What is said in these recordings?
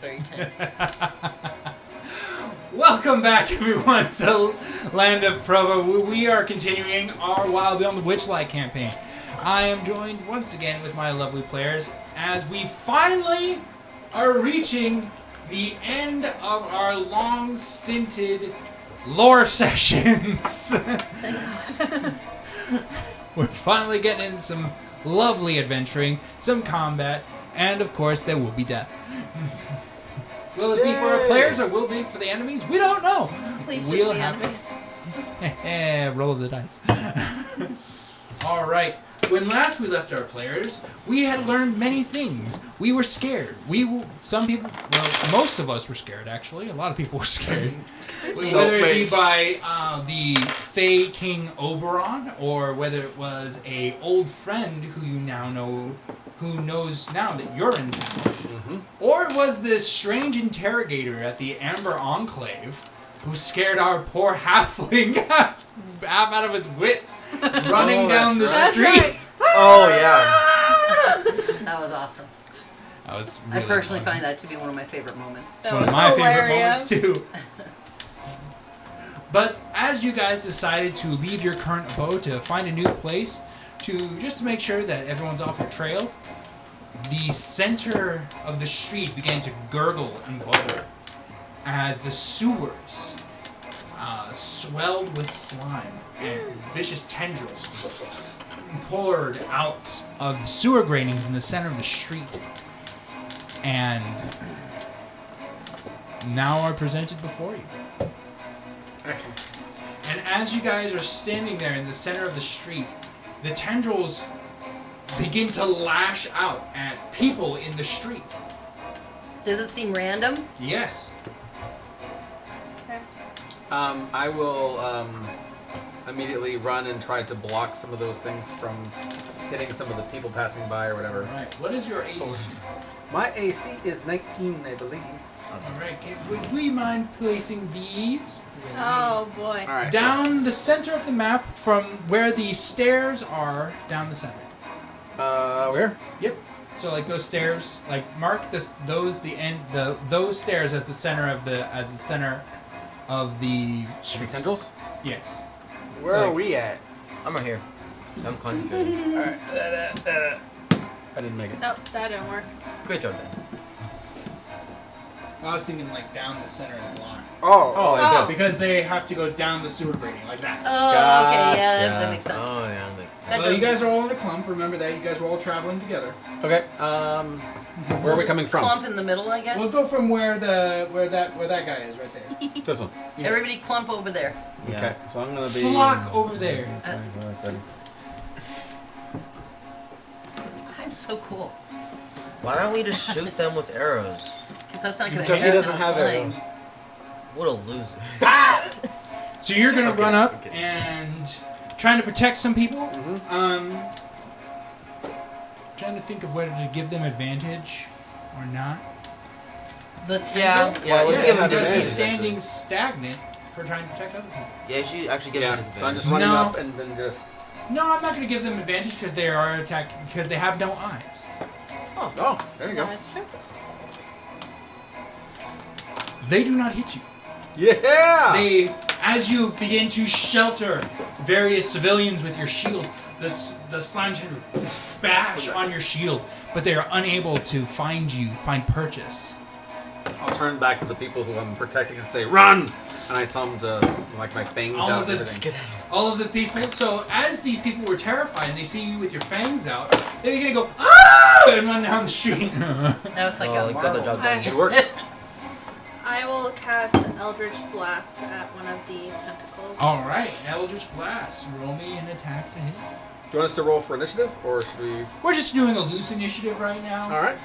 very tense. Welcome back, everyone, to Land of Prova. We are continuing our Wild Beyond the Witchlight campaign. I am joined once again with my lovely players as we finally are reaching the end of our long-stinted lore sessions. Thank God. We're finally getting into some lovely adventuring, some combat, and of course there will be death. Will it be for our players or will it be for the enemies? We don't know. Please We'll just the enemies. Roll the dice. All right. When last we left our players, we had learned many things. We were scared. Most of us were scared, actually. A lot of people were scared. Whether it be by the Fey King Oberon, or whether it was a old friend who you now know, who knows now that you're in town. Mm-hmm. Or it was this strange interrogator at the Amber Enclave who scared our poor halfling half out of his wits, running down the street. Right. Oh, yeah. That was awesome. That was really I personally fun. find that to be one of my favorite moments. It's one of my favorite moments, too. But as you guys decided to leave your current abode to find a new place, just to make sure that everyone's off your trail, the center of the street began to gurgle and bubble as the sewers swelled with slime and vicious tendrils poured out of the sewer gratings in the center of the street, and now are presented before you. Excellent. And as you guys are standing there in the center of the street, the tendrils begin to lash out at people in the street. Does it seem random? Yes. I will immediately run and try to block some of those things from hitting some of the people passing by or whatever. Alright, what is your AC? My AC is 19, I believe. Alright, would we mind placing these Oh boy. All right. down the center of the map from where the stairs are down the center? Where? Yep. So like those stairs, like mark those stairs as the center of the street. Tendrils? Yes. Where So, are like- we at? I'm right here. I'm concentrating. All right. I didn't make it. Nope, that didn't work. Great job, man. I was thinking like down the center of the line. Oh, like Oh. this. Because they have to go down the sewer grating like that. Oh, okay, yeah, that makes sense. Oh, yeah. That Well, you does guys are all in a clump. Remember that. You guys were all traveling together. Okay. Where are we coming from? Clump in the middle, I guess. We'll go from where that guy is right there. This one. Yeah. Everybody clump over there. Yeah. Okay. So I'm gonna be. Flock over there. I'm so cool. Why don't we just shoot them with arrows? Because that's not going to Because he doesn't have arrows. What a loser. So you're gonna Okay, run up okay. and trying to protect some people. Mm-hmm. Trying to think of whether to give them advantage or not. The Yeah, tendrils? yeah, let's Yeah, give him because he's disadvantage. standing stagnant for trying to protect other people. Yeah, you should actually give Yeah. him So I'm disadvantage. just running No. up and then just. No, I'm not going to give them advantage because they are attacking because they have no eyes. Oh, there you go. That's true. They do not hit you. Yeah. They, as you begin to shelter various civilians with your shield, the slime tendril bash on your shield, but they are unable to find purchase. I'll turn back to the people who I'm protecting and say, "Run!" And I tell them to like my fangs All out of and the- everything. All of the people. So as these people were terrified and they see you with your fangs out, they're gonna go ah and run down the street. Now it's like Oh, a got the marble. job done. Good work. I will cast Eldritch Blast at one of the tentacles. All right, Eldritch Blast. Roll me an attack to hit. Do you want us to roll for initiative, or should we? We're just doing a loose initiative right now. All right.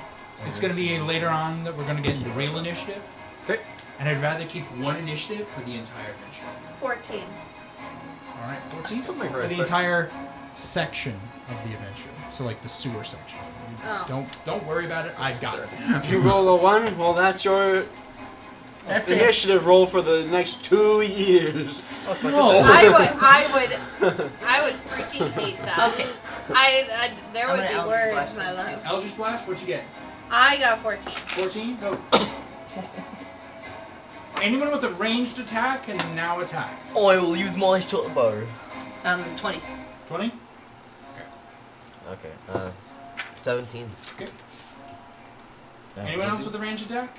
It's gonna be later on that we're gonna get into real initiative, Okay. and I'd rather keep one initiative for the entire adventure. 14. All right, 14 Something for right the there. entire section of the adventure. So like the sewer section. Oh. Don't worry about it. I got it. You roll a 1, well that's your That's it. initiative roll for the next 2 years. No. I would freaking hate that. Okay. There I'm would gonna be Eldritch words, Blast my those love. two. Eldritch Blast. What'd you get? I got 14. 14. Go. Anyone with a ranged attack can now attack. Oh, I will use my short bow. 20. 20? Okay, 17. Okay. Yeah, Anyone else with a ranged attack?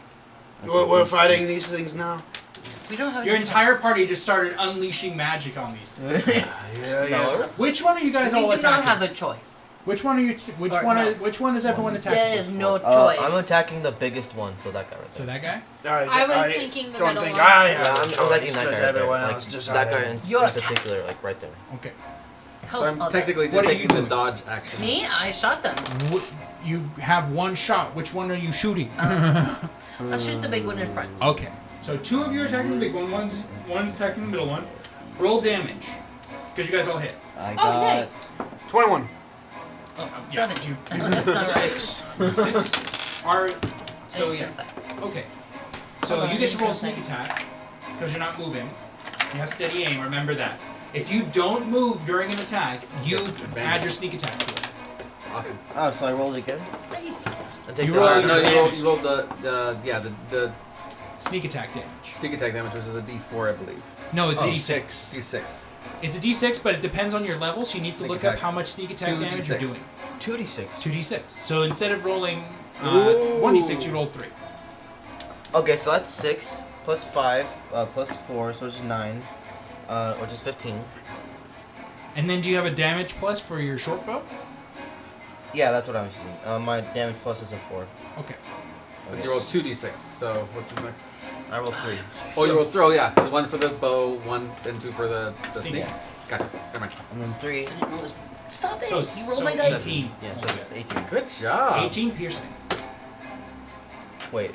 We're fighting these things now. We don't have Your any entire sense. party just started unleashing magic on these things. Yeah, No. Which one are you guys We all do not attacking? have a choice. Which one are you? Which one is everyone attacking? There is no Oh, choice. I'm attacking the biggest one, so that guy right So there. that guy? I was thinking the don't middle think one. I Yeah, have I'm a attacking choice that guy because right there. everyone Like, else that decided. guy in You're particular, like right there. Okay. Help So I'm others. technically What just are you taking the doing? dodge action. Me? I shot them. You have one shot. Which one are you shooting? I'll shoot the big one in front. Okay. So 2 of you are attacking the big one. One's attacking the middle one. Roll damage, because you guys all hit. I Oh, yay. got 21. Oh, Yeah, 7. you- No, that's not right. 6. Are so 8 yeah. times that. Okay. So Hold on, you get to roll times sneak that. attack because you're not moving. You have steady aim. Remember that. If you don't move during an attack, you add your sneak attack to it. Awesome. Oh, so I rolled again? Nice. And take You the roll other No, your you rolled damage. the Sneak attack damage. sneak attack damage, which is a D4, I believe. No, it's a Oh, D6. D6. It's a D6, but it depends on your level, so you need to Sneak look up attack. how much sneak attack 2d6. damage you're doing. 2d6. 2d6. So instead of rolling Ooh. 1d6, you roll 3. Okay, so that's 6 plus 5 plus 4, so it's 9, which is 15. And then do you have a damage plus for your short bow? Yeah, that's what I was using. My damage plus is a 4. Okay. But you rolled 2d6, so what's the next? I rolled 3. Oh, you rolled throw, yeah. There's 1 for the bow, 1 and 2 for the Sneak. sneak. Gotcha. Never mind. And then 3. I didn't roll this. Stop it. So, you roll so my dice. 18. Yeah, so 18. Good job. 18 piercing. Wait,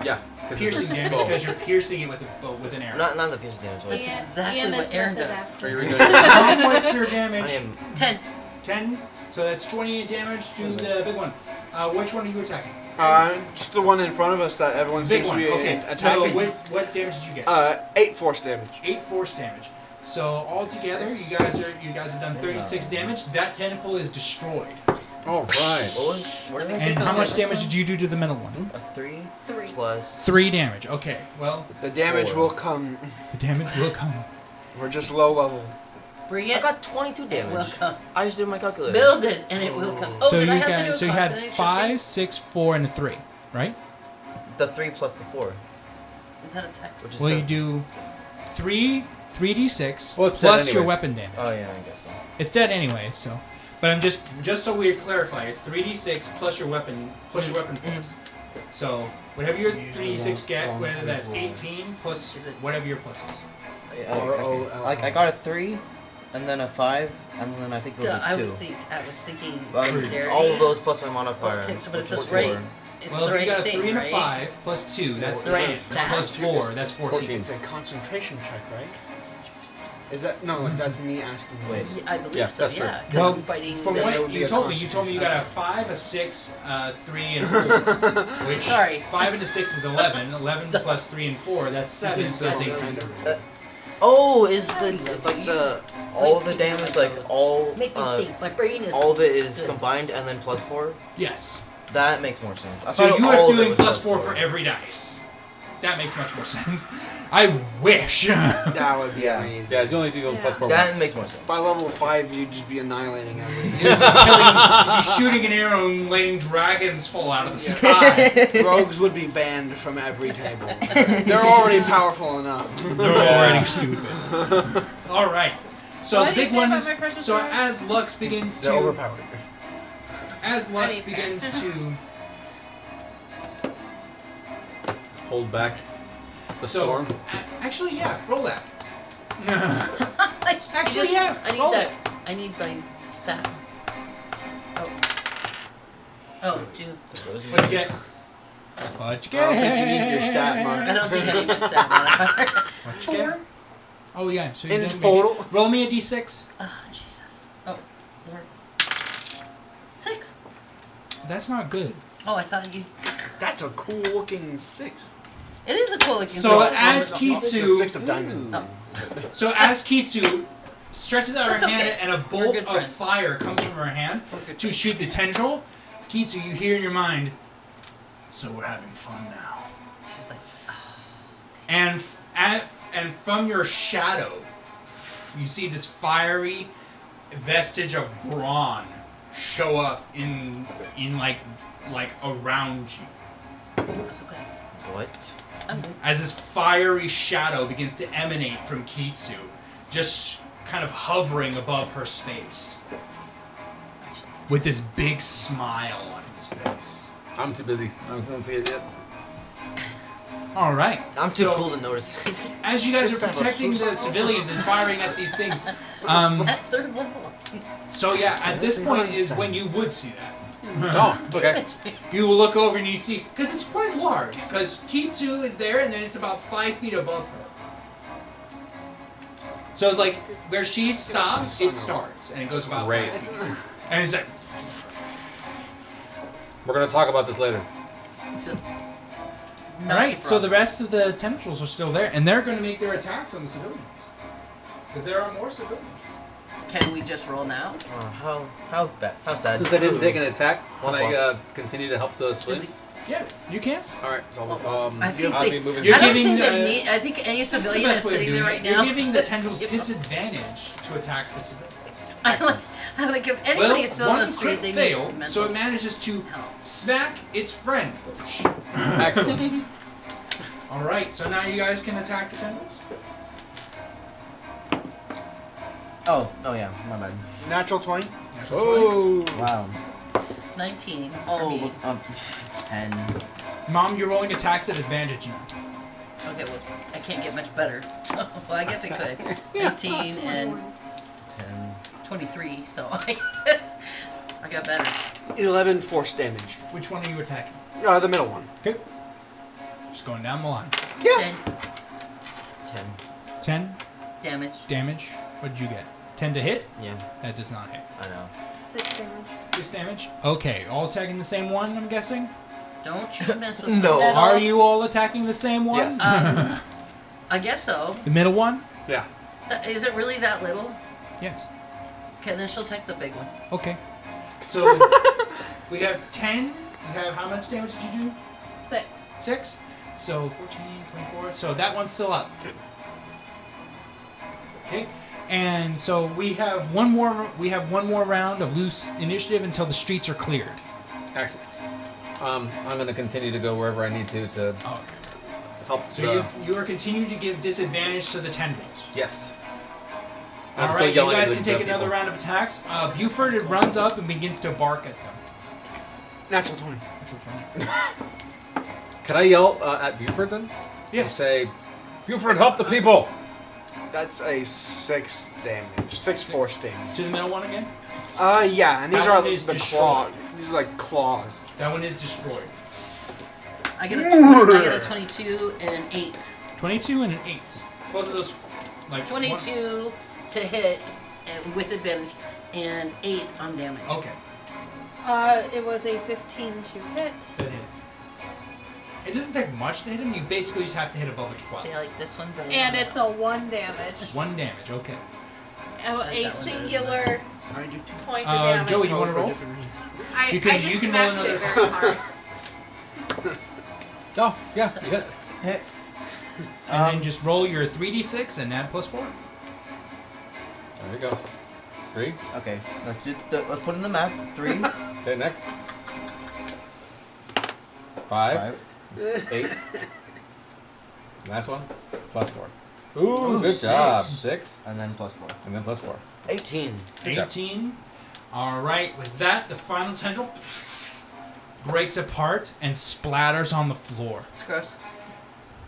Yeah. 'cause Piercing it's a damage bow. because you're piercing it with a bow with an arrow. not the piece of damage. That's Wait. Yeah, exactly EMS what Aaron method does. after. Or you were doing What's your I damage? am 10. 10. So that's 28 damage to the big one. Which one are you attacking? Just the one in front of us that everyone Big seems one. to be Okay. attacking. So what damage did you get? 8 force damage. 8 force damage. So altogether, you guys have done 36 damage. That tentacle is destroyed. All right. what was where did I And get how much damage did you do to the middle one? a 3 3. plus 3 damage. Okay. Well, The damage 4. will come. the damage will come. We're just low level. Bring I it. got 22 It will damage. come. I just did my calculator. Build it, and it will come. Oh, so did you I have to do got a so you had concentration 5, 6, 4, and a 3, right? The 3 plus the 4, thing? Is that a text? which is Well, you 7. do 3d6 Well, it's dead plus your anyways. weapon damage. Oh yeah, I guess so. It's dead anyway, so. But I'm just so we clarify, it's 3d6 plus your weapon plus. So whatever your 3d6 get, whether that's 18 plus Is it- whatever your plus is. Like I got a 3, and then a 5, and then I think it was I a 2. was thinking All dexterity. of those plus my modifier. Okay, so but it which says was right. 4. It's Well, the if you right got a thing, 3 and a right? 5 plus 2, that's The right 10. stat. Plus 4, that's 14. It's a concentration check, right? Is that no? Like that's me asking. Wait. Yeah, I believe Yeah, so. that's true. Yeah, because Well, I'm fighting. From the, that would what be you a told me you got a 5, a 6, a 3, and a 4. Which Sorry. 5 and a 6 is 11. 11 plus 3 and 4, that's 7, so that's 18. Oh, it's like the all the damage, like all Make me think. My brain is. all of it is good. combined and then plus 4. Yes. That makes more sense. I So thought you all are of it doing was plus 4 for every dice. That makes much more sense. I wish. That would be Yeah. amazing. Yeah, you only do plus 4 That once. makes more sense. By level 5, you'd just be annihilating everything. You're shooting an arrow and letting dragons fall out of the sky. Rogues would be banned from every table. They're already powerful enough. They're already stupid. All right. So What the did you big say one about is my Christmas so card? as Lux begins They're to overpowered. as Lux I mean, begins to Hold back the so storm. actually yeah, roll that. I Actually, just- yeah, I need roll that. I need my staff. Oh. Oh, June. What'd you get? What'd you get? I don't think you need your stat mark. I don't think I need your staff modifier. What'd you get? Oh yeah, so you In didn't total? make it. Roll me a d6. Oh, Jesus. Oh, Lord. 6. That's not good. Oh, I thought you. That's a cool looking 6. It is a cool looking. So thing. as The Kitsu 6 of diamonds. Oh. So as Kitsu stretches out her That's hand okay. and a We're bolt good of friends. fire comes from her hand to shoot the tendril, Kitsu, you hear in your mind, So we're having fun now. She was like, And from your shadow, you see this fiery vestige of brawn show up in like around you. "That's okay. What? I'm good." As this fiery shadow begins to emanate from Kitsu, just kind of hovering above her space, with this big smile on his face. I'm too busy. I don't see it yet. All right. I'm too So, cool to notice. as you guys are It's kind of a protecting the suicide civilians and firing at these things, At third level. so yeah, at this point is when you would see that. Oh, okay. You will look over and you see, because it's quite large, because Kitsu is there and then it's about 5 feet above her. So like where she stops, it starts and it goes about Great. 5 feet. And it's like, We're gonna talk about this later. It's just. all right, so the rest of the tendrils are still there and they're going to make their attacks on the civilians. But there are more civilians. Can we just roll now? How bad? How sad? Since I didn't take an attack, can Womp I continue to help the civilians? Yeah, you can. All right, so I think I'll they- be moving. You're I don't giving think the- they need. I think any This is the civilian best that's way of sitting doing there it. right You're now. giving the tendrils You know? disadvantage to attack the civilians. I'm like, if anybody Well, is still on one the street, crit they failed, need so it mental manages to health. smack its friend. Excellent. All right, so now you guys can attack the tendrils. Oh yeah, my bad. Natural 20. Natural 20. Oh. Wow. 19. for Oh, me. look up. 10. Mom, you're rolling attacks at advantage now. Okay, well, I can't get much better. Well, I guess it could. 19 and 10. 23, so I guess I got better. 11 force damage. Which one are you attacking? The middle one. Okay. Just going down the line. 10 10. 10 damage. damage. What did you get? 10 to hit? Yeah, That does not hit. I know. 6 damage. 6 damage? Okay, all attacking the same one, I'm guessing? Don't you mess with No. me. Are you all attacking the same one? Yes. I guess so. The middle one? Yeah. Is it really that little? Yes. Okay, then she'll take the big one. Okay. So we have 10. You have how much damage did you do? 6. 6. So 14, 24. So that one's still up. Okay. And so we have one more. We have one more round of loose initiative until the streets are cleared. Excellent. I'm gonna continue to go wherever I need to Oh, okay. help. So you are continuing to give disadvantage to the tendrils. Yes. All I'm still right, you yelling at guys the can take people. another round of attacks. Buford runs up and begins to bark at them. Natural 20. Can I yell at Buford then? Yes. And say, Buford, help the people. That's a 6 damage. 6 force damage. To the middle one again. Yeah, and these That are one is the destroyed. claws. These are like claws. That one is destroyed. I get a 22 and 8. 22 and an 8. Both of those, like 22 to hit and with advantage, and 8 on damage. Okay, It was a 15 to hit. that hits. It doesn't take much to hit him. You basically just have to hit above a 12. See, I like this one better. And than it's that. a 1 damage. 1 damage. Okay. A that one better singular I do too. point of damage. Joey, you want to roll? I you can- I just you can roll smacked it another- very hard. Oh, yeah, you hit. Hit. And then just roll your 3d6 and add +4. There you go. 3. Okay, let's put in the math. 3. Okay, next. 5. 8. Last one. +4. Ooh, good job. 6. And then +4. And then +4. 18. Good job. 18. All right. With that, the final tendril breaks apart and splatters on the floor. It's gross.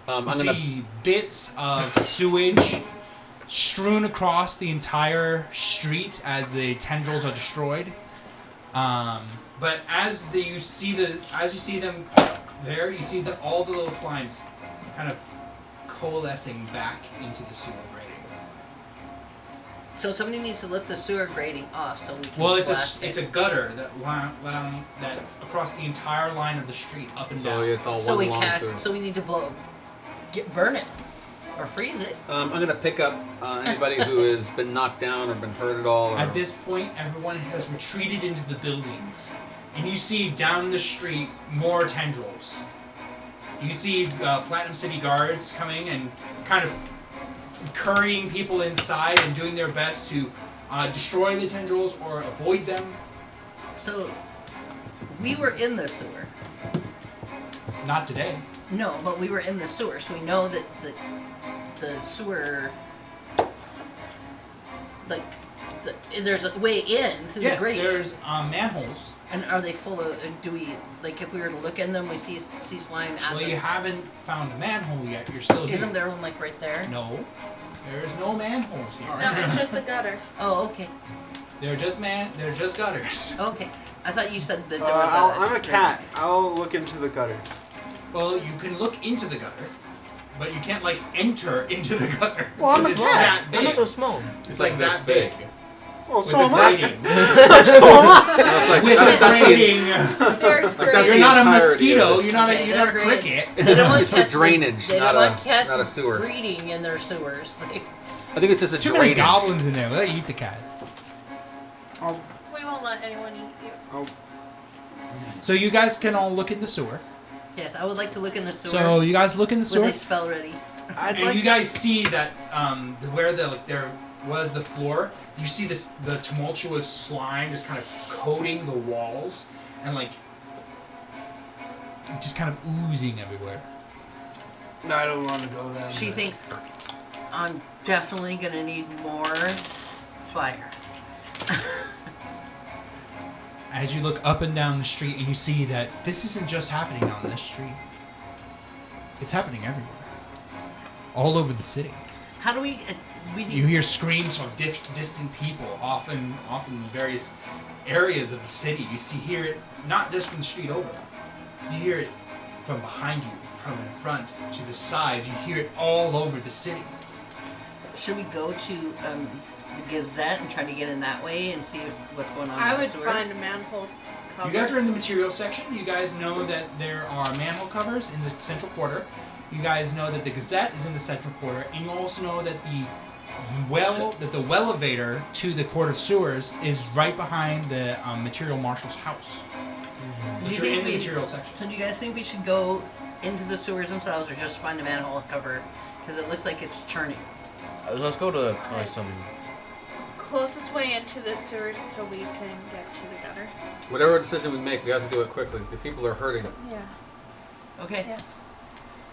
I'm You gonna. see bits of sewage strewn across the entire street as the tendrils are destroyed. But as you see them there, you see all the little slimes kind of coalescing back into the sewer grating. So somebody needs to lift the sewer grating off so we can Well, blast it's it. a gutter that's across the entire line of the street, up and So down. it's all So one we long cast. through. So we need to burn it, or freeze it. I'm gonna pick up anybody who has been knocked down or been hurt at all. Or... At this point, everyone has retreated into the buildings, and you see down the street more tendrils. You see Platinum City guards coming and kind of currying people inside and doing their best to destroy the tendrils or avoid them. So, we were in the sewer. Not today. No, but we were in the sewer, so we know that the sewer, like, there's a way in through the Yes, grate. there's manholes. And are they full of? Do we like if we were to look in them, we see slime at Well, them? you haven't found a manhole yet. You're still here. Isn't there one like right there? No, there's no manholes here. Oh. No, it's just a gutter. Oh, okay, They're just gutters. okay. I thought you said that there was I'm a cat. I'll look into the gutter. Well, you can look into the gutter, but you can't like enter into the gutter. Well, I'm a 'cause it's cat. that I'm big. so small. It's like this that big. Well, With so a am I. grating. So am I. It's like, With a that's the- grating. There's Like, that's You're great. not a entirety mosquito. of it. You're not Okay, a. You're not a they're great. cricket. They don't want It's a cats. drainage, They not don't want a- cats not a sewer. breeding in their sewers. I think it's just a Too many drainage. goblins in there. They eat the cats. We won't let anyone eat you. Oh, So you guys can all look in the sewer. Yes, I would like to look in the sewer. So you guys look in the with sewer, a spell ready. I'd and like. you guys see that where there was the floor. You see the tumultuous slime just kind of coating the walls and like just kind of oozing everywhere. No, I don't want to go there. She thinks I'm definitely gonna need more fire. As you look up and down the street and you see that this isn't just happening on this street. It's happening everywhere. All over the city. How do we? We need. You hear screams from distant people, often in various areas of the city. Hear it not just from the street over. You hear it from behind you, from in front, to the sides. You hear it all over the city. Should we go to the Gazette and try to get in that way and see what's going on? I in would the sewer? find a manhole cover. You guys are in the materials section. You guys know that there are manhole covers in the central quarter. You guys know that the Gazette is in the central quarter, and you also know that the elevator to the Court of Sewers is right behind the material marshal's house. Do But you you're in think the we- material section. So do you guys think we should go into the sewers themselves or just find a manhole cover? Because it looks like it's churning. Let's go to some. Closest way into the sewers till we can get to the gutter. Whatever decision we make, we have to do it quickly. The people are hurting. Yeah. Okay. Yes.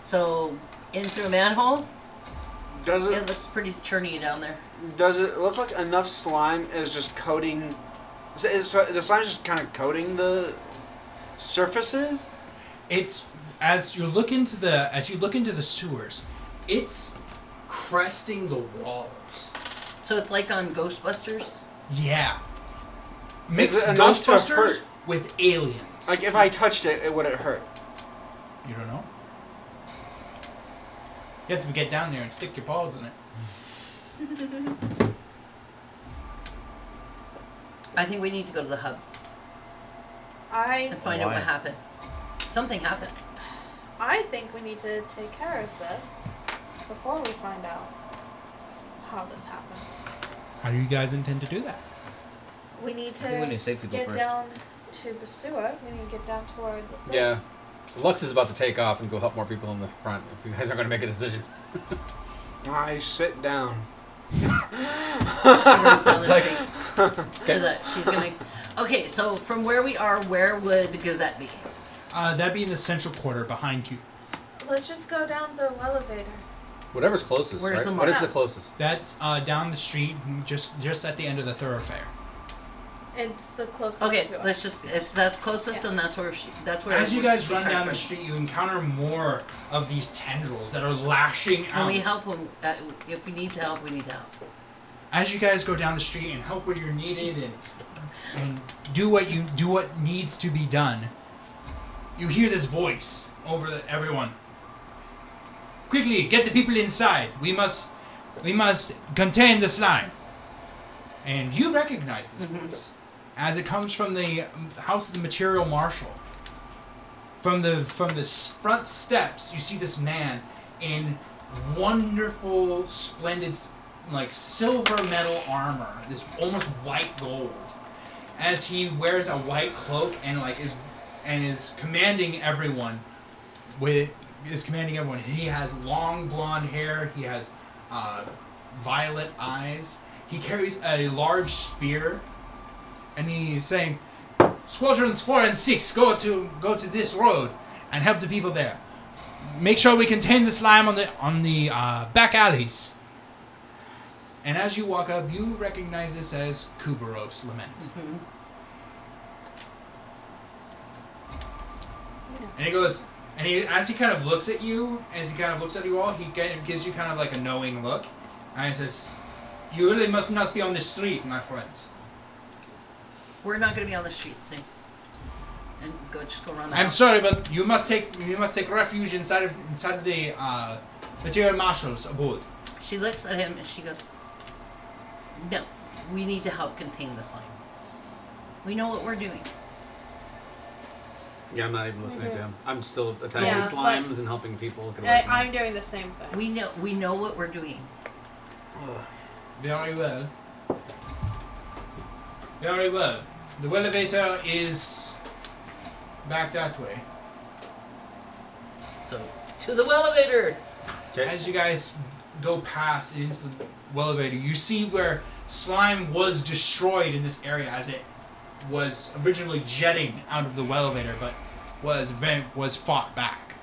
So in through a manhole. Does It it looks pretty churny down there. look like enough slime is just coating? So the slime's just kind of coating the surfaces. It's as you look into the sewers, it's cresting the walls. So it's like on Ghostbusters. Yeah. Is Mix it enough to Ghostbusters hurt? with aliens. Like if I touched it, would it hurt? You don't know. You have to get down there and stick your paws in it. I think we need to go to the hub and find out Why? what happened. Something happened. I think we need to take care of this before we find out how this happened. How do you guys intend to do that? We need I think we need to to safely go get first. down to the sewer. We need to get down to where this is. Yeah. Lux is about to take off and go help more people in the front. If you guys are going to make a decision. I sit down. She runs down the Like- street. So that she's gonna. Okay, so from where we are, where would the Gazette be? That'd be in the central quarter behind you. Let's just go down the elevator. Whatever's closest, Where's right? the What is mark? the closest? That's down the street, just at the end of the thoroughfare. It's the closest Okay, to let's just. If that's closest, then that's where that's where. As you guys she run starts down the from. street, you encounter more of these tendrils that are lashing out. And we help when if we need to help, we need to help. As you guys go down the street and help where you're needed and do what needs to be done, you hear this voice over everyone. Quickly, get the people inside. We must contain the slime. And you recognize this voice as it comes from the house of the material marshal. From the front steps, you see this man in wonderful, splendid, like silver metal armor, this almost white gold. as he wears a white cloak and is commanding everyone He has long blonde hair. He has violet eyes. He carries a large spear, and he's saying, "Squadrons 4 and 6, go to this road and help the people there. Make sure we contain the slime on the back alleys." And as you walk up, you recognize this as Kuberos' Lament. Mm-hmm. And he goes, as he kind of looks at you, all, he gives you kind of like a knowing look, and he says, "You really must not be on the street, my friends." We're not going to be on the streets, eh? And just go around the I'm house. sorry, but you must take refuge inside of the material marshal's abode. She looks at him and she goes, "No, we need to help contain the slime. We know what we're doing." Yeah, I'm not even listening to him. I'm still attacking Yeah, slimes and helping people get away from I'm them. doing the same thing. We know what we're doing. Very well. Very well. The elevator is back that way. So, to the elevator! Okay. As you guys go past into the elevator, you see where slime was destroyed in this area as it was originally jetting out of the elevator, but was fought back.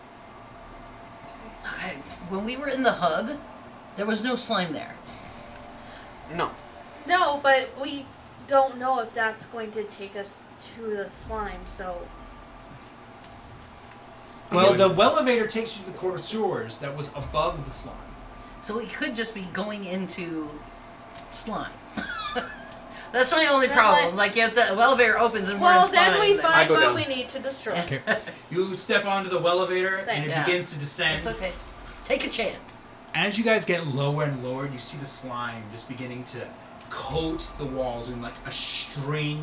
Okay, when we were in the hub, there was no slime there. No. No, but we don't know if that's going to take us to the slime, so... Well, the elevator takes you to the core sewers that was above the slime. So we could just be going into slime. That's my only But, problem. Like, if the elevator opens and we're Well, in slime, then we I find go what down. we need to destroy. Yeah. Okay. You step onto the elevator and it Yeah. begins to descend. It's okay. Take a chance. As you guys get lower and lower, you see the slime just beginning to coat the walls in like a stringy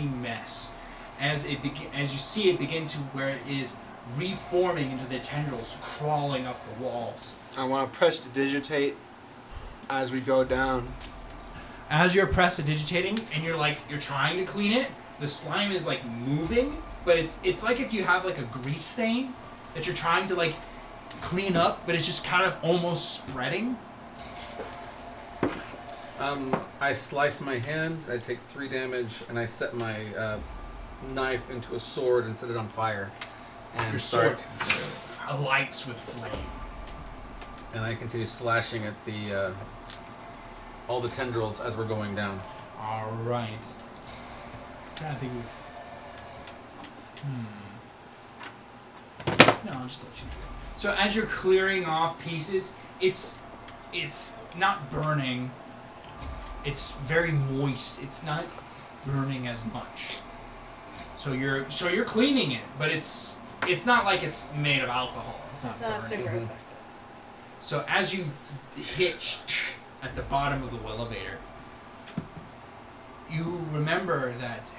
mess. As you see it begin to where it is reforming into the tendrils crawling up the walls. I want to press to digitate as we go down. As you're prestidigitating and you're trying to clean it, the slime is like moving, but it's like if you have like a grease stain that you're trying to like clean up, but it's just kind of almost spreading. I slice my hand, I take 3 damage, and I set my knife into a sword and set it on fire. And Your start, sword alights with flame. and I continue slashing at the all the tendrils as we're going down. All right. Trying to think of. No, I'll just let you do it. So as you're clearing off pieces, it's not burning. It's very moist. It's not burning as much. So you're cleaning it, but it's not like it's made of alcohol. It's not That's burning. super effective. So as you hitch at the bottom of the elevator, you remember that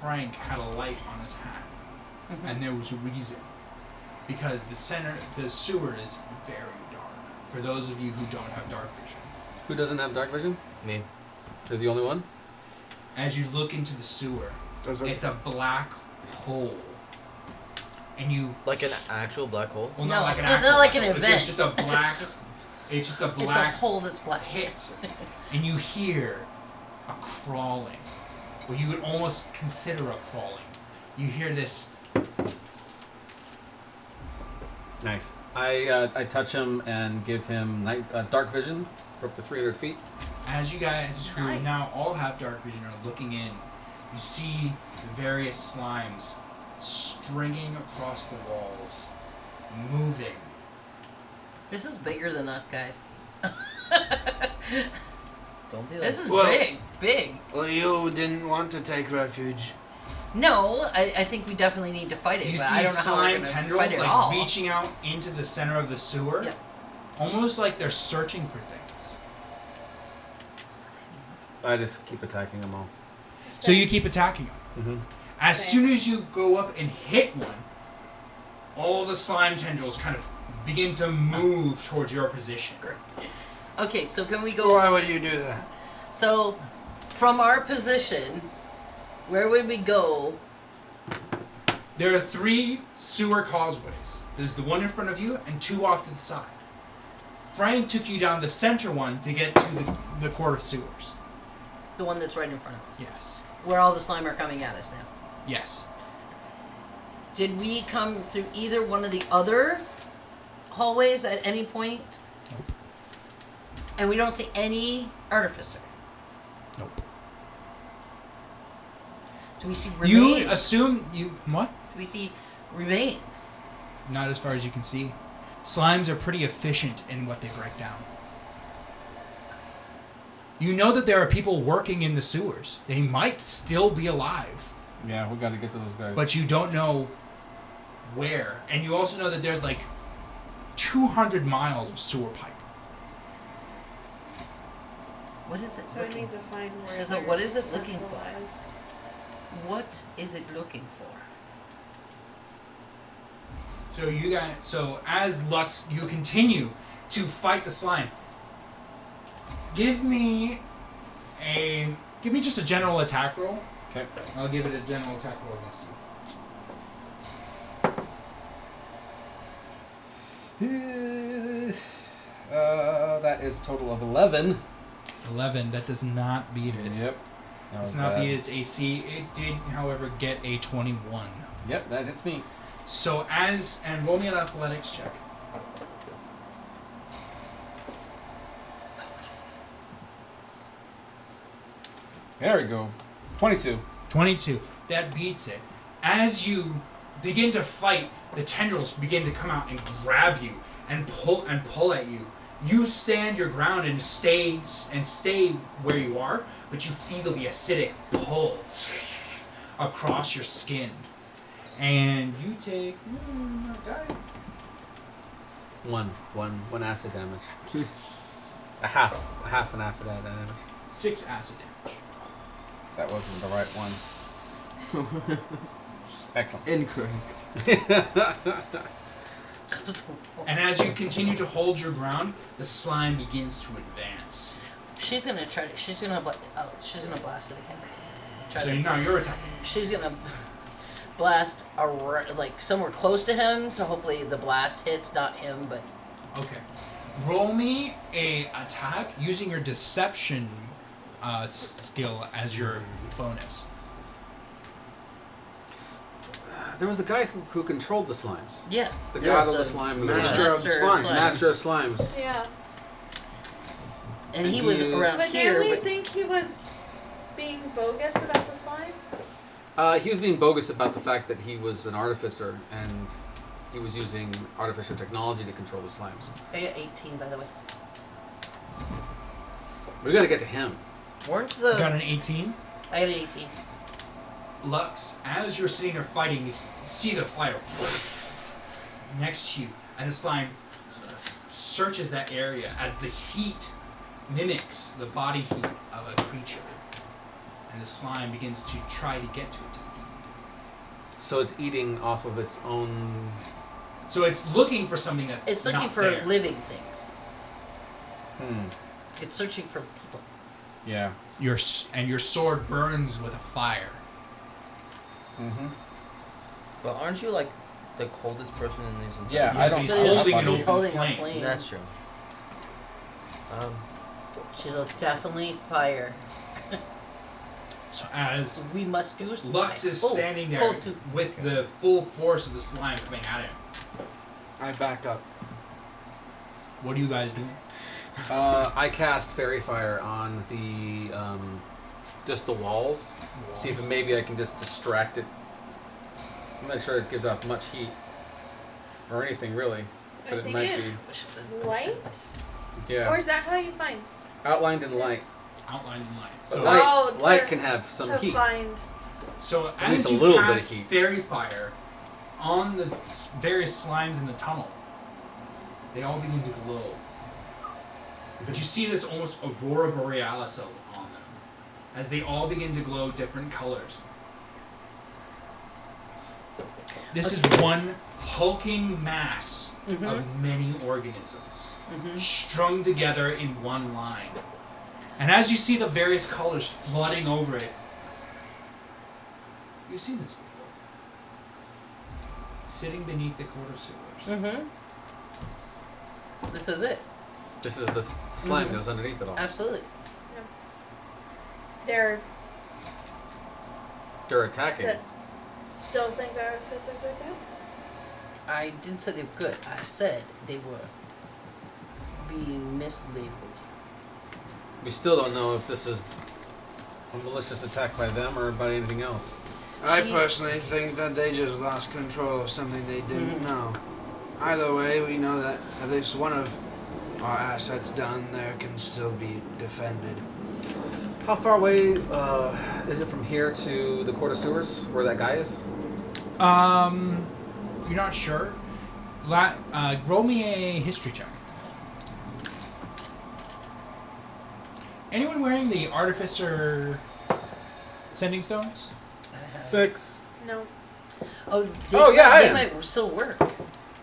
Frank had a light on his hat, Mhm. and there was a reason. Because the sewer is very dark. For those of you who don't have dark vision, Who doesn't have dark vision? Me. You're the only one? as you look into the sewer, Does it? it's a black hole, and you Like an actual black hole? well No, not like an not actual like black an hole. event. It's just a black. It's just a It's a black hole that's black. pit, and you hear a crawling, what you would almost consider a crawling. You hear this. Nice. I touch him and give him dark vision for up to 300 feet. As you guys who Nice. now all have dark vision are looking in, you see the various slimes stringing across the walls, moving. This is bigger than us, guys. Don't do that. This is Well- big. Well, you didn't want to take refuge. No, I think we definitely need to fight it, You but see I don't know how we're slime gonna tendrils fight it like all. reaching out into the center of the sewer, Yep. almost like they're searching for things. I just keep attacking them all. So you keep attacking them. Mm-hmm. As Okay. soon as you go up and hit one, all the slime tendrils kind of begin to move towards your position. Okay, so can we go? Why would you do that? So, From our position, where would we go? There are 3 sewer causeways. There's the one in front of you and 2 off to the side. Frank took you down the center one to get to the court of sewers. The one that's right in front of us. Yes. Where all the slime are coming at us now. Yes. Did we come through either one of the other hallways at any point? Nope. And we don't see any artificer. Nope. Do we see remains? You assume what? Do we see remains? Not as far as you can see. Slimes are pretty efficient in what they break down. You know that there are people working in the sewers. They might still be alive, Yeah, we got to get to those guys. but you don't know where. And you also know that there's like 200 miles of sewer pipe. What is it So I looking need to find where. Shiza, there's what is it looking for? centralized- What is it looking for? So as Lux, you continue to fight the slime. Give me just a general attack roll. Okay. I'll give it a general attack roll against you. That is a total of 11. 11. That does not beat it. Yep. That Does was not bad. beat its AC. It did, however, get a 21. Yep, that hits me. So and roll me an athletics check. There we go. 22. 22. That beats it. As you begin to fight, the tendrils begin to come out and grab you and pull at you. You stand your ground and stay where you are, but you feel the acidic pull across your skin, and you take One acid damage. a half an acid damage. 6 acid damage. That wasn't the right one. Excellent. Incorrect. And as you continue to hold your ground, the slime begins to advance. She's gonna blast it again. So now you're attacking. She's gonna blast like somewhere close to him, so hopefully the blast hits not him, but Okay. Roll me a attack using your deception skill as your bonus. There was the guy who controlled the slimes. yeah. The there god was of the a slime. Master of the slime. Master of slimes. Yeah. And he And was he is- around But here. did we But think he was being bogus about the slime? He was being bogus about the fact that he was an artificer and he was using artificial technology to control the slimes. I got 18, by the way. We got to get to him. Weren't the Got an 18. I got an 18. Lux, as you're sitting there fighting, you see the fire next to you, and the slime searches that area as the heat mimics the body heat of a creature. And the slime begins to try to get to it to feed. So it's eating off of its own. So it's looking for something that's It's looking not for there. living things. Hmm. It's searching for people. Yeah. Your sword burns with a fire. Mm-hmm. But aren't you like the coldest person in these entire Yeah, Yeah, I but don't. he's But I'm holding not an funny. he's open holding flame. a flame. That's true. She'll definitely fire. So as We must do slime. Lux is Full- standing there full to- with the full force of the slime coming at him, I back up. what are you guys doing? I cast fairy fire on the just the walls. See if maybe I can just distract it. I'm not sure it gives off much heat or anything really, but I it think might it's light. be. Yeah. Or is that how you find? Outlined in light. Outlined in light. But So light, Oh, light to- can have some to heat. find. So At as least a you little bit of cast heat. fairy fire on the various slimes in the tunnel, they all begin to glow. But you see this almost aurora borealis on them, as they all begin to glow different colors. This is one hulking mass of many organisms, strung together in one line. And as you see the various colors flooding over it, you've seen this before. Sitting beneath the quarter sewers. Mm-hmm. This is it. This is the slime that was underneath it all. Absolutely. They're attacking. still think our artificers are good? I didn't say they were good. I said they were being mislabeled. We still don't know if this is a malicious attack by them or by anything else. I personally think that they just lost control of something they didn't know. Either way, we know that at least one of our assets down there can still be defended. How far away is it from here to the quarter sewers, where that guy is? You're not sure. Roll me a history check. Anyone wearing the artificer sending stones? 6. No. Oh, yeah, they I am. might still work.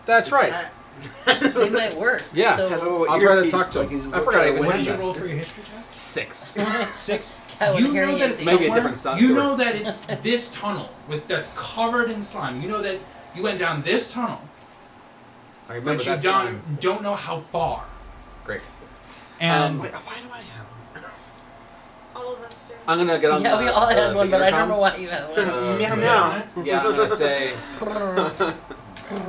That's right. They might work. Yeah. So, Has a little I'll try to earpiece talk to like him. he's I forgot I even What had did you that. roll for your history check? 6. 6. Cat with You know hearing that aids. it's Maybe a somewhere. different size You sword. know that it's this tunnel that's covered in slime. You know that you went down this tunnel, I remember but you that slime. don't know how far. Great. And Wait, why do I have them? All of us do. I'm gonna get on Yeah, the we all had the one, but I don't intercom. know why you have one. Meow, meow. Yeah, I'm gonna say,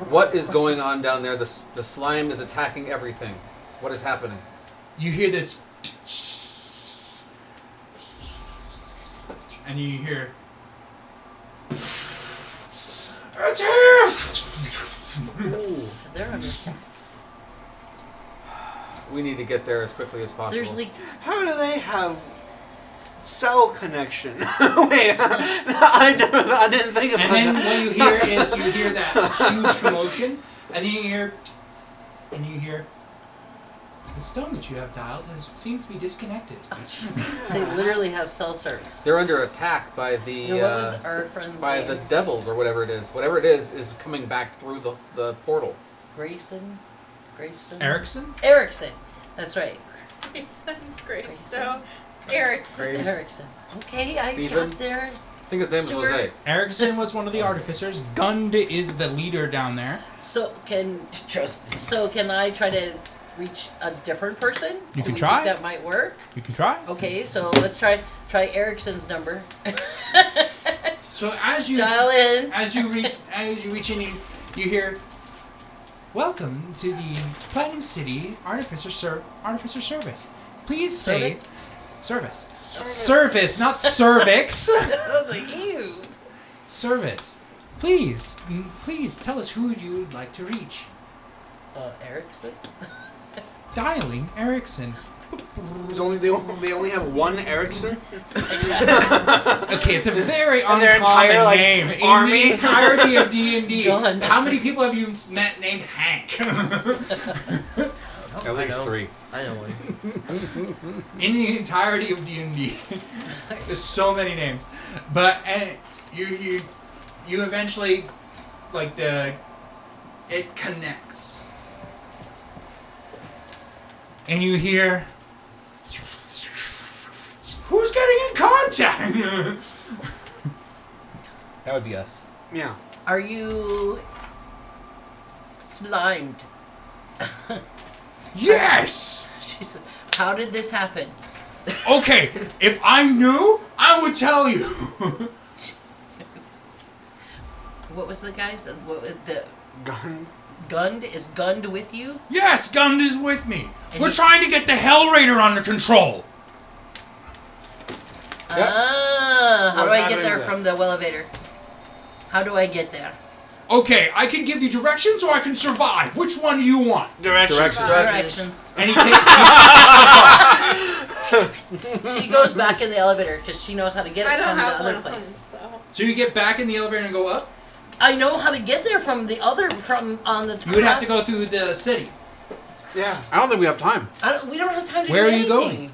what is going on down there? The slime is attacking everything. What is happening? you hear this, and you hear, it's here! They're under. We need to get there as quickly as possible. There's like How do they have cell connection? Wait, I didn't think about And then that. what you hear is you hear that huge commotion, and then you hear, the stone that you have dialed seems to be disconnected. they literally have cell service. They're under attack by the And what was our friend's by name? the devils or whatever it is. Whatever it is coming back through the portal. Greyston? Erickson? Erickson. That's right. Grayson, Erickson. Erickson. Okay, I Steven? got there. I think his name Stuart. is Jose. Erickson was one of the artificers. Gund is the leader down there. So can I try to reach a different person? You Do can we try. think that might work. You can try. Okay, so let's try Erickson's number. So as you Dial in. as you reach in, you hear, "Welcome to the Platinum City Artificer Service. Please say Cervix? service, not cervix. I was like, ew. Service. Please tell us who you would like to reach. Erickson? Dialing Erickson. They only have one Erickson? Okay, it's a very And their uncommon entire, like, name in army? the entirety of D&D. Gone. How many people have you met named Hank? At least 3. I know one. In the entirety of D&D. There's so many names. But you eventually, like, it connects. And you hear, who's getting in contact? That would be us. Yeah. Are you slimed? Yes! She said, how did this happen? Okay, if I knew, I would tell you. What was the guy's? What was the Gun. Gund? Is Gund with you? Yes, Gund is with me. And We're he- trying to get the Hellraiser under control. Yep. Ah, how What's do I get happening there there? from the elevator? How do I get there? Okay, I can give you directions or I can survive. Which one do you want? Directions. Directions. And he takes. She goes back in the elevator because she knows how to get I it don't from the have other one of them, place. so. So you get back in the elevator and go up. I know how to get there from the other on the top. You would have to go through the city. Yeah. I don't think we have time. We don't have time to Where do are you anything. going?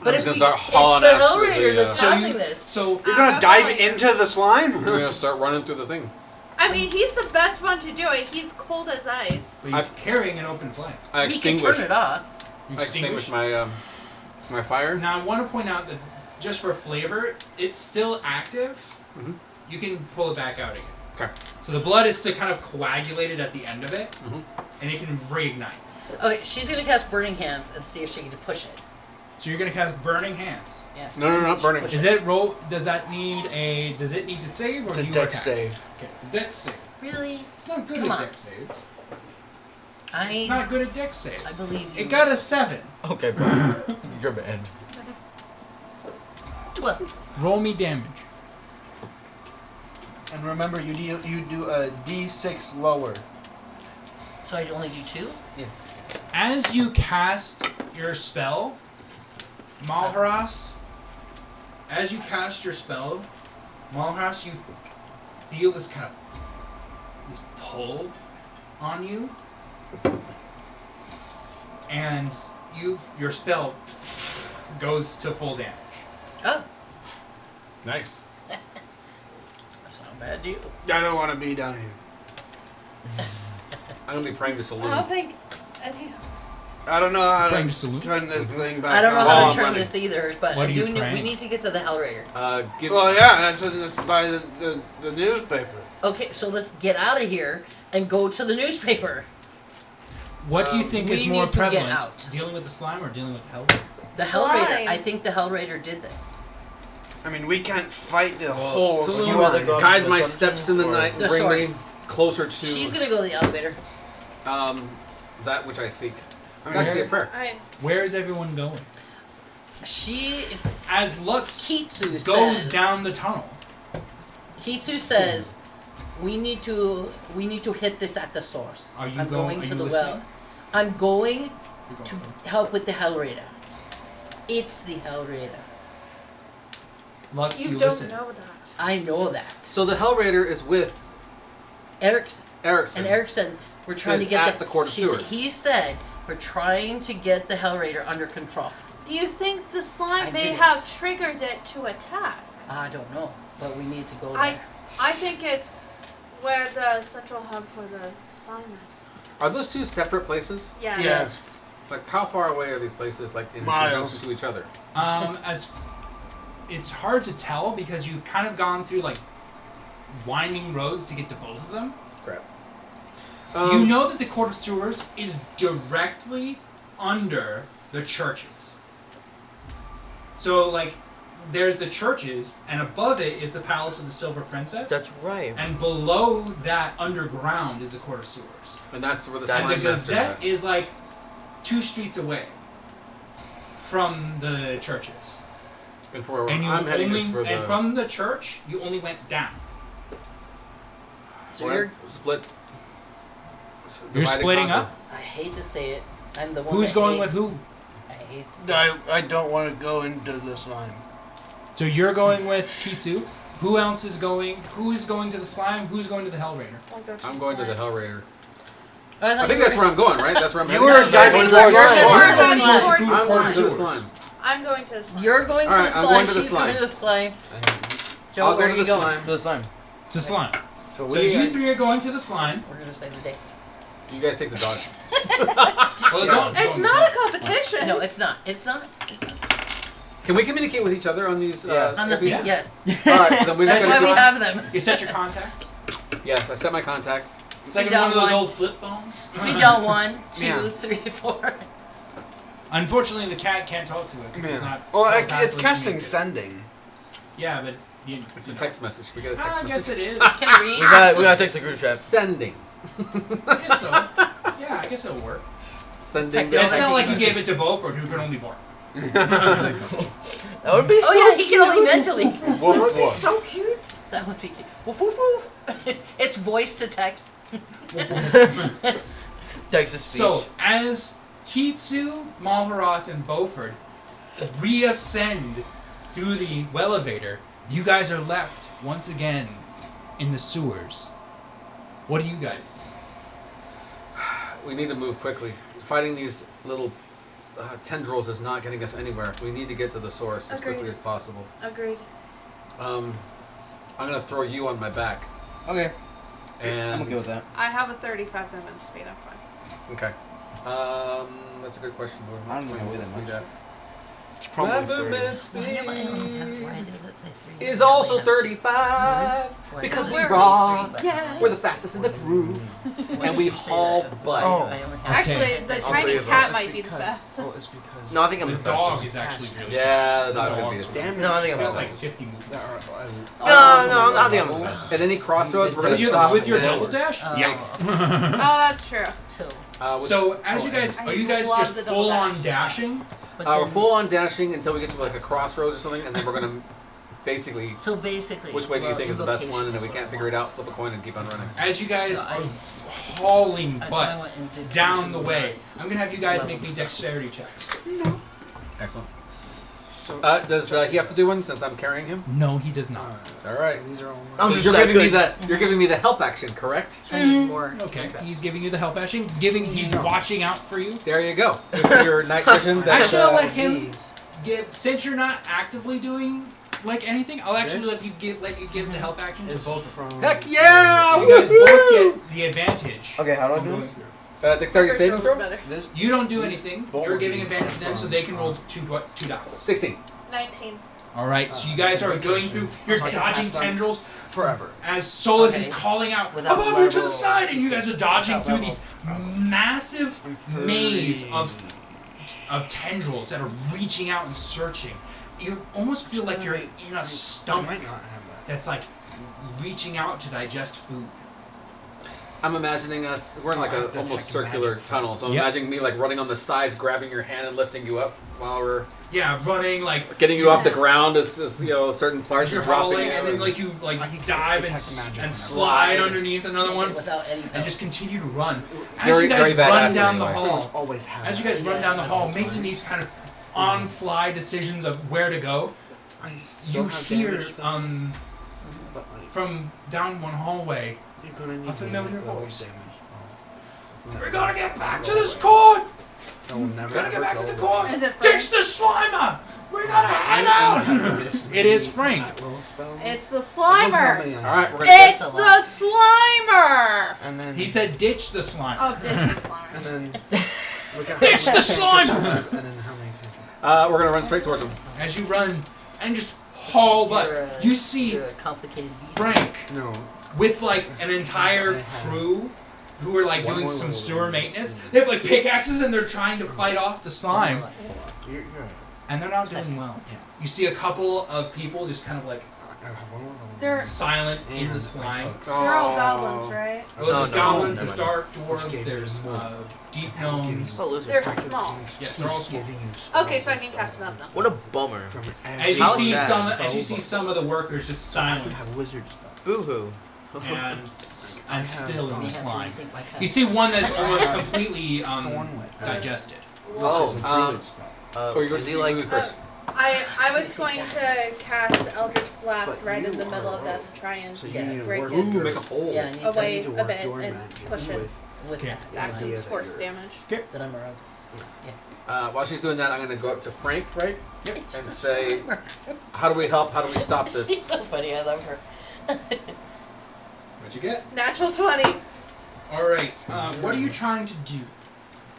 But I'm if gonna we, start it's hauling the ass through Hellraiser the, that's So causing you, this. so You're gonna dive into the slime? We're gonna start running through the thing. I mean, he's the best one to do it. He's cold as ice. he's carrying an open flame. I He can extinguish. turn it off. You I extinguish my My fire? Now I want to point out that just for flavor, it's still active. Mm-hmm. You can pull it back out again. Okay. So the blood is still kind of coagulated at the end of it, Mm-hmm. and it can reignite. Okay, she's gonna cast Burning Hands and see if she can push it. So you're gonna cast Burning Hands. Yes. No, not Burning. Push Is it roll? Does it need to save or It's do a you dex attack? save. Okay, it's a dex save. Really? It's not good Come at on. dex saves. It's I not good at dex saves. believe you. It got a 7. Okay, bro. You're bad. 12. Roll me damage. And remember, you do a D6 lower. So I only do 2? As you cast your spell, Malharas, you feel this kind of this pull on you, and your spell goes to full damage. Oh, Nice. that's not bad, dude. I don't want to be down here. I'm gonna be praying to I Saloon. don't think any. I don't know how Praying to to salute. turn this thing back I don't know on. how Oh, to turn money. this either, but What I are you do need, we praying? need to get to the Hellraiser. Give. Well, yeah, that's by the newspaper. Okay, so let's get out of here and go to the newspaper. What do you think we is more need to get prevalent, out. dealing with the slime or dealing with the hellraiser? The Hellraiser. Slime. I think the Hellraiser did this. I mean, we can't fight the whole Saloon, you rather go- guide my the steps in the or- night and The bring me source. closer to She's gonna go to the elevator. that which I seek. It's mean, actually a prayer. Where is everyone going? She, As Lux Kitsu goes says, down the tunnel. Kitsu says, we need to hit this at the source. Are you I'm going- going are to you the listening? well. I'm going You're going to for- help with the Hellraiser. It's the Hellraiser. Lux, do You you don't listen? know that. I know that. So the Hellraiser is with Erickson Erickson. and Erickson, we're trying Is to get at the Court of she said- Sewers. He said we're trying to get the Hellraiser under control. Do you think the slime I may didn't. have triggered it to attack? I don't know, but we need to go there. I think it's where the central hub for the slime is. Are those two separate places? Yeah. Yes. Like how far away are these places? Like in Miles. conjunction to each other? It's hard to tell because you've kind of gone through like winding roads to get to both of them. Crap. You know that the Court of Sewers is directly under the churches. So like, there's the churches, and above it is the Palace of the Silver Princess. That's right. And below that, underground, is the Court of Sewers. and that's where the And slime the master Gazette is. is like 2 streets away from the churches. And for And you I'm heading only, just for and the from the church, you only went down. So Well, you're, split. You're divide and splitting conquer. up. I hate to say it. I'm the one Who's that going hates- with who? I hate to say it. I don't want to go into the slime. So you're going with Kitsu. Who else is going? Who is going to the slime? Who's going to the Hellraiser? I'll go to I'm going to the slime. Hellraiser. I, I think that's where I'm going, right? That's where I'm You heading. were No, diving you're towards going the to slime. the Going slime. towards- I'm going to the Sewers. slime. I'm going to the slime. You're going to Alright, the I'm slime. going to the She's slime. going to the slime. Joe, I'll where go are to you the going? slime. To the slime. To the slime. So So you 3 are going to the slime. We're going to save the day. You guys take the dog. Well, the dog's It's going not with a competition. No, it's not. It's not. Can we communicate with each other on these? Yeah. On the thing, Yes. yes. All right, so then we That's just why we gotta have them. you. You set your contact. Yes, I set my contacts. It's like Speed one of dial those 1. old flip phones. Speed dial 1, 2, Yeah. 3, 4. Unfortunately, the cat can't talk to it because it's not. Well, it's telepathically casting communicating. sending. Yeah, but It's a text message. We get a text I guess message. it is. Can I read? We gotta text the group chat. Sending. I guess so. Yeah, I guess it'll work. Sending. It's not like you message. gave it to Beaufort, who can only bark. That would be so Oh yeah, he can only cute. mentally. That would be so cute. That would be cute. Woof woof woof. It's voice to text. Text to speech. So, as Kitsu, Malharat, and Beaufort reascend through the elevator, you guys are left once again in the sewers. What do you guys do? We need to move quickly. Fighting these little tendrils is not getting us anywhere. We need to get to the source as Agreed. quickly as possible. Agreed. I'm gonna throw you on my back. Okay. And I'm okay with that. I have a 35 movement speed. I'm fine. Okay. That's a good question. Lord. I don't know What way that speed much. at? It's probably 30. Movement Why speed does it say 3? is also 35 Why because does we it say raw. 3, but Yeah. why We're the does it fastest in say the 4? crew, Why and did we you say haul that? butt. Oh. I only have Actually, to- the All Chinese three of cat us. might be the Well, fastest. it's because No, I think I'm The the dog fastest. is actually really Yeah, fast. the dog's gonna be dog's the damage. No, I think I'm got the like fastest. 50 movement. No, I think I'm the fastest. At any crossroads, we're gonna With your, stop. with your and- double dash? Oh, Yeah. okay. Oh, that's true. So, with- So as you guys, I are you guys love just the double full on dash. dashing? but we're then- full on dashing until we get to like a crossroads or something, and then we're gonna basically. So basically, Which way do you well, think is the best one? invocation And if is we what can't I figure it want. out, flip a coin and keep on running. As you guys No, are hauling That's why I butt went into down the conditions way, I'm gonna have you guys level make me stuff. dexterity checks. Excellent. So, Does he have to do one since I'm carrying him? No, he does not. All right. So these are all. I'm So just you're that giving me good. that. You're giving me the help action, correct? I need more. Okay, contracts. he's giving you the help action. He's watching out for you. There you go. With your night vision. That, Actually, I'll uh, let him give. Since you're not actively doing like anything, I'll actually Yes? let you give the help action to both of them. from. Heck yeah! So you guys Woohoo! both get the advantage. Okay, how do I I'm do going this? through. Dexterity First saving roll's throw. better. This. You don't do This anything. both You're of giving these advantage are to them, so from, they can roll two dice. 16. 19. All right, so you guys are going through. You're Okay. dodging Pass on. tendrils Forever. as Solus is Okay. calling out Without above you to the level- side, and you guys are dodging without through level. these massive maze Pretty- of tendrils that are reaching out and searching. You almost feel like you're in a I stomach might not have that. that's like reaching out to digest food. I'm imagining us. We're in like a Detect almost magic circular from- tunnel, so I'm Yep. imagining me like running on the sides, grabbing your hand and lifting you up while we're Yeah, running like getting you off the ground as you know certain as parts you're are dropping. hauling, you and know, then like you I like can dive and, detect magic and whenever. slide underneath another one, Without any and help. just continue to run. As Very- you guys very run badass down the anyway. hall, Always have. as you guys run down the hall, making these kind of on-fly decisions of where to go, I you still have hear damage spells, but, like, from down one hallway, you're gonna need a familiar level voice. damage spells. "We're gonna get back to this court. That will never We're gonna get ever back to go the away. court. Is it Ditch the Slimer. We gotta head out." It is Frank. It's the Slimer. all right, we're gonna. It's the Slimer. And then He said, "Ditch the Slimer." Oh, it's the Slimer. And then look at Ditch how the many slime! cantrips you have, and then how many cantrips. We're gonna run straight towards him. As you run and just haul You're butt, a- you see you're a complicated beast. Frank No. with like an entire crew who are like doing some sewer maintenance. They have like pickaxes and they're trying to fight off the slime, You're and they're not doing well. You see a couple of people just kind of like I have one more level. They're silent in And the slime. they're all goblins, right? Oh, No, there's no, goblins, never there's mind. dark dwarves, there's deep gnomes. Oh, losers. They're small. Yes, they're all small. Okay, so I can cast them up now. What a bummer. As you How see sad. some of the workers just I silent can have wizard spells. Boo-hoo. and still in the May have to slime. rethink my You see one that's almost completely Thornwhip. digested. Oh. Which is a Um, druid spell. Oh, you're Is he like... first. I was going to cast Eldritch Blast But right in you the middle are of that rogue. to try and So you Yeah, need to break work it. Ooh, your- make a hole. Yeah, I need away So you need to a work bit your and magic push it with with Okay. that. back to idea its that force you're- damage. That I'm a rogue. While she's doing that, I'm gonna go up to Frank, right, Yep. and say, "How do we help? How do we stop this?" She's so funny. I love her. What'd you get? Natural 20. All right. What are you trying to do?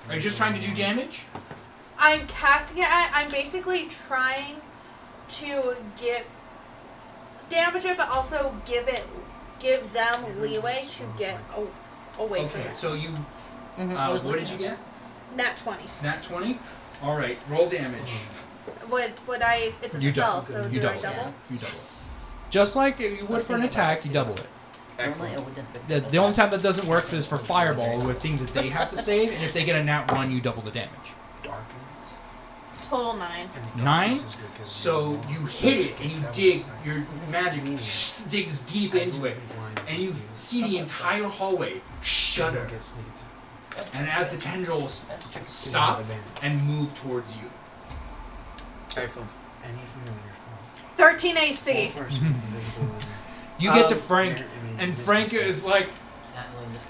Are you just trying to do damage? I'm casting it at. I'm basically trying to get damage it, but also give them leeway to get away from Okay. it. So you. What did you get? Nat 20. Nat 20. All right. Roll damage. Would I? It's a You spell, double. so You do I double. double? You double it. Just like you would for an attack, you double it. Excellent. The only time that doesn't work is for fireball with things that they have to save, and if they get a nat 1, you double the damage. Darkness. Total 9. And 9? darkness is good 'cause So you hit it and you dig, your magic digs deep into it, and you see the entire hallway shudder. Get sneak attack. And as the tendrils stop and move towards you. Excellent. Any familiar spell. 13 AC. You get to Frank, and Frank is like,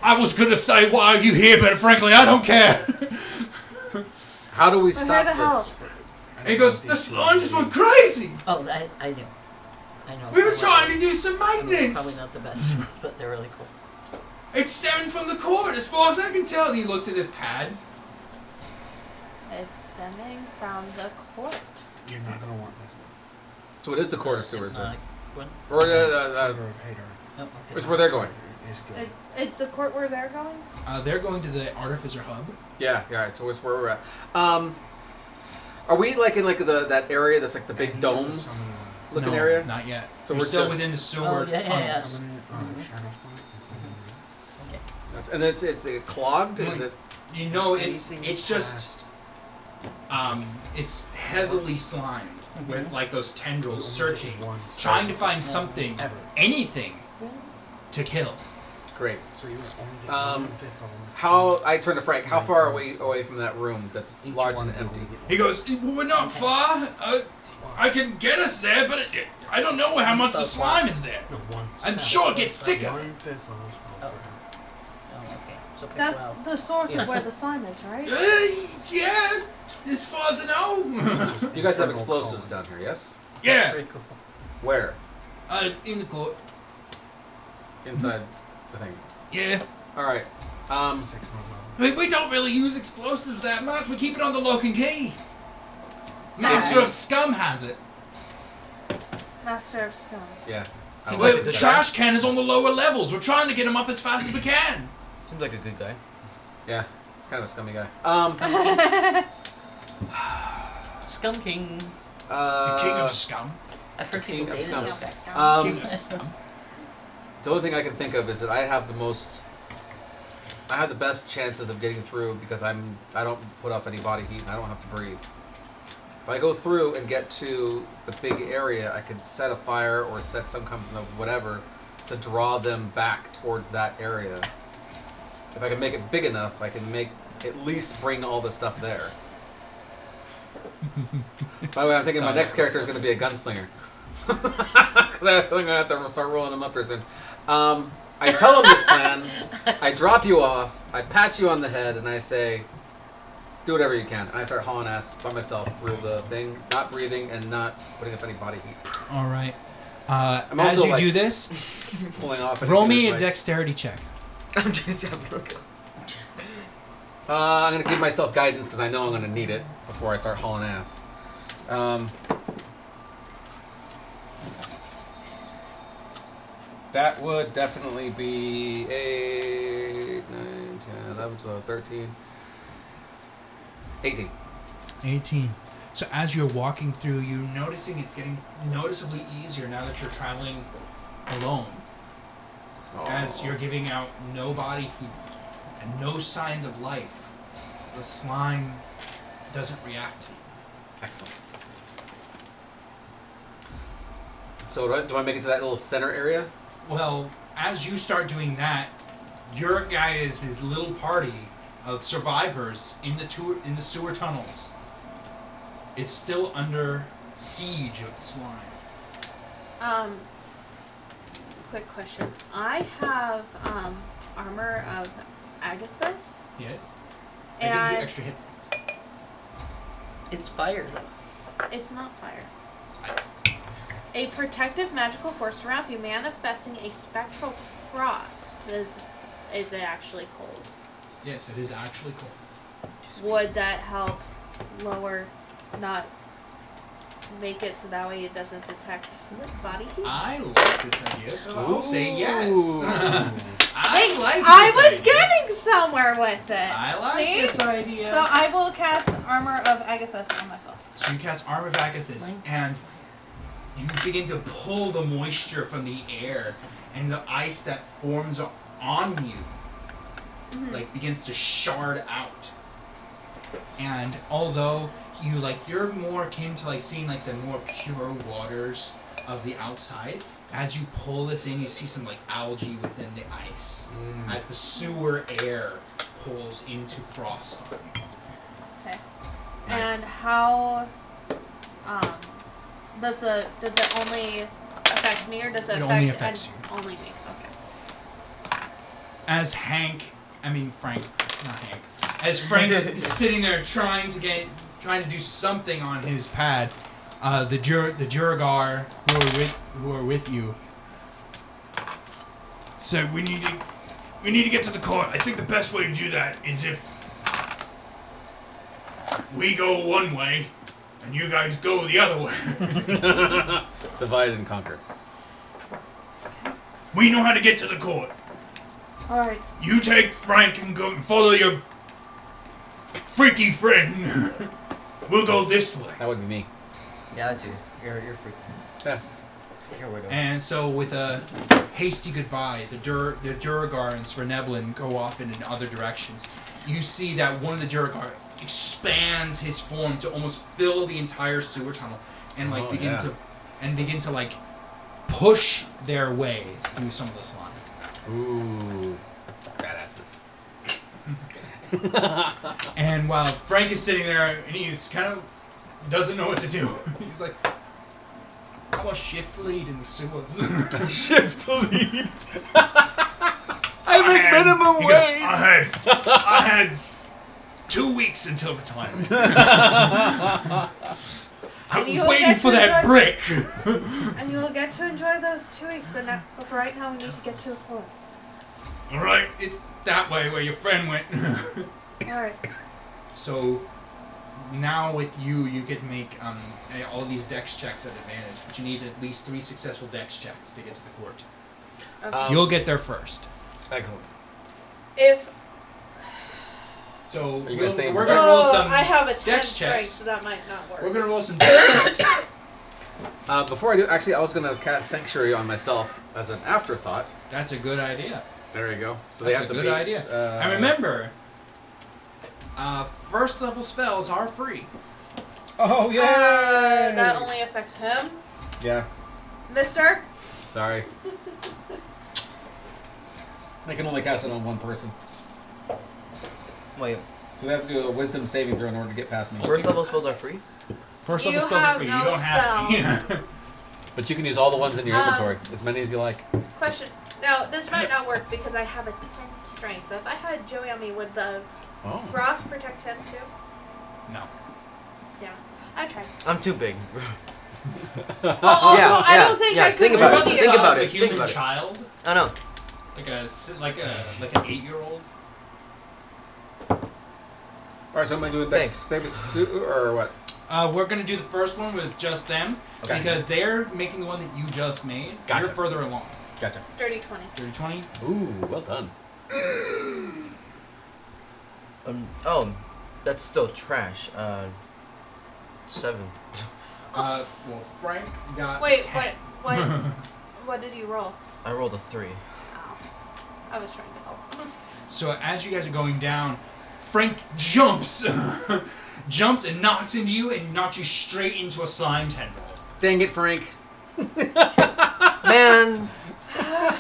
I was gonna say, why are you here, but frankly, I don't care. How do we We're here stop to help. this? And he goes, the slime just went crazy. Oh, I know. I know. We were trying to do some I mean, they're maintenance. probably not the best, but they're really cool. It's 7 from the court, as far as I can tell. And he looks at his pad. It's stemming from the court. You're not gonna want this. So it is the quarter sewers then. What? Or Flavor of hater Oh, okay. it's where they're going. is good. Is the court where they're going? They're going to the artificer hub. Yeah, yeah. Right, so it's where we're at. Are we like in like that area that's like the big And dome summon looking No, area? Not yet. So We're we're still just- within the sewer. Oh, yeah, tunnels. yeah. summon it on Mhm. Shadow's Point. And it's clogged. Is it? You know, it's Anything just past it's heavily slimed with Mhm. like those tendrils only searching, get one trying to spell find something, ever. anything to kill. Great. So you only get 1/5 of them. How I turn to Frank. How far are we away from that room that's Each large one and will empty? only get He goes, "We're not Okay. far. I can get us there, but I don't know how much the slime is there. No, one. I'm spell. sure it gets thicker." 1/5 of those will Oh. for her. Oh, okay. So pick That's well. the source Yeah. of where the slime is, right? Yeah, as far as I know. You guys have Infernal explosives calling. down here, yes? Yeah, Pretty cool. Where? in the court. Inside the thing. Yeah. All right. 6 more levels. We don't really use explosives that much. We keep it on the lock and key. Master of Scum has it. Master of Stone. Yeah. I Seems like like it. The trash can is on the lower levels. We're trying to get him up as fast as we can. Seems like a good guy. Yeah. It's kind of a scummy guy. Scum King. The king of scum. I've heard King people of dated Scum. those guys. King of scum. The only thing I can think of is that I have the best chances of getting through because I don't put off any body heat and I don't have to breathe. If I go through and get to the big area, I could set a fire or set some kind of whatever to draw them back towards that area. If I can make it big enough, I can at least bring all the stuff there. By the way, I'm thinking my next character is going to be a gunslinger. Because I think I'm going to have to start rolling them up here soon. I tell them this plan, I drop you off, I pat you on the head, and I say, do whatever you can. And I start hauling ass by myself through the thing, not breathing and not putting up any body heat. All right. I'm As also, you like, do this, Pulling off. roll me a deck. dexterity check. I'm gonna go. I'm going to give myself guidance because I know I'm going to need it before I start hauling ass. That would definitely be 8, 9, 10, 11, 12, 13, 18. 18. So as you're walking through, you're noticing it's getting noticeably easier now that you're traveling alone. As you're giving out no body heat and no signs of life, the slime doesn't react to you. Excellent. So do I make it to that little center area? Well, as you start doing that, your guys, his little party of survivors in the sewer tunnels, is still under siege of the slime. Quick question. I have armor of Agathis. Yes. That gives you And extra hit points. It's fire though. it's not fire. It's ice. A protective magical force surrounds you, manifesting a spectral frost. Is it actually cold? Yes, it is actually cold. Would that help lower, not make it so that way it doesn't detect body heat? I like this idea, so I'll say yes. Ooh. I like this I was idea. getting somewhere with it. I like See? this idea. So I will cast armor of Agathis on myself. So you cast Armor of Agathis, and you begin to pull the moisture from the air, and the ice that forms on you like begins to shard out. And although you're more akin to like seeing like the more pure waters of the outside, as you pull this in, you see some like algae within the ice as the sewer air pulls into frost on you. Okay. Nice. And how does it only affect me, or does it It affect only affects you. Only me. Okay. As Frank, not Hank. As Frank is sitting there trying to do something on his pad, the Juragar who are with you said, we need to get to the court. I think the best way to do that is if we go one way and you guys go the other way. Divide and conquer. We know how to get to the court. Alright. You take Frank and go and follow your freaky friend. We'll go this way. That would be me. Yeah, that's you. You're freaking. Yeah. You're a weirdo. And so, with a hasty goodbye, the Duragars for Neblin go off in another direction. You see that one of the Duragar expands his form to almost fill the entire sewer tunnel, and like begin to like push their way through some of the slime. Ooh, badasses. And while Frank is sitting there, and he's kind of doesn't know what to do, he's like, "How about shift lead in the sewer?" Shift lead. I make minimum wage. I had 2 weeks until retirement. I And was you'll waiting get for to that enjoy- brick. And you will get to enjoy those 2 weeks, but right now we need to get to a court. All right, it's that way where your friend went. Alright. So now with you, you can make all these dex checks at advantage, but you need at least 3 successful dex checks to get to the court. Okay. You'll get there first. Excellent. If So you gonna stay in we're gonna roll some I have a 10 dex strength, checks. so that might not work. We're gonna roll some dex checks. Before I do, actually, I was gonna cast Sanctuary on myself as an afterthought. That's a good idea. There you go. So That's they have a to good beat, idea. And remember, first level spells are free. Oh yeah. That only affects him. Yeah. Mister? Sorry. I can only cast it on one person, Wait, so they have to do a Wisdom saving throw in order to get past me. first level spells are free? First You level spells are have free. no You don't have any. But you can use all the ones in your Um, inventory, as many as you like. Question. Now, this might not work because I have a 10 strength, but if I had Joey on me, would the Oh. frost protect him too? No. Yeah. I tried. I'm too big. Well, also, Yeah, I yeah, don't think yeah, I could think about it, really think use- about A it, human think about it. child, I know. like an 8-year-old. Alright, so am I doing dex saves too, or what? We're gonna do the first one with just them Okay. because they're making the one that you just made. Gotcha. You're further along. Gotcha. Dirty 20. 30-20. Ooh, well done. Oh, that's still trash. 7. Well, Frank got. Wait, 10. what did you roll? I rolled a 3. Oh. I was trying to help. So as you guys are going down, Frank jumps, jumps and knocks into you and knocks you straight into a slime tendril. Dang it, Frank. Man,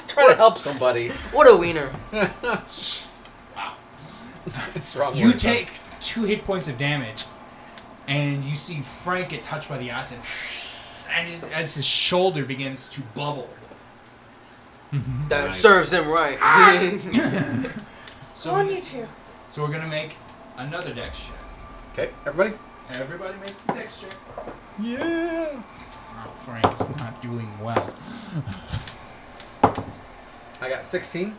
Try to help somebody. what a wiener. Wow. Strong You word, take 2 hit points of damage, and you see Frank get touched by the acid, and as his shoulder begins to bubble. That Nice. serves him right. So, On you two. so we're gonna make another dex check. Okay, everybody? Everybody makes the dex check. Yeah. Oh, Frank is not doing well. I got 16,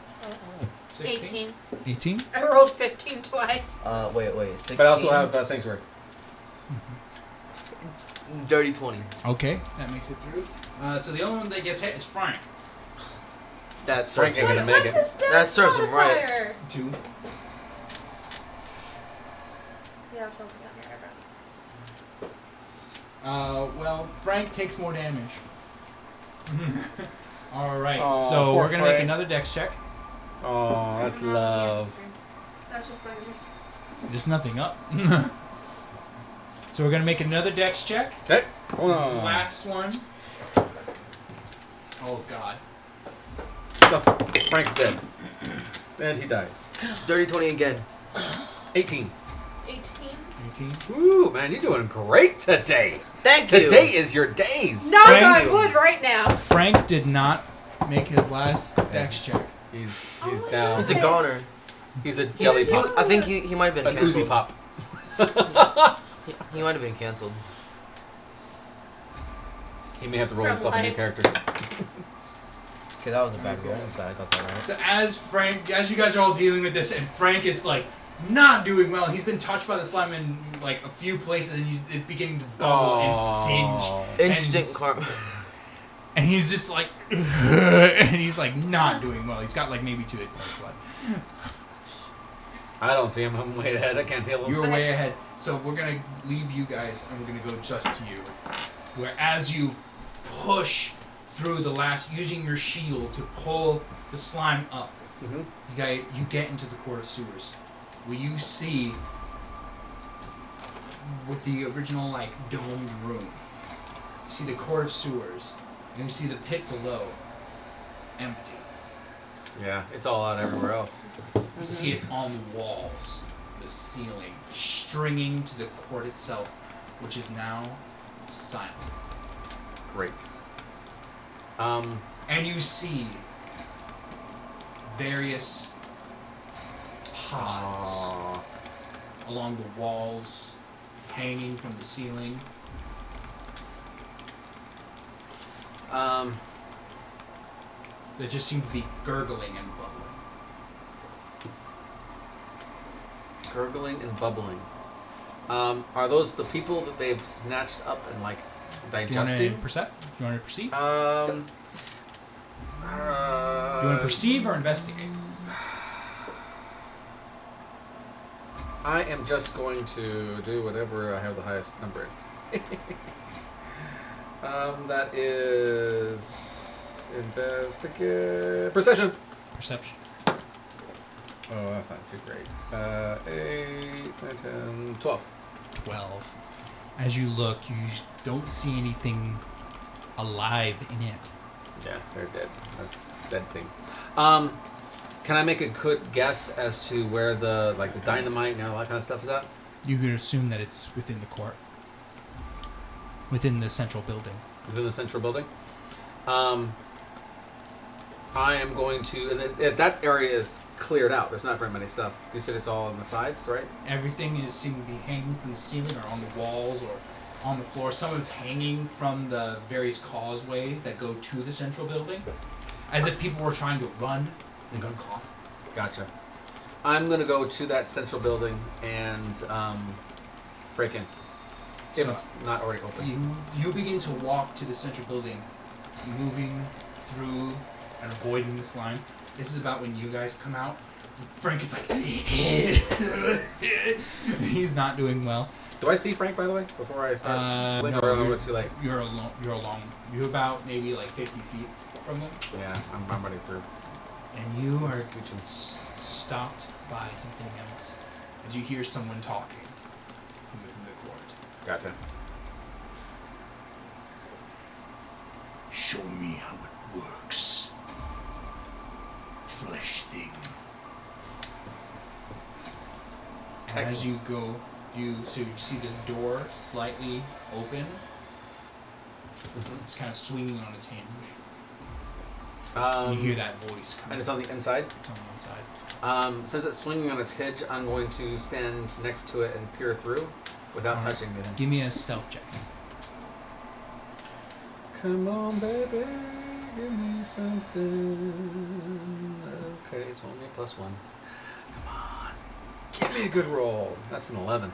18. 18? I rolled 15 twice. Wait, 16. but I also have Sanctuary. Dirty 20. Okay, that makes it through. So the only one that gets hit is Frank. That Frank serves ain't him gonna right. make What's it. his That stats serves him right. modifier? 2. You have something on here, I bet. Well, Frank takes more damage. Alright, Aw, so poor we're gonna make Frank. another dex check. Oh, that's Something on love. the screen. That's just bugging me. There's nothing up. So we're gonna make another dex check. Okay, hold on. Last one. Oh god. Oh, Frank's dead. And he dies. Dirty 20 again. 18. 18. 18. Ooh, man, you're doing great today. Thank you. Today is your days. Knock Frank- on wood right now. Frank did not make his last dex check. He's Oh my down. He's a goner. He's a jelly He- pop. I think he might have been An canceled. oozy pop. He might have been canceled. He may have to roll From himself a new life. character. Okay, that was a bad roll. I'm glad I got that right. So as you guys are all dealing with this, and Frank is like not doing well. He's been touched by the slime in like a few places, and it's beginning to bubble and singe. Instant karma. And he's just like, and he's like not doing well. He's got like maybe 2 hit points left. I don't see him. I'm way ahead. I can't heal him. You're way ahead. So we're gonna leave you guys, and we're gonna go just to you. Where as you push through the last, using your shield to pull the slime up, you get into the Court of Sewers, where you see with the original like domed room. You see the Court of Sewers, and you see the pit below, empty. Yeah, it's all out everywhere else. You see it on the walls, the ceiling, stringing to the court itself, which is now silent. Great. And you see various pods along the walls, hanging from the ceiling. That just seem to be gurgling and bubbling. Gurgling and bubbling. Are those the people that they've snatched up and like digesting? Do you want to perceive? Do Do you want to perceive or investigate? I am just going to do whatever I have the highest number in. That is investigate perception. Perception. Oh, that's not too great. 8, 9, 10, 12. 12. As you look, you don't see anything alive in it. Yeah, they're dead. That's dead things. Can I make a good guess as to where the dynamite and all that kind of stuff is at? You could assume that it's within the court. Within the central building. Within the central building? I am going to, and that area is cleared out. There's not very many stuff. You said it's all on the sides, right? Everything is seeming to be hanging from the ceiling or on the walls or on the floor. Some of it's hanging from the various causeways that go to the central building. As if people were trying to run and got caught. Gotcha. I'm going to go to that central building and break in. If So it's not already open. you begin to walk to the central building, moving through and avoiding the slime. This is about when you guys come out. Frank is like, he's not doing well. Do I see Frank, by the way, before I start? No, or you're too late? You're along. You're about maybe like 50 feet from them, Yeah, I'm running through. and you are stopped by something else as you hear someone talking from within the court. Gotcha. Show me how it works. Flesh thing. And as Excellent. you go, you see this door slightly open. It's kind of swinging on its hinge. And you hear that voice coming. And it's on the inside? It's on the inside. Since it's swinging on its hinge, I'm going to stand next to it and peer through without All right. touching anything. Give me a stealth check. Come on, baby, give me something. Okay, it's only a +1. Come on, give me a good roll. That's an 11.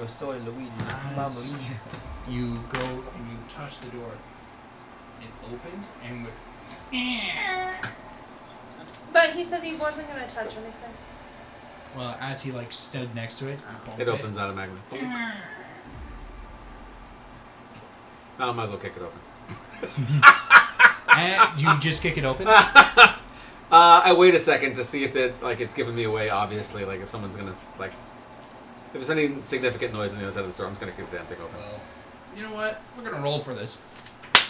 Yo soy Luigi. Nice. Mamma mia. You go and you touch the door. It opens and with But he said he wasn't gonna touch anything. well, as he like stood next to it, you bump It opens automatically. Oh, I might as well kick it open. And you just kick it open. I wait a second to see if it's giving me away. Obviously, like if someone's gonna if there's any significant noise on the other side of the door, I'm just gonna kick the damn thing open. Well, you know what? We're gonna roll for this.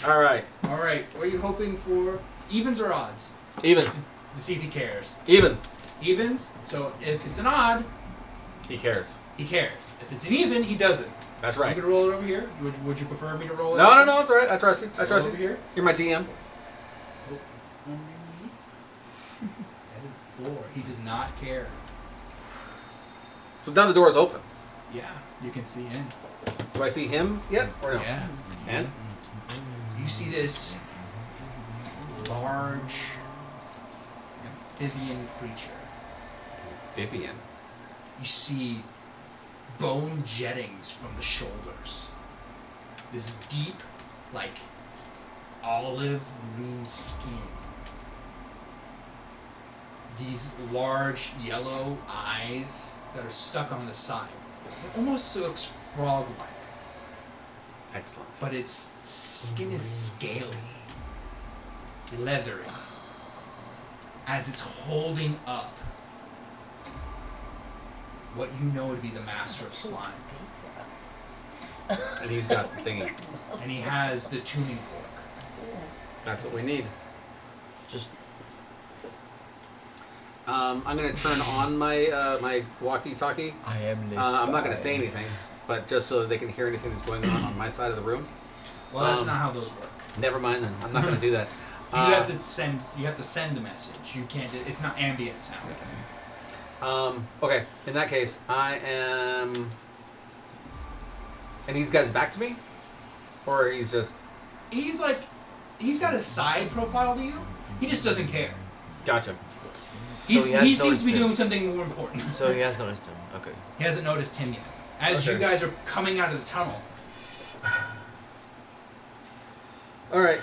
All right, All right. What are you hoping for? Evens or odds? even, To see if he cares. even. Evens. So if it's an odd, He cares. he cares. If it's an even, he doesn't. That's I'm right. gonna roll it over here. Would you prefer me to roll it? No, over? that's all right. I trust you. I trust Over you. here. You're my DM. Oh, it's underneath. That is 4. He does not care. So now the door is open. Yeah, you can see in. Do I see him yet or no? Yeah. And You see this large amphibian creature. Vivian. you see bone jettings from the shoulders. This deep, like, olive green skin. These large yellow eyes that are stuck on the side. It almost looks frog-like, Excellent. but its skin is scaly, leathery, as it's holding up what you know to be the master of slime. And he's got the thingy. And he has the tuning fork. That's what we need. Just I'm gonna turn on my my walkie-talkie. I am. I'm not gonna say anything, but just so that they can hear anything that's going on my side of the room. Well, that's not how those work. Never mind then. I'm not gonna do that. You have to send. You have to send the message. You can't. It's not ambient sound. Okay. In that case, I am. And he's got his back to me, or he's just. He's like, he's got a side profile to you. He just doesn't care. Gotcha. He has seems to noticed be it. doing something more important. So he has noticed him. Okay. He hasn't noticed him yet. As Okay. you guys are coming out of the tunnel, All right.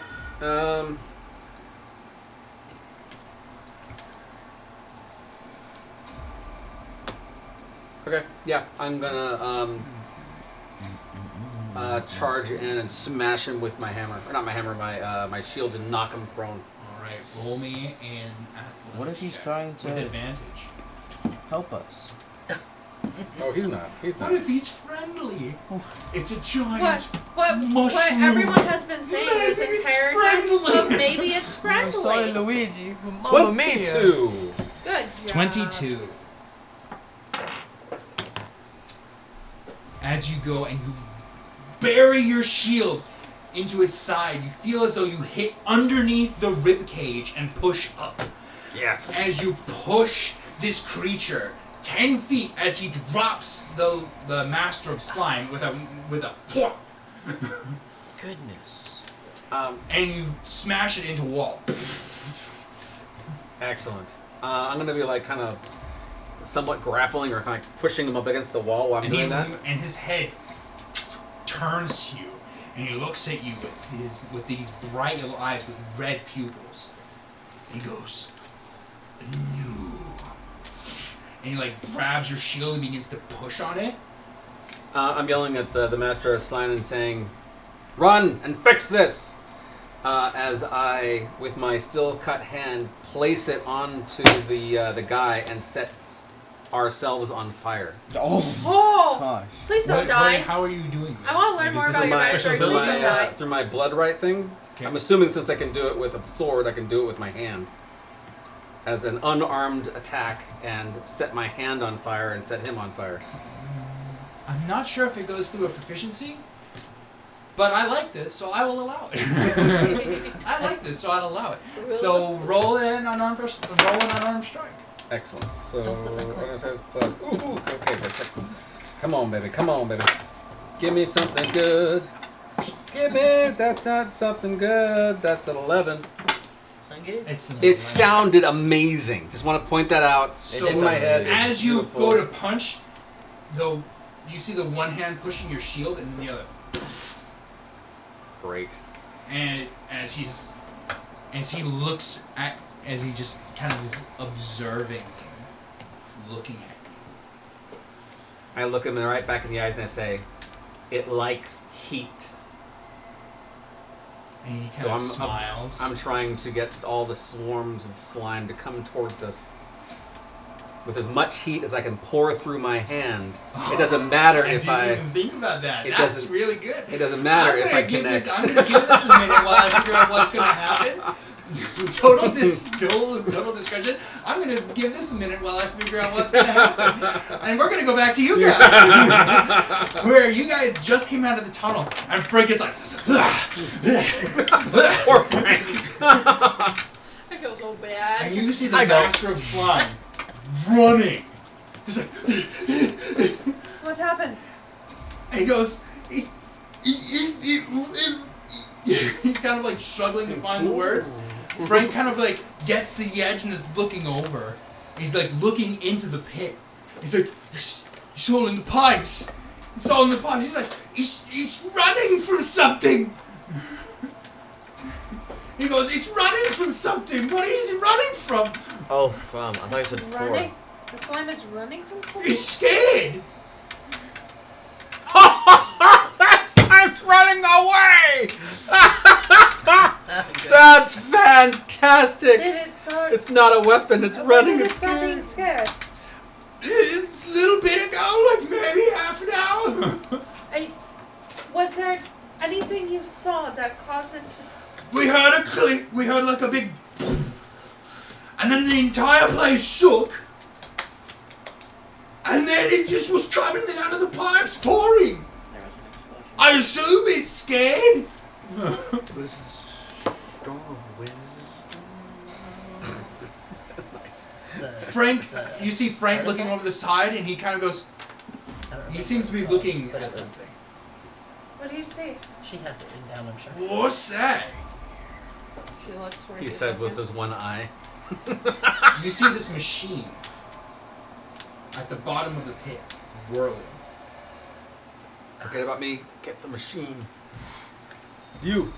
Okay. Yeah, I'm gonna charge in and smash him with my hammer, or not my hammer, my shield, and knock him prone. all right, roll me an athletics What if he's check trying to- with advantage? Help us. Oh, he's not. He's not. What if he's friendly? It's a giant. What mushroom. everyone has been saying Maybe this it's entire friendly. time. But maybe it's I'm sorry, friendly. Luigi. Mamma mia. 22. Good job. 22. As you go and you bury your shield into its side, you feel as though you hit underneath the rib cage and push up. Yes. As you push this creature 10 feet as he drops the master of slime with a Goodness. and you smash it into a wall. Excellent. I'm gonna be like kind of somewhat grappling or kind of pushing him up against the wall while I'm doing that. And his head turns to you, and he looks at you with these bright yellow eyes with red pupils. He goes, "No," and he like grabs your shield and begins to push on it. I'm yelling at the master of slime and saying, "Run and fix this!" As I, with my still cut hand, place it onto the guy and set ourselves on fire. Oh Oh, gosh. please don't die. How are you doing this? I wanna learn Like, more is this about a your special backstory. ability? Please don't die. Through my blood right thing. Okay. I'm assuming since I can do it with a sword, I can do it with my hand. As an unarmed attack, and set my hand on fire and set him on fire. I'm not sure if it goes through a proficiency, but I like this, so I will allow it. I like this, so I'll allow it. So roll an unarmed strike. Excellent. So, Don't flip that what is that? Plus, ooh, okay, that's 6. Come on, baby. Come on, baby. Give me something good. Give me, that's not something good. That's an 11. Sound good? It's an It 11. sounded amazing. Just want to point that out. So in my head. it's as you beautiful. go to punch, though, you see the one hand pushing your shield and the other. Great. And as he looks at, as he just kind of is observing you, looking at you. I look him right back in the eyes and I say, "It likes heat." And he kind So of I'm smiles. I'm trying to get all the swarms of slime to come towards us with as much heat as I can pour through my hand. It doesn't matter I if didn't I. even think about that. It That's doesn't- really good. It doesn't matter I'm if gonna I give connect. I'm gonna give this a minute while I figure out what's gonna happen. Total discretion. I'm gonna give this a minute while I figure out what's gonna happen, and we're gonna go back to you guys, where you guys just came out of the tunnel, and Frank is like, Poor Frank. I feel so bad. and you see the I know. master of slime running. He's like, What's happened? and he goes, he's kind of like struggling to find the words. Frank kind of like gets to the edge and is looking over. He's like looking into the pit. He's like, he's holding the pipes. He's holding the pipes. He's like, he's running from something. He goes, he's running from something. What is he running from? Oh, from. I thought you said Running? four. The slime is running from something? He's scared. That slime's running away! That's fantastic! Did it start? It's not a weapon, it's running, When did it's it stop being scared. scared? It's a little bit ago, like maybe half an hour. Was there anything you saw that caused it to... We heard a click. We heard like a big boom. And then the entire place shook. And then it just was coming out of the pipes pouring. There was an explosion. I assume it's scared. This is Storm of Wisdom. Frank, you see Frank looking over the side and he kind of goes, he seems to be looking at something. What do you see? She has it written down, I'm sure. What's that? She looks where He he's said was looking. his one eye. You see this machine at the bottom of the pit, whirling. Forget about me, get the machine. You.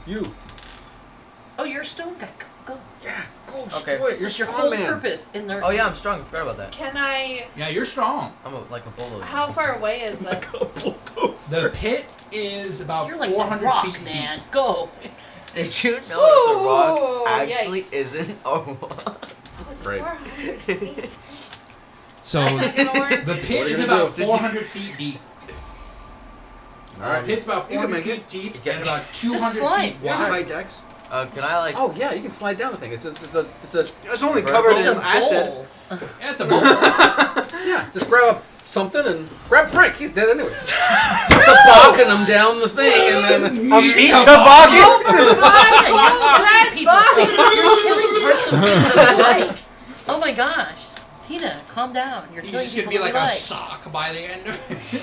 Oh, you're a stone guy. Go. Yeah, go, Okay. do it. This You're is your strong, whole man. purpose in there. Oh yeah, I'm strong. I forgot about that. Can I... Yeah, you're strong. I'm like a bulldozer. How far away is it? The pit is about You're like 400 the rock, feet man. Go. Did you know that the Ooh, rock actually yikes. isn't a rock? It's Right. 400 feet. So That's not gonna work. the pit What are is you gonna about do? 400 feet deep. Alright. The pit's about You can 400 make feet it. deep You can- and about Just 200 slide. feet Yeah, wide. my Dex. Can I like? Oh yeah, you can slide down the thing. It's a It's only Vertical? covered It's in a acid. bowl. Yeah, it's a bowl. yeah. Just grab something and grab Frank. He's dead anyway. Toboggan him down the thing and then A meat Oh toboggan. Yeah, you're killing parts of people that we like. Oh my gosh. Tina, calm down. You're He's killing just gonna people be we like a like. sock by the end of it.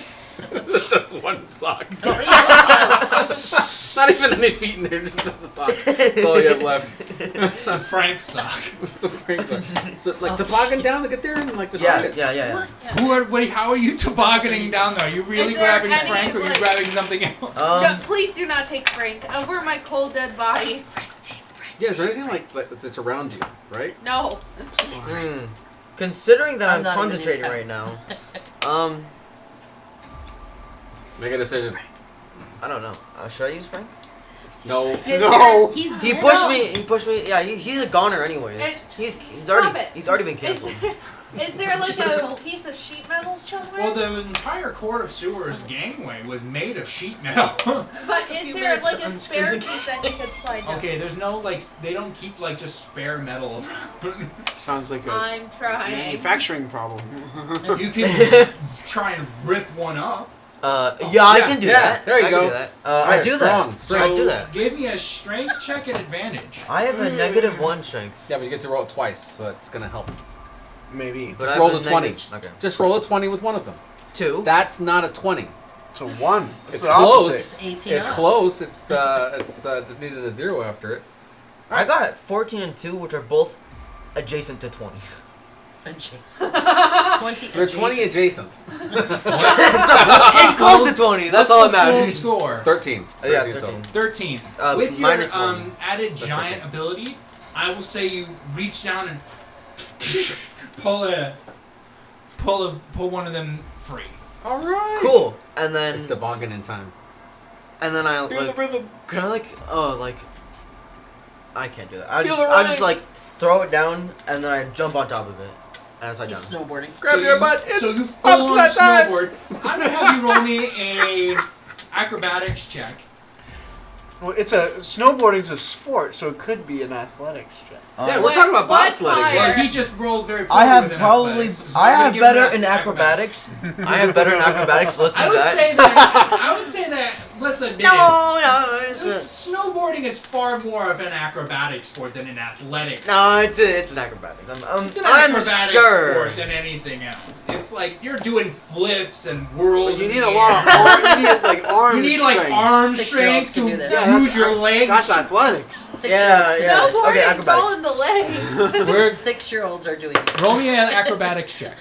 just one sock. Don't eat it. Not even any feet in there, just a sock. That's all you have left. It's a Frank sock. The Frank sock. So like Oh, toboggan shit. down to get there and like destroy Yeah, it. yeah. What? How are you tobogganing down there? Are you really Is there grabbing any, Frank or are you like- grabbing something else? Please do not take Frank. Over my cold dead body. Yeah, is there anything like that's around you, right? No. Considering that I'm I'm not even in concentrating town. right now, Make a decision. I don't know. Should I use Frank? No. No. He's He dead. pushed me. He pushed me. Yeah, he's a goner anyways. It- He's Stop already it. been canceled. Is there like Just let it go. a piece of sheet metal somewhere? Well, the entire Court of Sewers gangway was made of sheet metal. But is there like a unscrew spare the piece that he could slide down? Okay, there's no they don't keep like just spare metal around. Sounds like a I'm trying. manufacturing problem. You can try and rip one up. Yeah, I can do that. there you I go. Can do that. I Alright, do strong, that. strong. I do that. Give me a strength check at advantage. I have a -1 strength. Yeah, but you get to roll it twice, so it's gonna help. Maybe. But Just I roll have the a 20. negative- Okay. Just roll a 20 with one of them. 2. That's not a 20. It's a 1. It's the close. opposite. 18 It's up. close. It's just needed a 0 after it. I got 14 and 2, which are both adjacent to 20. Adjacent. 20 So they're 20 adjacent. It's close to 20. That's all that Full matters. score. 13. Yeah, 13 total. 13. With your minus 1. added That's giant 13. ability, I will say you reach down and pull one of them free. All right. Cool. And It's then toboggan in time. I like rhythm. can I I can't do that. Feel the I just rhythm. like throw it down and then I jump on top of it and I slide He's down. snowboarding. Grab your butt. It's So you full on upside down. snowboard. I'm gonna have you roll me a acrobatics check. Well, snowboarding's a sport, so it could be an athletics check. Yeah, we're What- talking about what bobsledding. fire? Well, he just rolled very poorly I have with an probably athletics, so I I'm gonna have give him better an in acrobatics. I have better in acrobatics. Let's do I would that. say that. I would say that. Let's admit it. No, Snowboarding is far more of an acrobatic sport than an athletics. no, it's an acrobatics. It's an I'm acrobatic sure. sport than anything else. It's like you're doing flips and whirls. But you in need the a lot air. of arm, you need like arm You need like strength. arm 6-year-olds strength can to do this. Yeah, use your legs. That's athletics. 6-year-olds. Yeah. Snowboarding, Okay, it's acrobatics. all in the legs. We're, 6-year-olds are doing it. roll me an acrobatics check.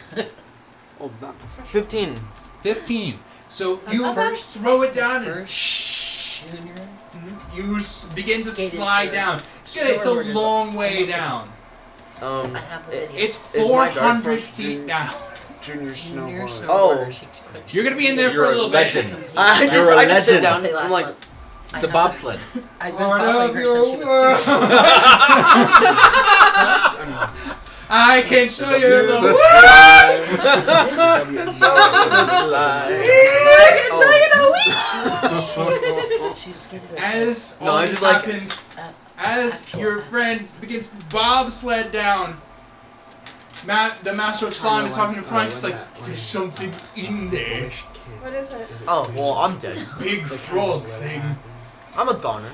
Oh, not professional. 15. 15. So you First- throw it down and Junior. you begin to Skated slide for down. It's good. It's a snowboarders. long way down. I have the it- video. It's Is my guard 400 first feet junior? down. Junior Junior snowboarder. Oh. You're gonna be in there You're for a a little legend. bit. I You're just a I just sit legend. down. Say last I'm like, one. It's a bobsled. I've been following her since she was 2. I can show you the The way. She's scared of As No, all I'm this just like- happens, as your friend begins to bobsled down, the master of slime is talking in front. It's like, there's something in there. What is it? oh, well, I'm dead. Big frog thing. I'm a goner.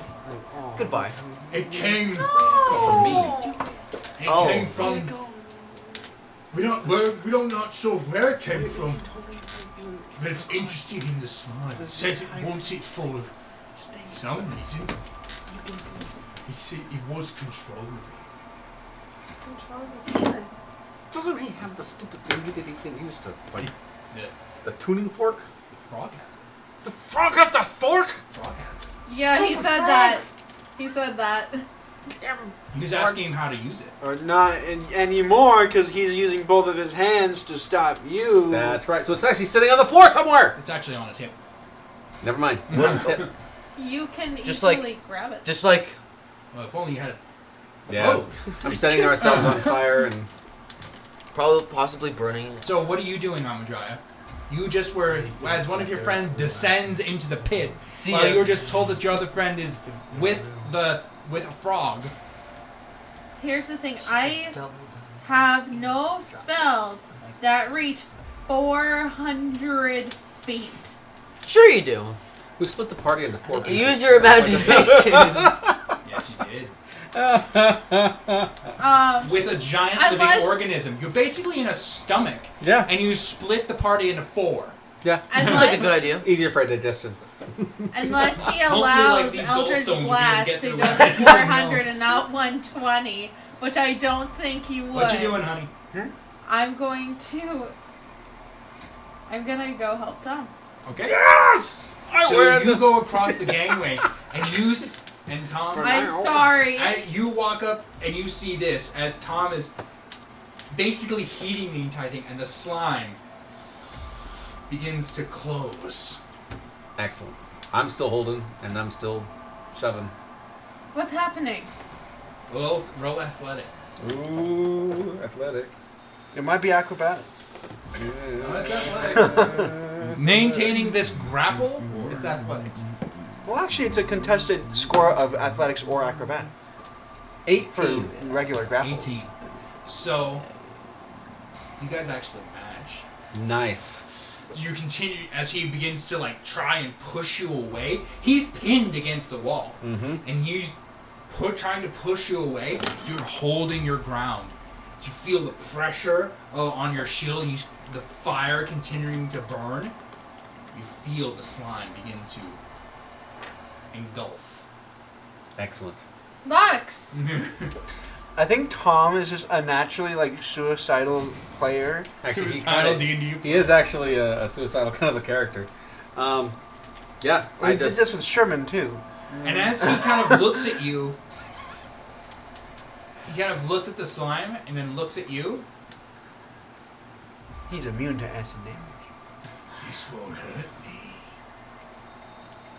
Goodbye. It came. From me. It Oh. came from. We don't not sure where it came from, but it's interested in the slime. It says it wants it for some reason. It was controlling it. Doesn't he have the stupid thingy that he can use to, like, The the tuning fork? frog has it. The frog has the fork? Frog has it. Yeah, he said that. He said that. He was asking him how to use it. Or not anymore, because he's using both of his hands to stop you. That's right. So it's actually sitting on the floor somewhere. It's actually on his hip. Never mind. You can Just easily grab it. Just like, Well, if only you had a. Yeah. Oh. I'm setting ourselves on fire and probably, possibly burning it. So what are you doing, Amadrya? You just were, as one of your friends descends into the pit, See while ya. you were just told that your other friend is with a frog. Here's the thing. I have no spells that reach 400 feet. Sure you do. we split the party into 4 pieces. Use your imagination. Yes, you did. With a giant living Unless- organism. You're basically in a stomach, Yeah. and you split the party into 4. Yeah. Sounds like a good idea. Unless, Easier for digestion. unless he Hopefully, allows these Eldritch gallstones will be able to Blast get to through go it. to 400 and not 120, which I don't think he would. What you doing, honey? I'm gonna go help Tom. Okay. Yes! I So win! you go across the gangway, and and Tom. I'm sorry. You walk up and you see this as Tom is basically heating the entire thing, and the slime begins to close. Excellent. I'm still holding, and I'm still shoving. What's happening? Roll athletics. Ooh, athletics. It might be acrobatic. No, it's athletics. Maintaining this grapple, it's athletics. Well, actually, it's a contested score of athletics or acrobatic for 18. regular grapple. 18. So, you guys actually match. Nice. You continue as he begins to try and push you away. He's pinned against the wall, Mm-hmm. and he's trying to push you away. You're holding your ground. You feel the pressure on your shield, and the fire continuing to burn. You feel the slime begin to engulf. Excellent. Lux! I think Tom is just a naturally suicidal player. Actually, Suicidal he D&D. is actually a suicidal kind of a character. Yeah, I did just this with Sherman too. And as he kind of looks at you, he kind of looks at the slime and then looks at you. He's immune to acid damage. This won't hurt me.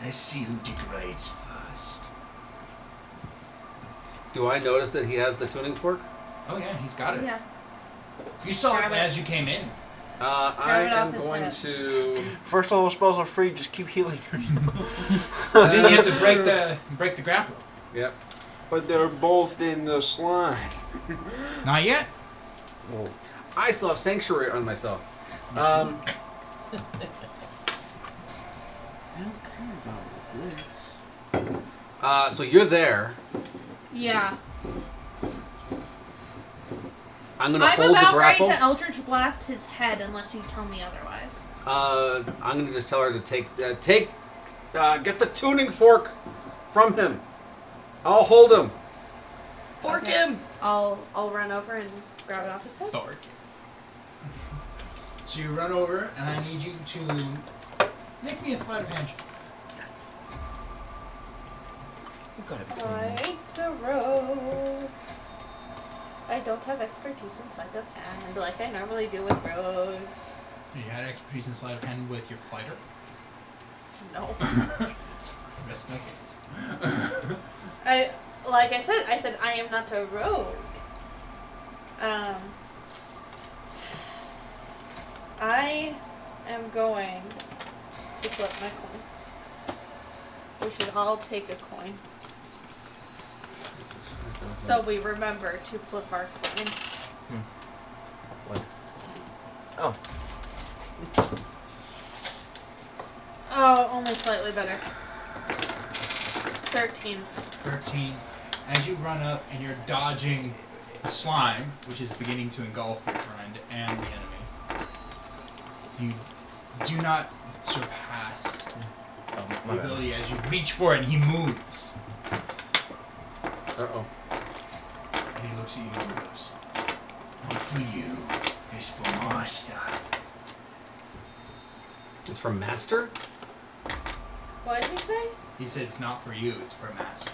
I see who degrades first. Do I notice that he has the tuning fork? Oh yeah, he's got it. Yeah. You saw Grab it it. as you came in. I Grab it off am his going head. to. First level spells are free. Just keep healing yourself. Then you have to break the grapple. Yep. But they're both in the slime. Not yet. Well, I still have sanctuary on myself. I don't care about this. So you're there. Yeah. I'm gonna I'm hold the about ready grapple. to Eldritch Blast his head unless you tell me otherwise. I'm gonna just tell her to get the tuning fork from him. I'll hold him. Fork Okay. him! I'll run over and grab it off his head. Thork. So you run over, and I need you to make me a sleight of hand check. You gotta be Like the rogue. I don't have expertise in sleight of hand like I normally do with rogues. You had expertise in sleight of hand with your fighter. No. Rest my case. I said I am not a rogue. I am going to flip my coin. We should all take a coin. So we remember to flip our coin. What? Oh. Oh, only slightly better. 13. 13. As you run up and you're dodging slime, which is beginning to engulf your friend and the enemy, you do not surpass Oh, the my bad. ability as you reach for it and he moves. Uh-oh. And he looks at you and goes, "Not for you, it's for master." It's from Master? What did he say? He said, "It's not for you, it's for master."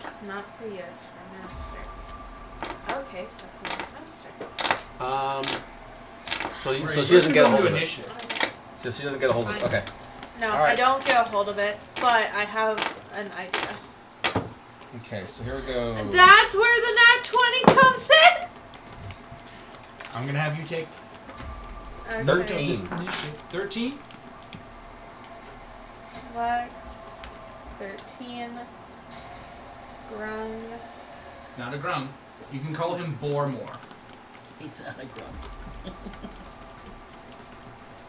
It's not for you, it's for master. Okay, so who is master? So Right, she doesn't get a we're hold gonna of do it. initiative. So she doesn't get a hold of it. Okay. No, All right. I don't get a hold of it, but I have an idea. Okay, so here we go. That's where the nat 20 comes in! I'm going to have you take Okay. 13. this initiative. 13? Lex, 13. Grung. It's not a grung. You can call him Bormore. He's not a grump.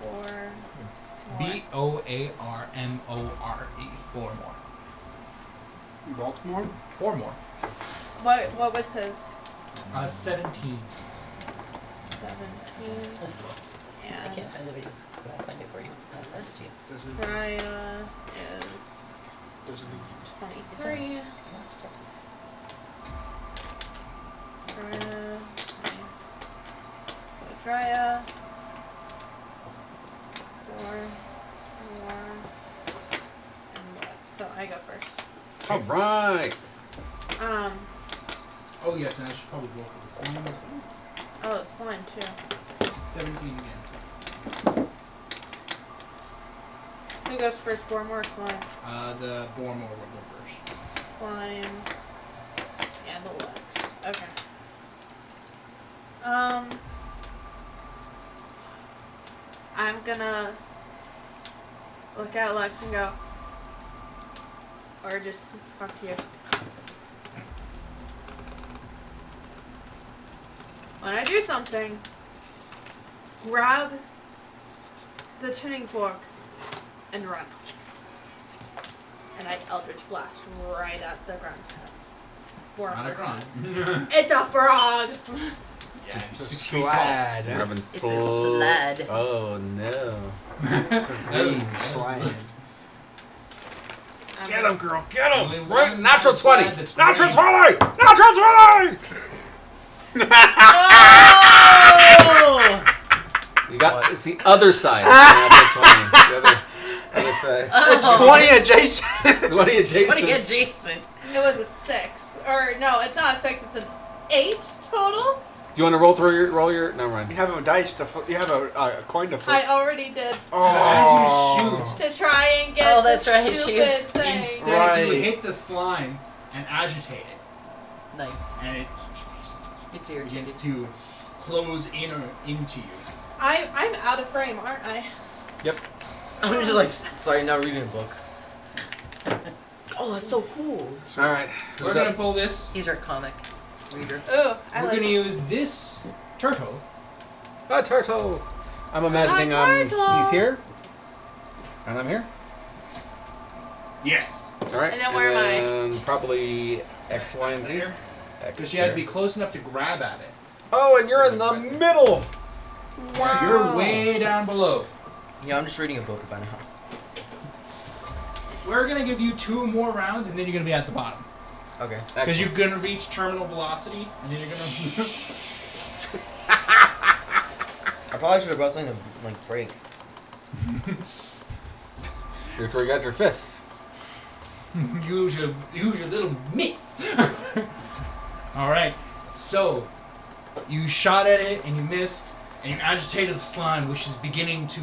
4. B-O-A-R-M-O-R-E. Bormore. Baltimore? Bormore. What was his? 17. 17. I And can't find the video, but I'll find it for you. I'll send it to you. Raya is Doesn't 23. Drya. So Drya. 4. And Lex. So I go first. All right. Oh, yes, and I should probably go for the slime as well. Oh, it's slime too. 17 again. Who goes first? Bormore or slime? The Bormore will go first. Slime and Lex. Okay. I'm gonna look at Lex and go, or just talk to you. When I do something, grab the tuning fork and run. And I Eldritch Blast right at the grung's head. Not a grung. It's a frog! Yeah, It's a 6 feet tall. slide. Grabbing It's full. a sled. Oh no. Green slide. Get him, girl. Get Only him. one Right. Natural slide 20. that's Natural green. 20. Natural 20. Oh! You got. What? It's the other side. Natural 20. The other side. It's Oh. 20 adjacent. 20 adjacent. What do you get, Jason? It was a 6. Or, no, it's not a 6, it's an 8 total. Do you want to roll through your Never mind. You have a dice to flip. You have a coin to flip. I already did. So as you shoot, To try and get Oh, that's the right, stupid thing. instead you Right. hit the slime and agitate it, Nice. and it It's irritating. begins to close in or into you. I'm out of frame, aren't I? Yep. I'm just like sorry, not reading a book. Oh, that's so cool. All right. We're Who's gonna up? pull this. He's our comic reader. Ooh, I We're like gonna it. use this turtle. A turtle. I'm imagining turtle. he's here, and I'm here. Yes. All right. And then where am I? And probably X, Y, and Z. There. X Because you had to be there. close enough to grab at it. Oh, and you're in the middle. Wow. You're way down below. Yeah, I'm just reading a book by now. We're gonna give you 2 more rounds, and then you're gonna be at the bottom. Okay. Because you're Excellent. gonna reach terminal velocity, and then you're gonna. I probably should have brought something to like break. Here's where you got your fists. use your little mitts. All right. So you shot at it and you missed, and you agitated the slime, which is beginning to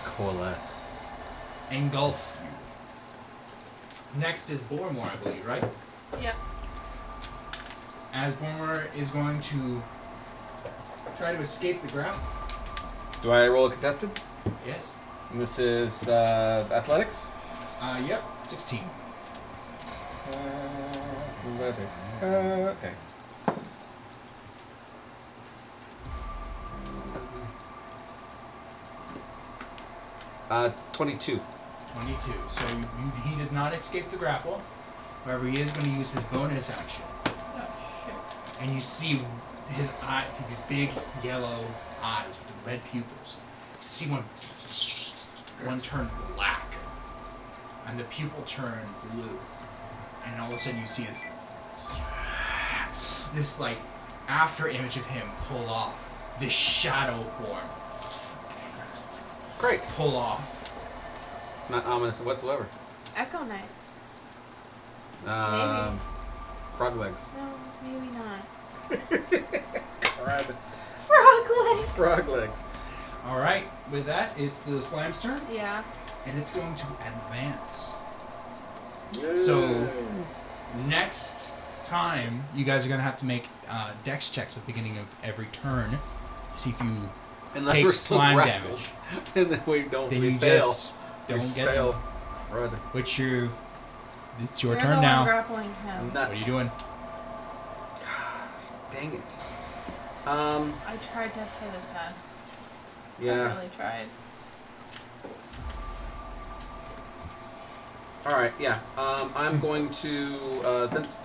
Coalesce. engulf you. Next is Bormore, I believe, right? Yep. As Bormore is going to try to escape the grapple. Do I roll a contested? Yes. And this is athletics? Yep. 16. Athletics. Okay. 22. 22. So he does not escape the grapple. However, he is going to use his bonus action. Oh shit. And you see his eye, these big yellow eyes with the red pupils. You see one turn black, and the pupil turn blue, and all of a sudden you see this like after image of him pull off this shadow form. Great. Pull off. Not ominous whatsoever. Echo Knight. Frog legs. No, maybe not. Crab. Frog leg. Frog legs. All right. With that, it's the slime's turn, Yeah. and it's going to advance. So next time, you guys are going to have to make dex checks at the beginning of every turn to see if you Unless take we're still slime grappled. damage. And then we don't. Then we you fail. just don't we get fail. them. Right. Which it's your You're turn the now. one grappling him. Nuts. What are you doing? Dang it. I tried to hit his head. I Yeah. really tried. Alright, yeah. I'm going to, since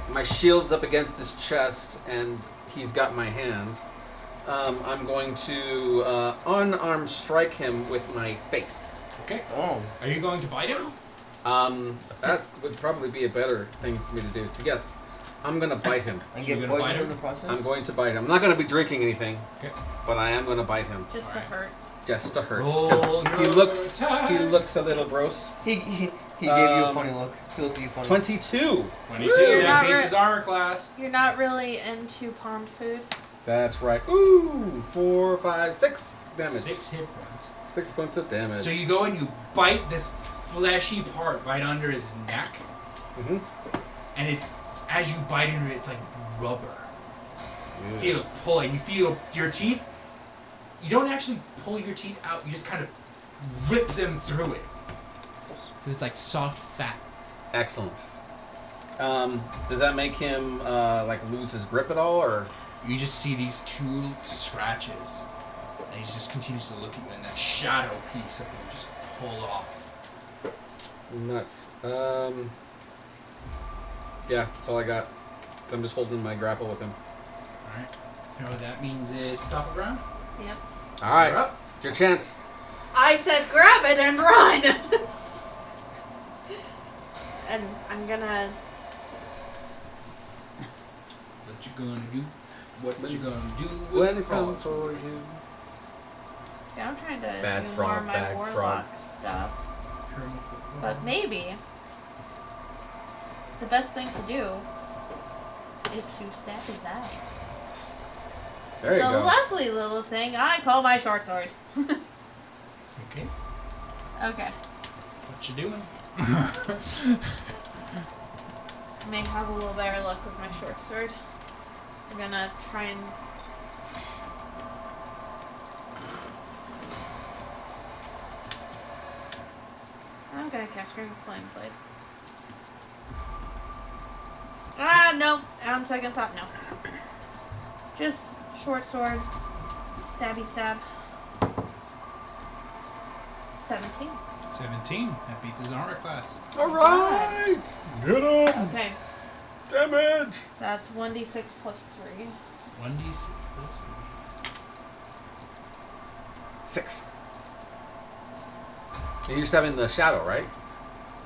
my shield's up against his chest and he's got my hand, I'm going to unarmed strike him with my face. Okay. Oh. Are you going to bite him? That would probably be a better thing for me to do. So yes, I'm going to bite him. And You're get gonna bite poisoned in him? the process? I'm going to bite him. I'm not going to be drinking anything, Okay. but I am going to bite him. Just to Alright. hurt. Just to hurt. Roll 'Cause he your looks attack. a little gross. He gave you a funny look. He looked at you funny. 22. 22. You're That not beats re- his armor class. You're not really into pond food. That's right. Ooh, 4, 5, 6 damage. 6 hit points. 6 points of damage. So you go and you bite this fleshy part right under his neck, Mm-hmm. and it, as you bite into it, it's like rubber. You feel it pulling. You feel your teeth. You don't actually pull your teeth out. You just kind of rip them through it. So it's like soft fat. Excellent. Does that make him like lose his grip at all, or? You just see these 2 scratches, and he just continues to look at you, and that shadow piece of him just pull off. Nuts. Yeah, that's all I got. I'm just holding my grapple with him. All right. You know what that means? It's top of round. Yep. All right, You're up. it's your chance. I said grab it and run! And I'm gonna... What you gonna do? What you gonna do? When it's frog? coming for you. See, I'm trying to Bad do frog, more of my bad warlock stuff. But maybe the best thing to do is to stab his eye. There you The go. lovely little thing I call my short sword. Okay. Okay. What you doing? I may have a little better luck with my short sword. I'm gonna try and... I'm gonna cast Ring of Flame Blade. No. On second thought, no. Just short sword. Stabby stab. 17. 17. That beats his armor class. All right, get him. Okay. Damage. That's 1d6 plus 3. 1d6 plus 6. And you're stabbing the shadow, right?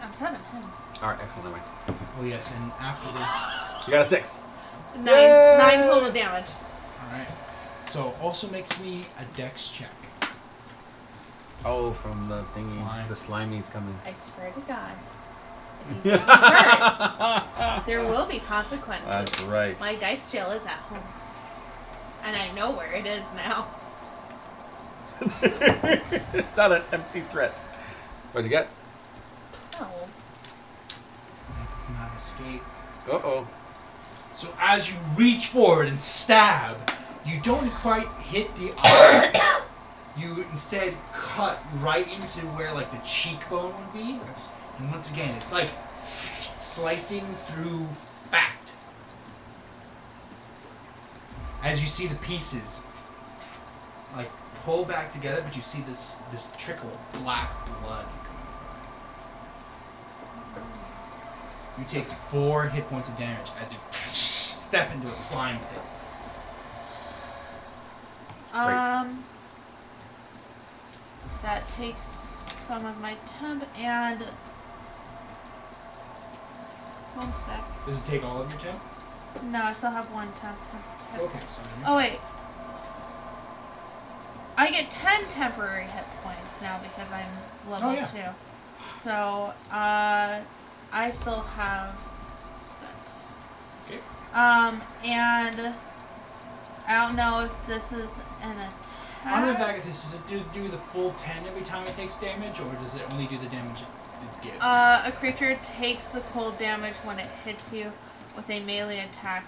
I'm 7. Him. All right, excellent. Never mind. 3. Oh yes, and after the... You got a 6. 9 Yay! 9 total damage. Alright. So also make me a dex check. Oh, from the thingy. Slime. The slimey's coming. I swear to God, if you get me hurt, there will be consequences. That's right. My dice jail is at home, and I know where it is now. Not an empty threat. What'd you get? Oh. That does not escape. Uh-oh. So as you reach forward and stab, you don't quite hit the eye. You instead cut right into where like the cheekbone would be. And once again, it's like slicing through fat. As you see the pieces like pull back together, but you see this trickle of black blood coming from it. You take 4 hit points of damage as you step into a slime pit. That takes some of my temp and 1 sec. Does it take all of your temp? No, I still have 1 temp. Okay, sorry. Oh wait. I get 10 temporary hit points now because I'm level 2. So, I still have 6. Okay. And I don't know if this is an attack. On the back of this, does it do the full 10 every time it takes damage, or does it only do the damage it gives? A creature takes the cold damage when it hits you with a melee attack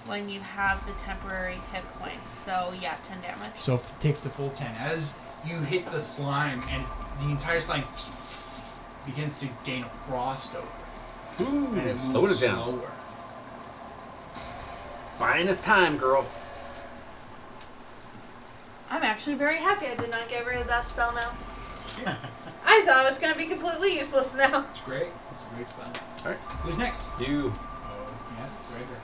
when you have the temporary hit points. So yeah, 10 damage. So it takes the full 10. As you hit the slime, and the entire slime begins to gain a frost over it. Ooh, And it slow moves it down. slower. Buying this time, girl. I'm actually very happy I did not get rid of that spell now. I thought it was going to be completely useless now. It's great. It's a great spell. Alright. Who's next? You. Oh, yeah, Gregor.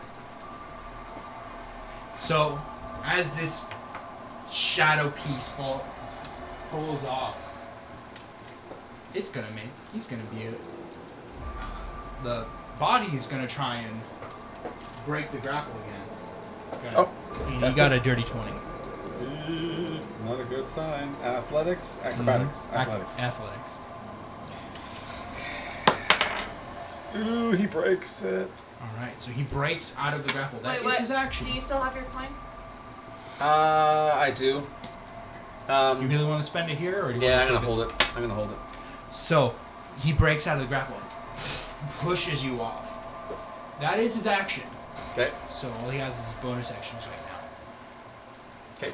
So, as this shadow piece pulls off, he's gonna be the body is gonna try and break the grapple again. And he got a dirty 20. Not a good sign. Athletics, acrobatics, athletics. Athletics. Ooh, he breaks it. All right, so he breaks out of the grapple. That Wait, is what? his action. Do you still have your coin? I do. You really want to spend it here, or do you Yeah, want I'm to gonna hold it. I'm gonna hold it. So, he breaks out of the grapple and pushes you off. That is his action. Okay. So all he has is his bonus actions right now. Okay.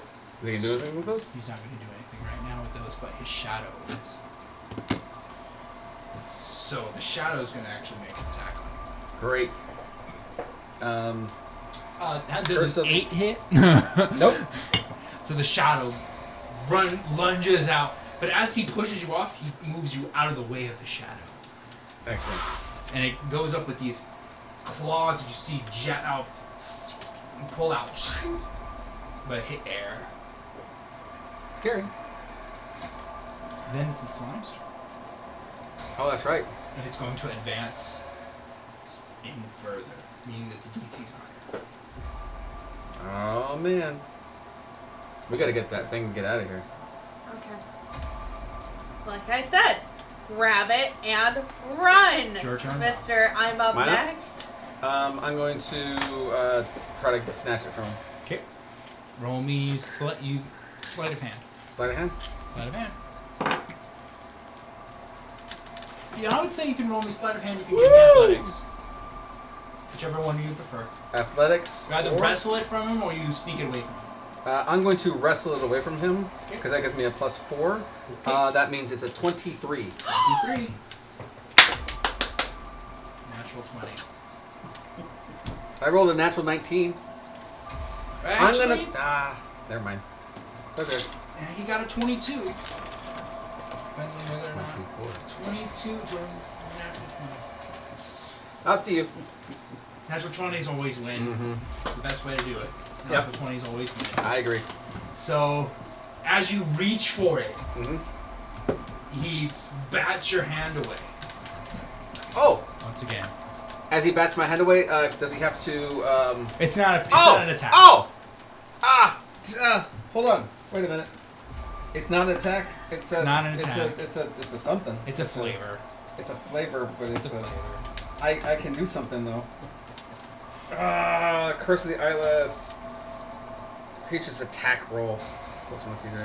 Is he gonna do anything with those? He's not going to do anything right now with those, but his shadow is. So the shadow is going to actually make an attack on you. Great. Does an 8 hit? Nope. So the shadow lunges out, but as he pushes you off, he moves you out of the way of the shadow. Excellent. And it goes up with these claws that you see jet out and pull out, but hit air. Scary. Then it's the slime's turn, Oh, that's right. and it's going to advance in further, meaning that the DC's higher. Oh man. We gotta get that thing and get out of here. Okay. Like I said, grab it and run. It's your turn. Mister, I'm up Mine up? next. I'm going to try to snatch it from him. Okay. Roll me sleight of hand. Sleight of hand. Sleight of hand. Yeah, I would say you can roll me sleight of hand. You can give me athletics. Whichever one you prefer. Athletics. You either or- wrestle it from him or you sneak it away from him. I'm going to wrestle it away from him Okay. because that gives me a +4. Okay. That means it's a 23. 23. Natural 20. I rolled a natural 19. Actually, I'm gonna. Never mind. Okay. yeah, he got a 22. Depends on whether or not. 22 or natural 20. Up to you. Natural 20s always win. Mm-hmm. It's the best way to do it. Yep. Natural 20s always win. I agree. So, as you reach for it, Mm-hmm. he bats your hand away. Oh, Once again. as he bats my hand away, does he have to? It's not an attack. Oh! Ah! Hold on. Wait a minute. It's not an attack. It's not an attack. It's a something. It's a flavor. It's a flavor, but It's a flavor. I can do something though. Curse of the Eyeless. Creature's attack roll.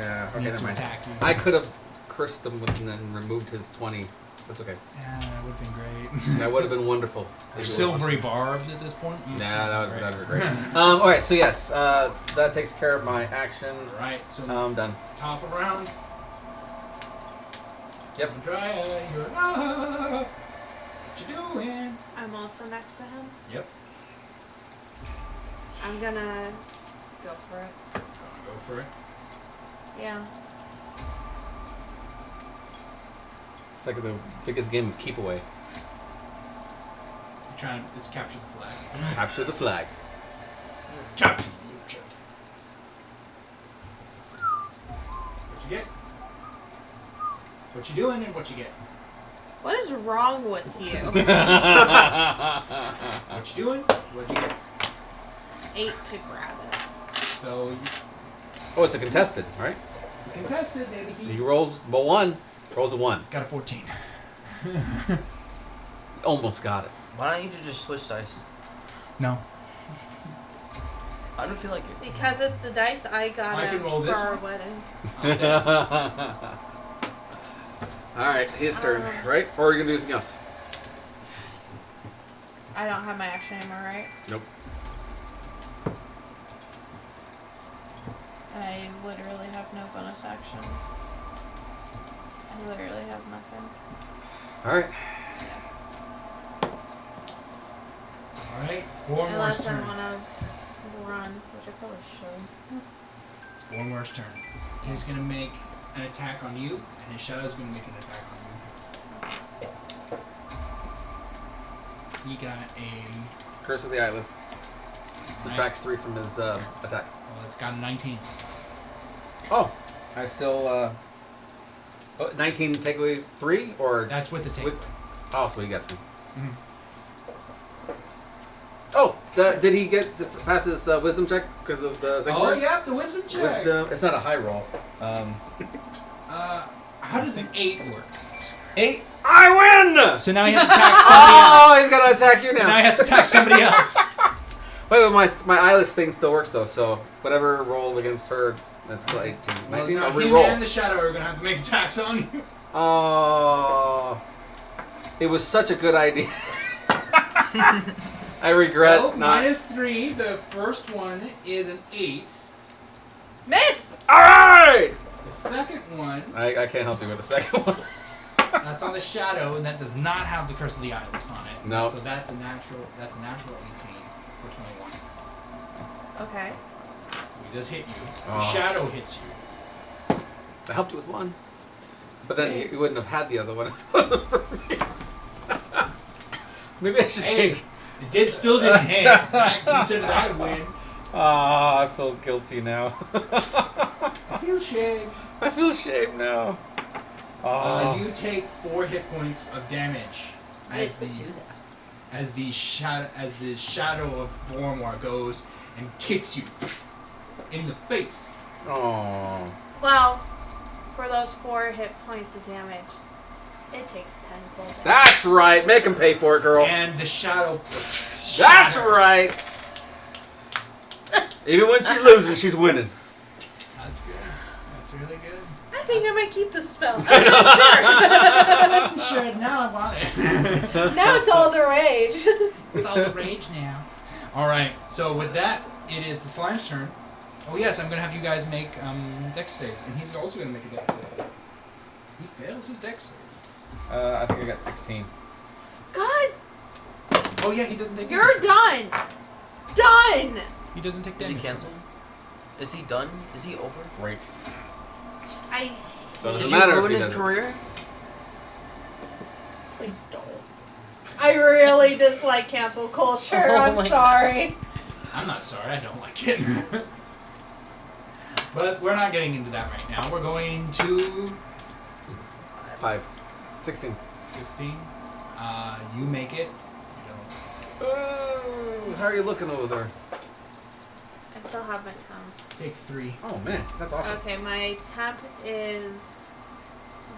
Yeah. Okay, Needs never to mind. attack you. I could have cursed him and then removed his 20. That's okay. Yeah, that would have been great. That would have been wonderful. Silvery barbs at this point. Nah, that would have been great. All right, so yes, that takes care of my action. Right, so I'm done. top of round. Yep. Andrea, you're up. What you doing? I'm also next to him. Yep. I'm gonna go for it. Go for it. Yeah. It's like the biggest game of keep away. You're trying to, it's capture the flag. Capture the flag. Capture the object. What you get? What you doing and what you get? What is wrong with you? What you doing? What you get? 8 to grab it. So you, Oh, it's a contested, right? it's a contested, baby. He rolls a 1. Rolls a 1. Got a 14. Almost got it. Why don't you just switch dice? No. I don't feel like it. Because it's the dice I got I can roll for this our one. wedding. All right, his turn, right? Or are you gonna do anything else? I don't have my action anymore, right? Nope. I literally have no bonus actions. I literally have nothing. All right. Alright, it's Bornwar's Unless I turn. want to run, which I probably should. It's Bornwar's turn. He's gonna make an attack on you, and his shadow's gonna make an attack on you. He got a... Curse of the Eyeless. Subtracts 3 from his attack. Well, it's got a 19. Oh, I still 19 take away 3 or That's with the take. with. Oh, so he gets me. Mhm. Oh, did he get pass his wisdom check because of the second Oh, word? yeah, the wisdom check. Wisdom. It's not a high roll. How does an 8 work? 8. I win. So now he has to attack somebody else. Oh, he's gonna attack you now. So now he has to attack somebody else. Wait, but my eyeless thing still works though. So whatever rolled against her, that's still 18. 19. Well, I'll now him re-roll. and the shadow are gonna have to make attacks on you. Oh, it was such a good idea. I regret Well, not. -3. The first one is an 8. Miss! All right. The second one, I can't help you with the second one. that's on the shadow, and that does not have the Curse of the Eyeless on it. No. So that's a natural 18 for 21. Okay. He does hit you. The Oh. shadow hits you. I helped you with one, but then you wouldn't have had the other one. Maybe I should Hey, change. it still didn't hit. I consider that a win. Ah, I feel guilty now. I feel shame. I feel shame now. You take 4 hit points of damage as the shadow of Bormar goes and kicks you in the face. Oh. Well, for those 4 hit points of damage, it takes 10 full damage. That's right. Make him pay for it, girl. And the shadow. That's shatters. right. Even when she's losing, she's winning. That's good. That's really good. I think I might keep the spell. I'm not sure. Sure, now I want it. Now it's all the rage. It's all the rage now. Alright, so with that, it is the slime's turn. Oh yes, I'm going to have you guys make dex saves. And he's also going to make a dex save. He fails his dex save. I think I got 16. God, Oh yeah, he doesn't take you're damage. done. Done. He doesn't take Is he damage. canceled? Is he done? Is he over? Great. I So it Did doesn't you matter if ruin he his doesn't. career? please don't. I really dislike cancel culture. Oh I'm my sorry. I'm not sorry, I don't like it. But we're not getting into that right now. We're going to 5. 16. 16. You make it. You don't. Ooh, how are you looking over there? I still have my temp. Take 3. Oh man, that's awesome. Okay, my temp is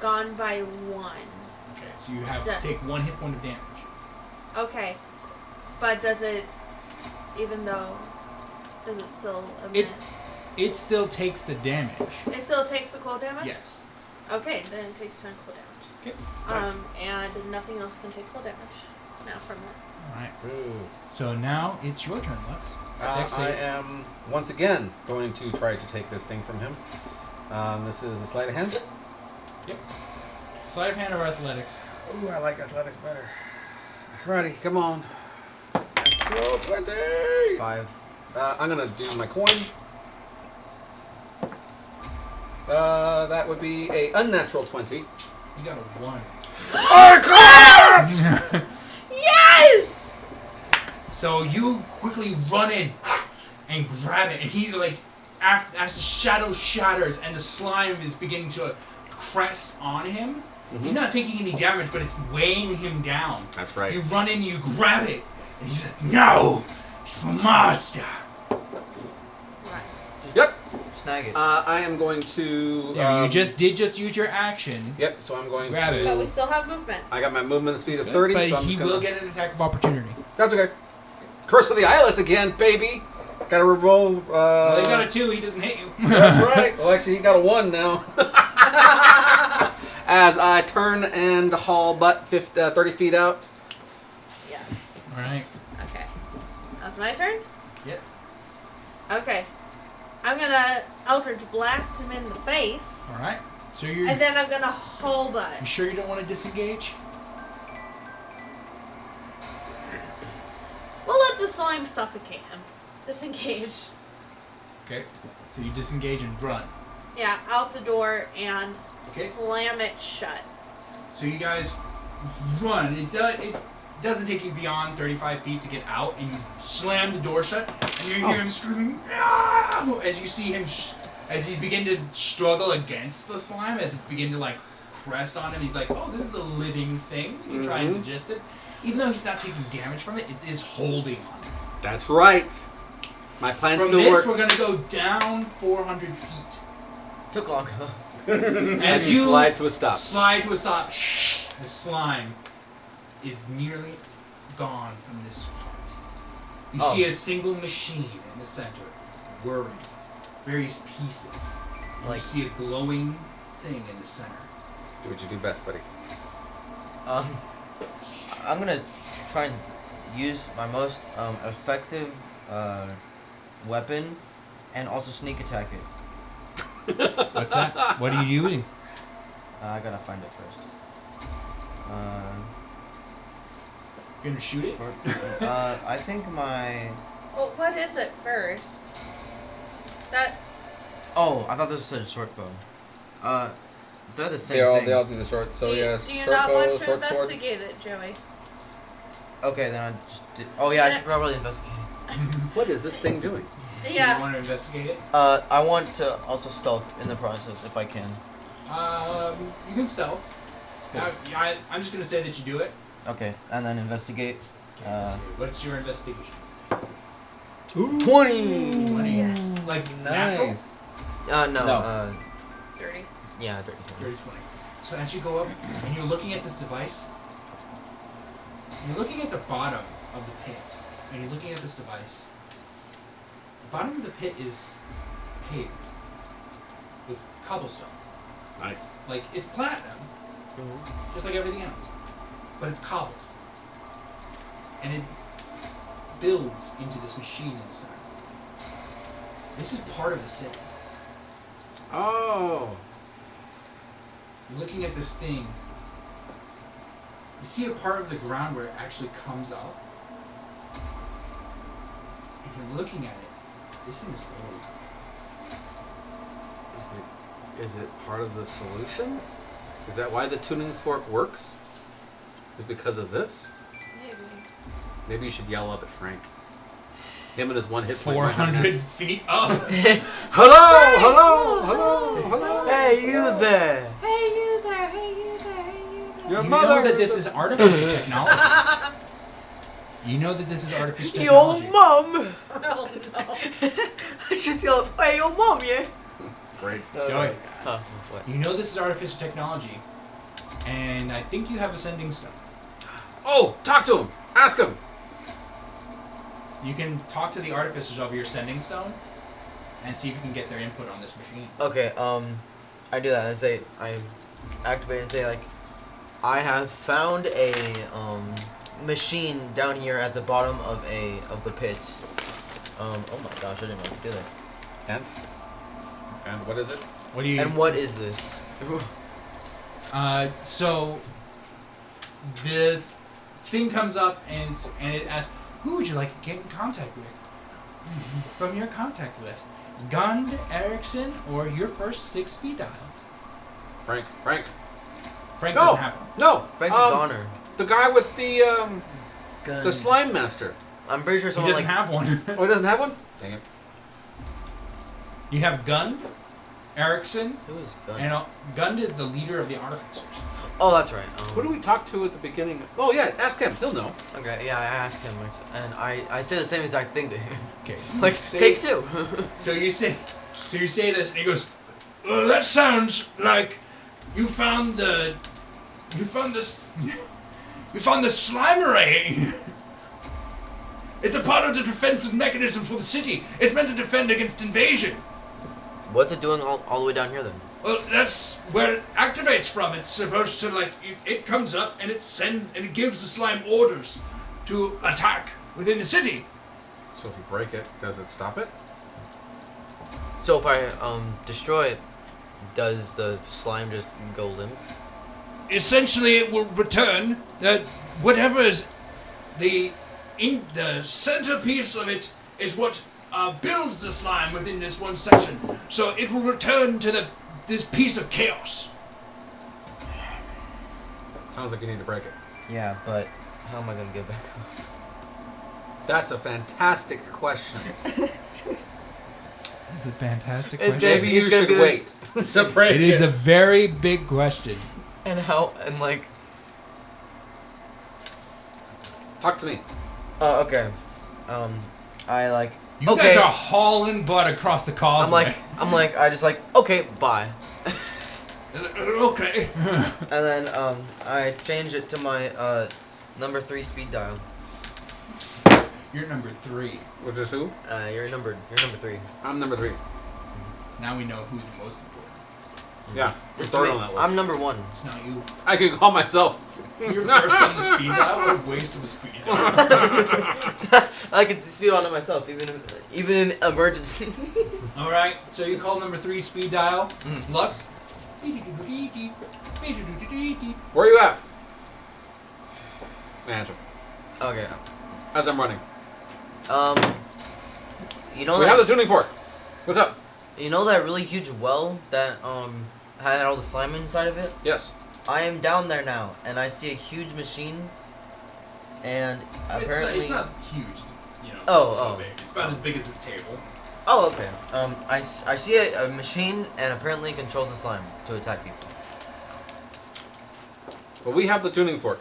gone by 1. Okay, so you have Duh. to take 1 hit point of damage. Okay. But does it, does it still emit? It still takes the damage. It still takes the cold damage? Yes. Okay, then it takes 10 cold damage. Okay. Nice. And nothing else can take cold damage now from it. All right. Ooh. So now it's your turn, Lux. Dex I save. am once again going to try to take this thing from him. This is a sleight of hand. Yep. Sleight of hand or athletics? Ooh, I like athletics better. Righty, come on. Roll 20! 5. I'm gonna do my coin. That would be a unnatural 20. You got a 1. Yes! So you quickly run in and grab it, and he like, as the shadow shatters and the slime is beginning to crest on him, he's not taking any damage, but it's weighing him down. That's right. You run in, you grab it, and he's like, "No, it's for master." Right. Yep. Snag it. I am going to. Yeah, you just use your action. Yep. So I'm going Grab to. it. But we still have movement. I got my movement speed of 30. But so I'm he just gonna, will get an attack of opportunity. That's okay. Curse of the Eyeless again, baby. Gotta roll. Well, he got a 2. He doesn't hit you. That's right. Well, actually, he got a 1 now. As I turn and haul butt 30 feet out. Yes. All right. Okay. That's my turn? Yep. Okay. I'm gonna Eldritch Blast him in the face. All right. So you're. And then I'm gonna whole butt. You sure you don't want to disengage? We'll let the slime suffocate him. Disengage. Okay. So you disengage and run. Yeah, out the door and Okay. slam it shut. So you guys run. It doesn't take you beyond 35 feet to get out, and you slam the door shut, and you hear him screaming "No!" as you see him as he begin to struggle against the slime, as it begin to like crest on him. He's like, "Oh, this is a living thing. We can try and digest it." Even though he's not taking damage from it, it is holding on him. That's right. My plan From still this, works. we're gonna go down 400 feet. Took long. As you slide to a stop. Slide to a stop. The slime is nearly gone from this part. You see a single machine in the center, whirring various pieces. And Like- you see a glowing thing in the center. Do what you do best, buddy. I'm gonna try and use my most effective weapon, and also sneak attack it. What's that? What are you doing? I gotta find it first. You're gonna shoot it? Short. I think my. Well, what is it first? That. Oh, I thought this said short bow. They're the same thing. They all do the short. So do you, yeah, do you short not bow, want to short sword. investigate it, Joey? Okay, then I just did. Oh yeah, I should probably investigate it. What is this thing doing? You Yeah. want to investigate it? I want to also stealth in the process if I can. You can stealth. I'm just gonna say that you do it. Okay, and then investigate. What's your investigation? 20. 20. Yes. Like natural? No. No. 30. Yeah, dirty 20. 30, 20. So as you go up and you're looking at this device, you're looking at the bottom of the pit, and you're looking at this device. The bottom of the pit is paved with cobblestone. Nice. Like, it's platinum, just like everything else, but it's cobbled. And it builds into this machine inside. This is part of the city. Oh. You're looking at this thing. You see a part of the ground where it actually comes up. And you're looking at it. This thing is old. Is it part of the solution? Is that why the tuning fork works? Is because of this? Maybe. Maybe you should yell up at Frank. Him and his one hit point. might have 400 feet up. Hello! Hello! Hello! Hello! Hey, you there! Hey, you there. Hey, you there. Hey, you there. Your You mother know that this is artificer technology. You know that this is artificial Yo, technology. mom! Oh no. I just yelled, hey, yo, mom, yeah? Great. Joey, Huh, what? you know this is artificial technology, and I think you have a sending stone. Oh, talk to him. Ask him. You can talk to the artificers over your sending stone, and see if you can get their input on this machine. Okay, I do that. I say, I activate and say, like, I have found a, machine down here at the bottom of the pit. Oh my gosh, I didn't know I could do that. And what is it? What do you? And what is this? So the thing comes up and it asks, "Who would you like to get in contact with from your contact list? Gund, Erickson, or your first 6 speed dials?" Frank. Frank No. doesn't have one. No. Frank's a goner. The guy with the Gun. slime master. I'm pretty sure He someone doesn't like... have one. Oh, he doesn't have one? Dang it. You have Gund, Erickson, Who is gun? and Gund is the leader of the artificers. Oh, that's right. Who do we talk to at the beginning? Oh, yeah, ask him. He'll know. Okay, yeah, I asked him, and I say the same exact thing to him. Okay. Like, take 2. So you say this, and he goes, "Well, that sounds like you found the slime array. It's a part of the defensive mechanism for the city. It's meant to defend against invasion. What's it doing all the way down here, then? Well, that's where it activates from. It's supposed to, like, it comes up and it gives the slime orders to attack within the city. So if you break it, does it stop it? So if I destroy it, does the slime just go limp? Essentially, it will return whatever is the centerpiece of it is what builds the slime within this one section. So it will return to this piece of chaos. Sounds like you need to break it. Yeah, but how am I gonna get back up? That's a fantastic question. It's a fantastic It's question. It's Maybe you gonna should be the- wait to break It is a very big question. And how? And like, Talk to me. oh, okay. I like. You okay. guys are hauling butt across the causeway. I just like, okay, bye. Okay. And then I change it to my number 3 speed dial. You're number 3. Which is who? You're number 3. I'm number 3. Now we know who's the most important. Yeah. It's Third me. on that list. I'm number 1. It's not you. I could call myself. You're first on the speed dial. What a waste of a speed dial. I could speed on it myself, even in emergency. All right. So you call number 3 speed dial. Mm. Lux. Where are you at? Answer. Okay. As I'm running. You know We that have the tuning fork. What's up? you know that really huge well that had all the slime inside of it? Yes. I am down there now, and I see a huge machine, and apparently. It's not huge. It's, Oh, so oh. big. It's about as big as this table. Oh, okay. I see a machine, and apparently it controls the slime to attack people. Well, we have the tuning fork.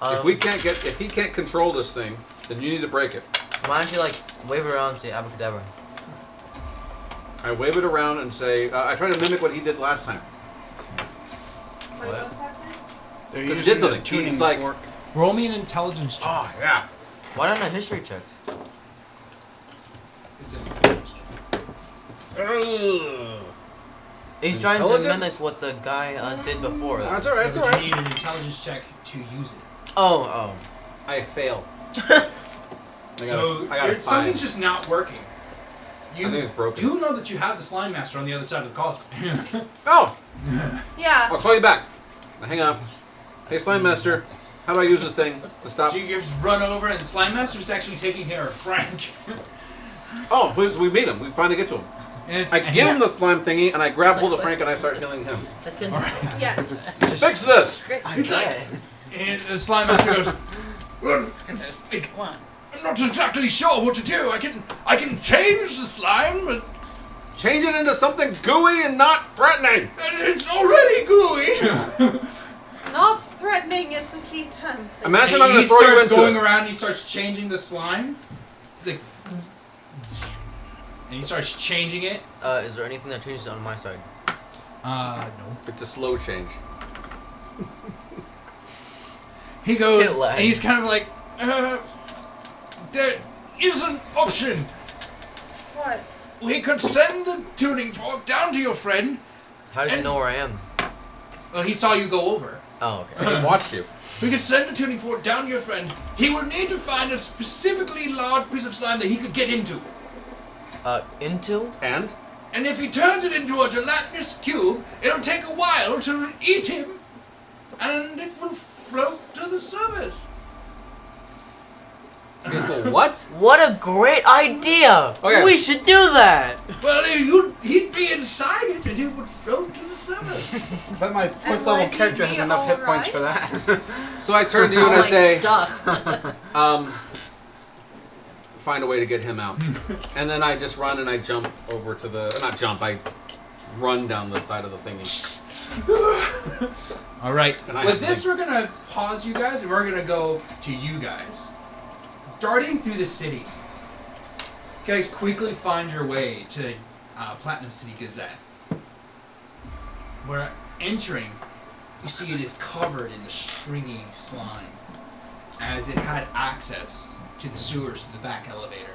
Um, If he can't control this thing, then you need to break it. Why don't you like wave it around and say abracadabra? I wave it around and say, I try to mimic what he did last time. What What? else happened? They're Because using it did something. the tuning He's like- fork. Roll me an intelligence check. Oh, yeah. Why not a history check? It's an intelligence check. He's trying to Intelligence? mimic what the guy did before. That's all right. That's Yeah, all but right. you need an intelligence check to use it. Oh. I fail. I got So a 5. something's just not working. You I think it's broken. do know that you have the slime master on the other side of the causeway. Oh! Yeah. I'll call you back. Now, hang on. Hey, Slime Master. How do I use this thing to stop? So you just run over, and the slime master's actually taking care of Frank. Oh, we meet him. We finally get to him. And it's, I give him the slime thingy, and I grab hold of Frank, and I start healing him. That's in. Alright. Yes. Fix this! He's like, and the slime master goes, well, Come on. I'm not exactly sure what to do. I can change the slime, but Change it into something gooey and not threatening. it's already gooey. Not threatening is the key time. Imagine And I'm gonna he throw you starts into going it. around. He starts changing the slime. He's like, and he starts changing it. Is there anything that changes on my side? No. It's a slow change. He goes, It lags. and he's kind of like, there is an option. What? We could send the tuning fork down to your friend. How did you And- know where I am? Well, he saw you go over. Oh, okay. I watched you. We could send the tuning fork down to your friend. He will need to find a specifically large piece of slime that he could get into. Into? And? And if he turns it into a gelatinous cube, it'll take a while to eat him, and it will float to the surface. Into what? What a great idea! Okay. We should do that! Well, he'd be inside it, and it would float to the surface. But my And fourth would level he character be has enough hit points alright? for that. So I turn to you All and I my say, stuff. find a way to get him out. And then I just run and I jump over to the, not jump, I run down the side of the thingy. All right. And I With have to this, think. we're gonna pause you guys, and we're gonna go to you guys. Darting through the city, you guys quickly find your way to Platinum City Gazette. Where entering, you see it is covered in the stringy slime, as it had access to the sewers to the back elevator.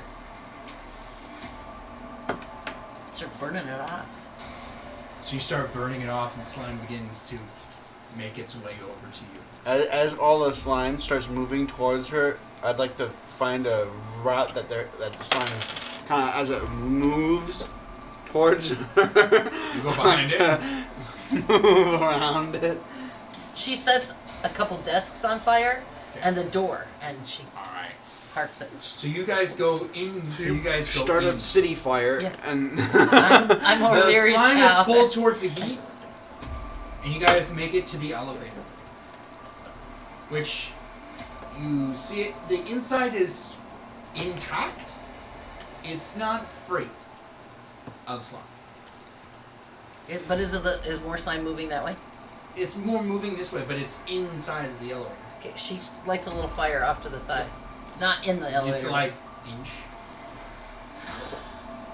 Start burning it off. So you start burning it off, and the slime begins to make its way over to you. As all the slime starts moving towards her, I'd like to find a route that the slime is kind of as it moves towards her. You go behind it. Move around it. She sets a couple desks on fire Okay. and the door, and she All right. parks it. So you guys go in. So you guys go Start in. a city fire Yeah. and. I'm over The there. slime is pulled towards the heat, and you guys make it to the elevator. Which you see it. The inside is intact. It's not free of slime. But is more slime moving that way? It's more moving this way, but it's inside of the elevator. Okay, she lights a little fire off to the side, not in the elevator. It's like inch.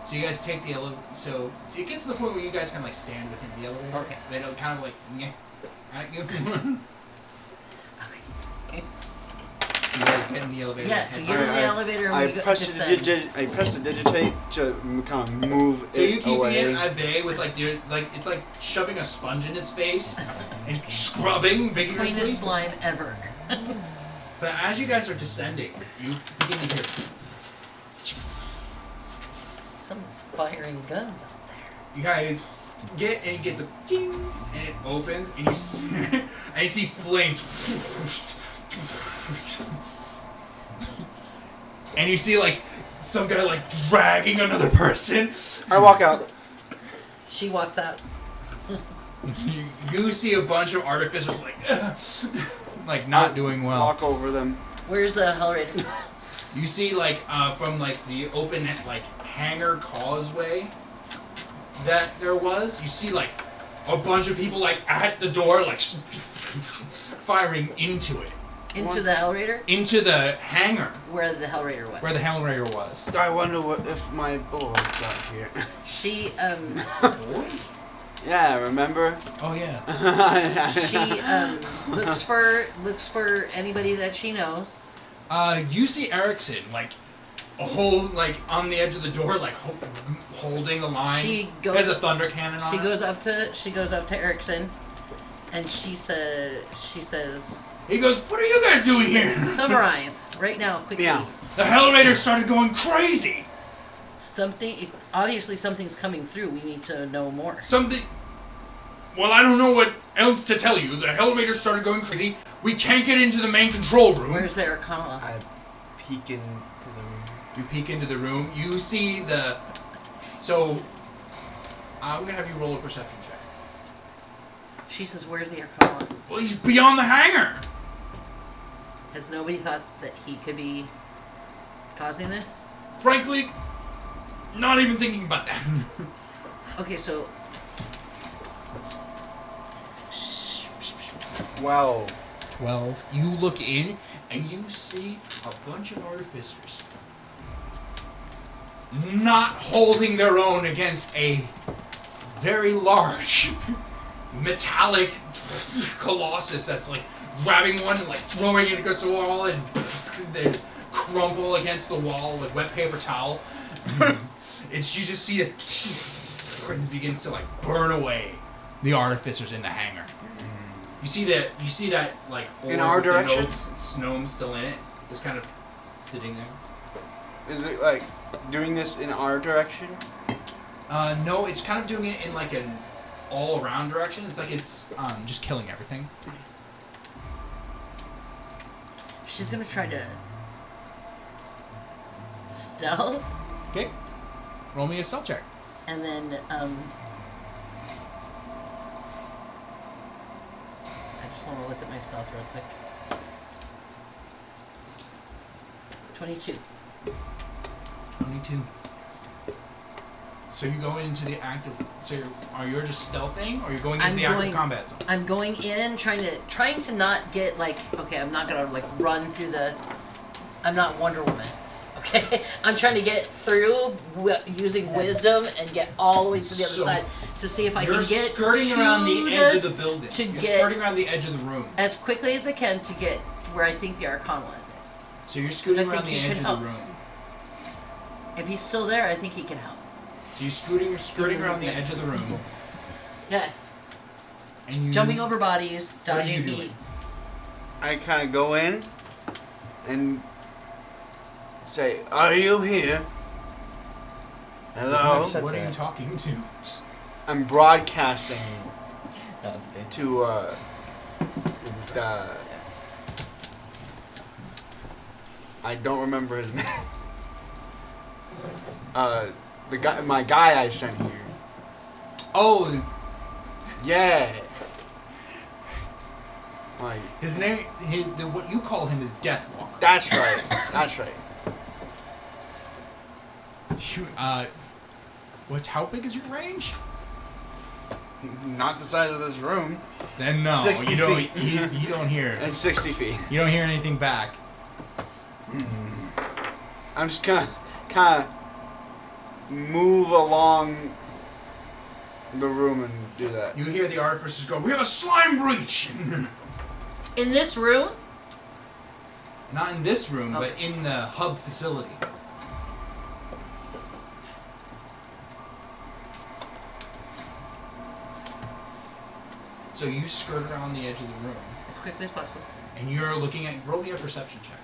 So you guys take the elevator. So it gets to the point where you guys kind of like stand within the elevator. Okay. They don't kind of like. Nyeh. Alright, you Okay. guys get in the elevator. Yes, head we get in the I- elevator and I we go press descend. I press to digitate to kind of move So you it keep away. it at bay with like your it's like shoving a sponge in its face and scrubbing vigorously. Cleanest slime ever. But as you guys are descending, you begin to hear. Someone's firing guns out there. You guys get the ding, and it opens, and and you see flames. And you see like some guy like dragging another person. I walk out. She walks out. You see a bunch of artificers like not doing well. Walk over them. Where's the hellraiser? You see like from like the open like hangar causeway that there was. You see like a bunch of people like at the door like firing into it, Into the hellraiser? into the hangar Where the hellraiser was. where the Hellraiser was. I wonder what if my bullet got here. She Yeah, remember? Oh yeah. she looks for anybody that she knows. You see Erickson like a whole like on the edge of the door like holding the line. She goes- Has a thunder cannon on She it. goes up to Erickson, and she says, He goes, "What are you guys doing here?" summarize right now quickly. Yeah. The Hellraiser started going crazy. Obviously something's coming through. We need to know more. Something. Well, I don't know what else to tell you. The Hellraiser started going crazy. We can't get into the main control room. Where's the Arcana? I peek into the room. You peek into the room. You see the. So, I'm gonna have you roll a perception check. She says, "Where's the Arcana?" Well, he's beyond the hangar. Has nobody thought that he could be causing this? Frankly, not even thinking about that. Okay, so Wow. 12. You look in and you see a bunch of artificers not holding their own against a very large metallic colossus that's like grabbing one and like throwing it against the wall and they crumple against the wall like wet paper towel. It's you just see it begins to like burn away the artificers in the hangar. You see that like In our direction? Gnome still in it, just kind of sitting there. Is it like doing this in our direction? No, it's kind of doing it in like an all-around direction. It's like it's just killing everything. She's gonna try to stealth, Okay. Roll me a stealth check. and then I just want to look at my stealth real quick. 22. 22. So you go into the active. So you're just stealthing, or you're going into the active combat zone? I'm going in, trying to not get like. Okay, I'm not gonna like run through the. I'm not Wonder Woman. Okay, I'm trying to get through using wisdom and get all the way to the other side to see if I can get. You're skirting around the edge of the building. You're skirting around the edge of the room. As quickly as I can to get where I think the Archonolith is. So you're scooting around the edge of help. the room. If he's still there, I think he can help. So you're skirting around the edge of the room. Yes. And you Jumping over bodies, What are you dodging doing? heat. I kind of go in and say, "Are you here? Hello?" Shut What are you that. talking to? I'm broadcasting That was good. to the. I don't remember his name. My guy I sent here. Oh, Yeah. Like, his name. What you call him is Deathwalker. that's right. That's right. How big is your range? Not the size of this room. Then no, 60 you don't. feet. You don't hear. And 60 feet. You don't hear anything back. I'm just kind of move along the room and do that. You hear the artificers go, "We have a slime breach." In this room? Not in this room, Oh. but in the hub facility. So you skirt around the edge of the room, As quickly as possible. and you're looking at. Roll me a perception check.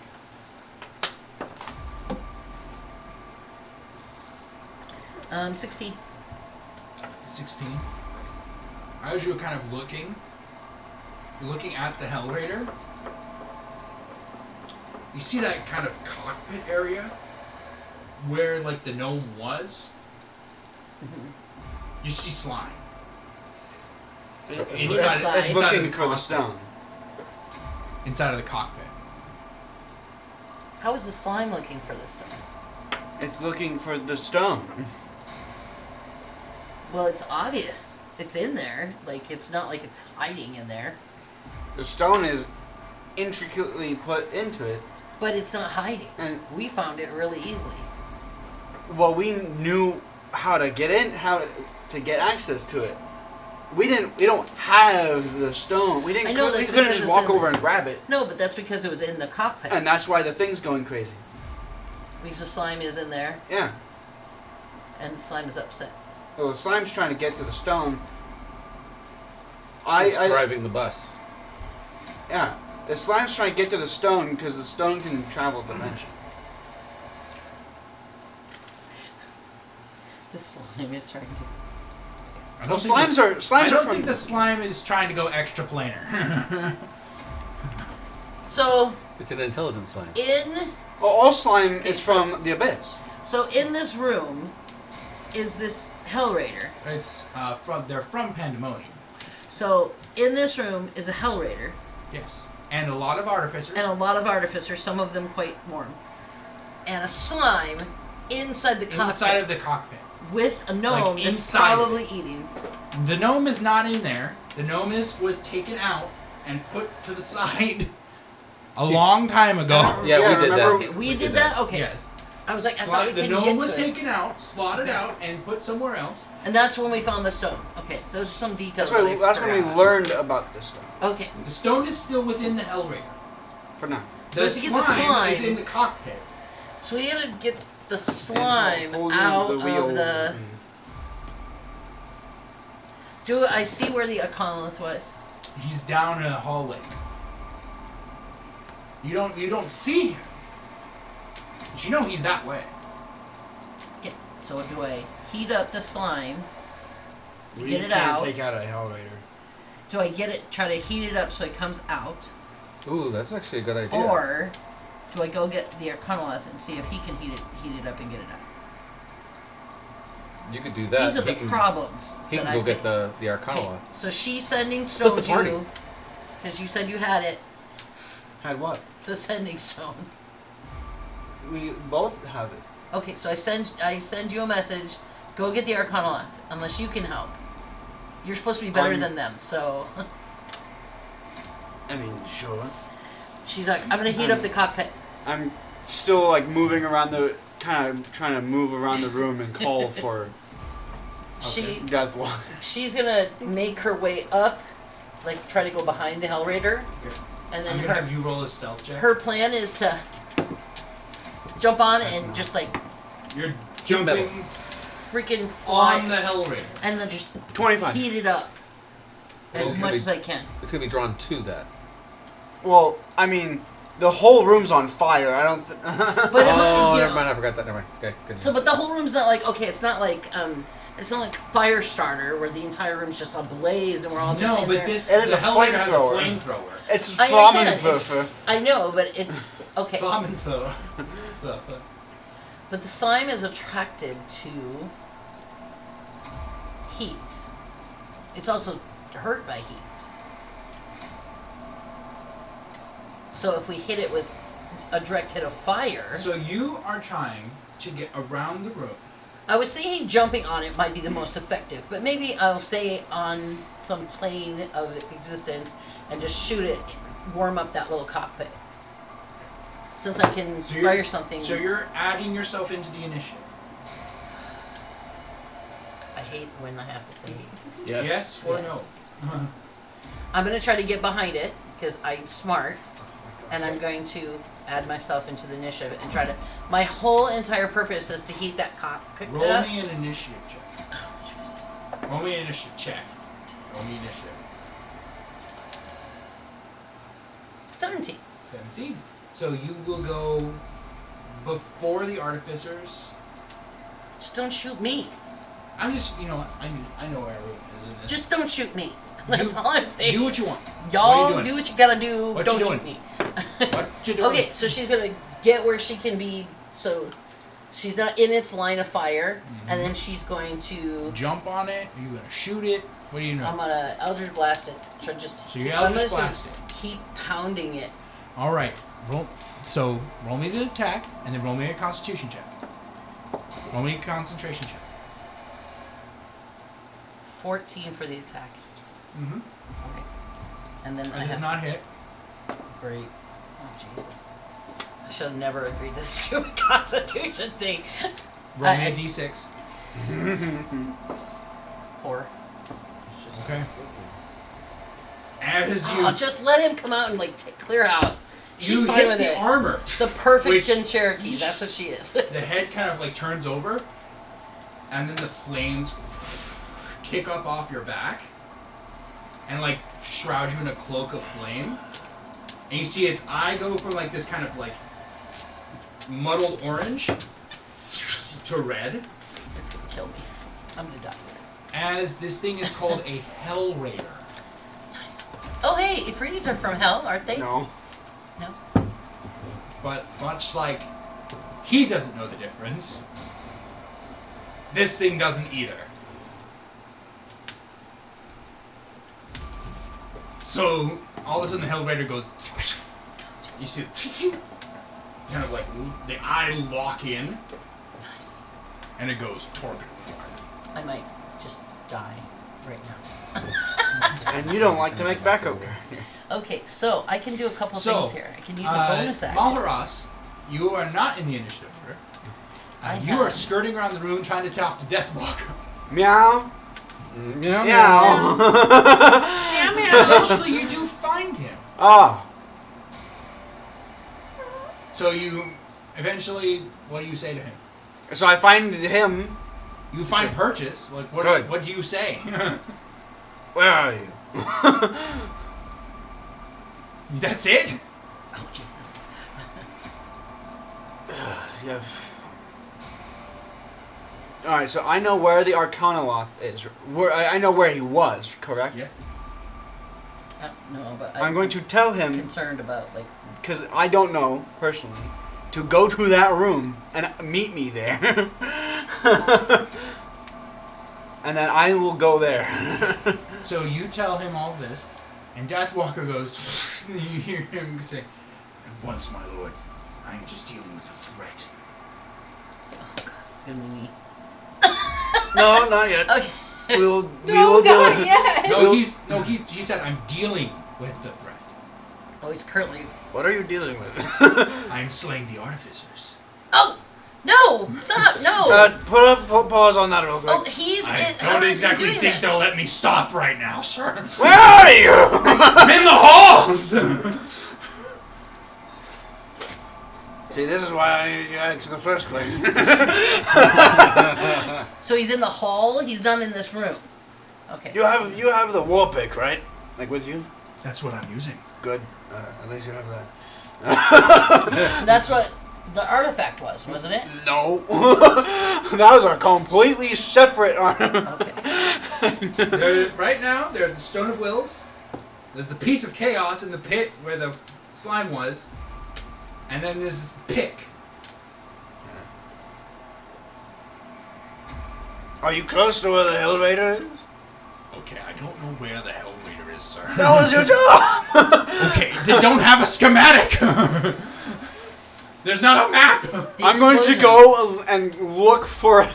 16. 16. As you're kind of looking at the Hellraider, you see that kind of cockpit area where like the gnome was. You see slime. It's Inside looking the for the cockpit. stone. Inside of the cockpit. How is the slime looking for this stuff? It's looking for the stone. Well, it's obvious. It's in there. Like, it's not like it's hiding in there. The stone is intricately put into it. But it's not hiding. And We found it really easily. well, we knew how to get in, how to get access to it. We don't have the stone. We I know we that's couldn't because just it's walk in over and grab it. No, but that's because it was in the cockpit. And that's why the thing's going crazy. Because the slime is in there, Yeah. and the slime is upset. Well, the slime's trying to get to the stone. It's driving the bus. Yeah. The slime's trying to get to the stone because the stone can travel dimension. The slime is trying to... I Well, think slimes the- are slimes I are don't from think the slime is trying to go extra planar. So, It's an intelligent slime. well, all slime Okay, is so- from the abyss. so in this room is this Hellraider. It's they're from Pandemonium. So, in this room is a Hellraider, Yes, and a lot of artificers. and a lot of artificers, some of them quite warm. And a slime inside the cockpit. inside of the cockpit. With a gnome Like that's inside of probably eating. The gnome is not in there. The gnome was taken out and put to the side a long time ago. Yeah, we did remember- that. Okay, we did that? Okay. Yes. I was like, I Slot- thought we the couldn't gnome get was to it. taken out, slotted out, and put somewhere else. And that's when we found the stone. Okay, those are some details. That's that I when we forgot. learned about this stuff. Okay, The stone is still within the hellraiser. For now. The have to get the slime is slime. in the cockpit. so we gotta get the And so slime holding out the of wheels the. and- Do I see where the Aconolith was? He's down in a hallway. You don't see him. But you know he's that way. Yeah. So do I heat up the slime? To We get it can't out. take out a Hellraiser. Do I get it? Try to heat it up so it comes out, Ooh, that's actually a good idea. or do I go get the Aconolith and see if he can heat it up and get it out? You could do that. These are He the can- problems. He that can I go get face. the Okay, Arcanoloth. so she's sending Split stone the to party. you because you said you had it. Had what? The sending stone. We both have it. Okay, so I send you a message. Go get the Arcanoloth, unless you can help. You're supposed to be better I'm- than them, so I mean, sure. she's like, I'm gonna heat up the cockpit. I'm still like moving around kind of trying to move around the room and call for She Deathwalk. she's gonna make her way up, like try to go behind the Hellraiser, Okay. and I'm then gonna her have you roll a stealth check. her plan is to jump on That's and not- just like You're Metal. jumping freaking fly, on the hellraiser. and then just 25. heat it up Well, as it's much gonna as I can. It's gonna be drawn to that. Well, I mean, the whole room's on fire. I don't. But if Oh, you never know- mind. I forgot that. Never mind. Okay, good. So, but the whole room's not like okay. It's not like fire starter where the entire room's just ablaze and we're all just No, in but there. this It is the a hellraiser has a flamethrower. flamethrower. It's I understand. Flammenwerfer. I know, but it's okay. Flamethrower. But the slime is attracted to heat. It's also hurt by heat. So if we hit it with a direct hit of fire, So you are trying to get around the room. I was thinking jumping on it might be the most effective, but maybe I'll stay on some plane of existence and just shoot it, warm up that little cockpit. Since I can So fire something. So you're adding yourself into the initiative. I hate when I have to say. Yes or Yes. no? I'm gonna try to get behind it because I'm smart, and I'm going to add myself into the initiative and try to. My whole entire purpose is to heat that cockpit Roll up. me an initiative check. Roll me an initiative check. Roll me initiative. 17. 17. So you will go before the artificers. Just don't shoot me. I'm just, you know, what, I know where everyone is in this. Just don't shoot me. That's Do- all I'm saying. Do what you want. Y'all What are you do doing? what you gotta do. What don't you shoot doing? me. What you doing? Okay, so she's gonna get where she can be, so she's not in its line of fire, and then she's going to. Jump on it. Are you gonna shoot it? What do you know? I'm gonna Eldritch Blast it. So just. So you I'm Eldritch just gonna Blast it. Keep pounding it. All right. Roll me the attack, and then roll me a Constitution check. Roll me a concentration check. 14 for the attack. Mm-hmm. Okay. And then I It does have. not hit. Great. Oh Jesus. I should have never agreed to this stupid Constitution thing. Roll me I- a d6. 4. Okay. As you Oh, just let him come out and like clear house. She's you fine hit with the it. armor, The perfect which- Gen Cherokee. That's what she is. the head kind of like turns over, and then the flames kick up off your back, and like shroud you in a cloak of flame. And you see its eye go from like this kind of like muddled orange to red, It's gonna kill me. I'm gonna die. as this thing is called a hellraiser. Nice. Oh hey, Ifritis are from hell, aren't they? No. No? But much like he doesn't know the difference, this thing doesn't either. So all of a sudden the Hellraiser goes. You see, kind of like the eye lock in, Nice. and it goes torpedo. I might just die. right now. And you don't like to make backup character. Okay, so I can do a couple So, things here. I can use a bonus action. Malharas, you are not in the initiative order. You are skirting around the room trying to talk to Deathwalker. Meow. Meow. Meow. Meow meow. Eventually, you do find him. Oh. So you eventually, what do you say to him? So I find him. You find Purchase. Like what? Good. What do you say? Where are you? That's it. Oh, Jesus. Yeah. All right, so I know where the Arcanoloth is. I know where he was, correct? Yeah. No, but I'm going to tell him, concerned about, like... because I don't know, personally, to go to that room and meet me there. And then I will go there. So you tell him all this, and Deathwalker goes. You hear him say, "And once, my lord, I am just dealing with a threat." Oh, God, it's gonna be me. No, not yet. Okay. We will No, do not it. yet. He said, "I'm dealing with the threat. Oh, he's currently... What are you dealing with? I'm slaying the artificers." Oh! No! Stop! No! Put pause on that real quick. Oh, he's... I how don't is he exactly doing think that? they'll let me stop right now, sir. Where are you? I'm in the halls. See, this is why I needed you Alex in the first place. So he's in the hall? He's not in this room. Okay. You have the war pick, right? Like with you? That's what I'm using. Good. At least you have that. That's what the artifact was, wasn't it? No. That was a completely separate Okay. Right now, there's the Stone of Wills. There's the piece of chaos in the pit where the slime was. And then there's this pick. Are you close to where the Hellraiser is? Okay, I don't know where the Hellraiser is, sir. That was your job! Okay, they don't have a schematic. There's not a map. The I'm going to explosions. go and look for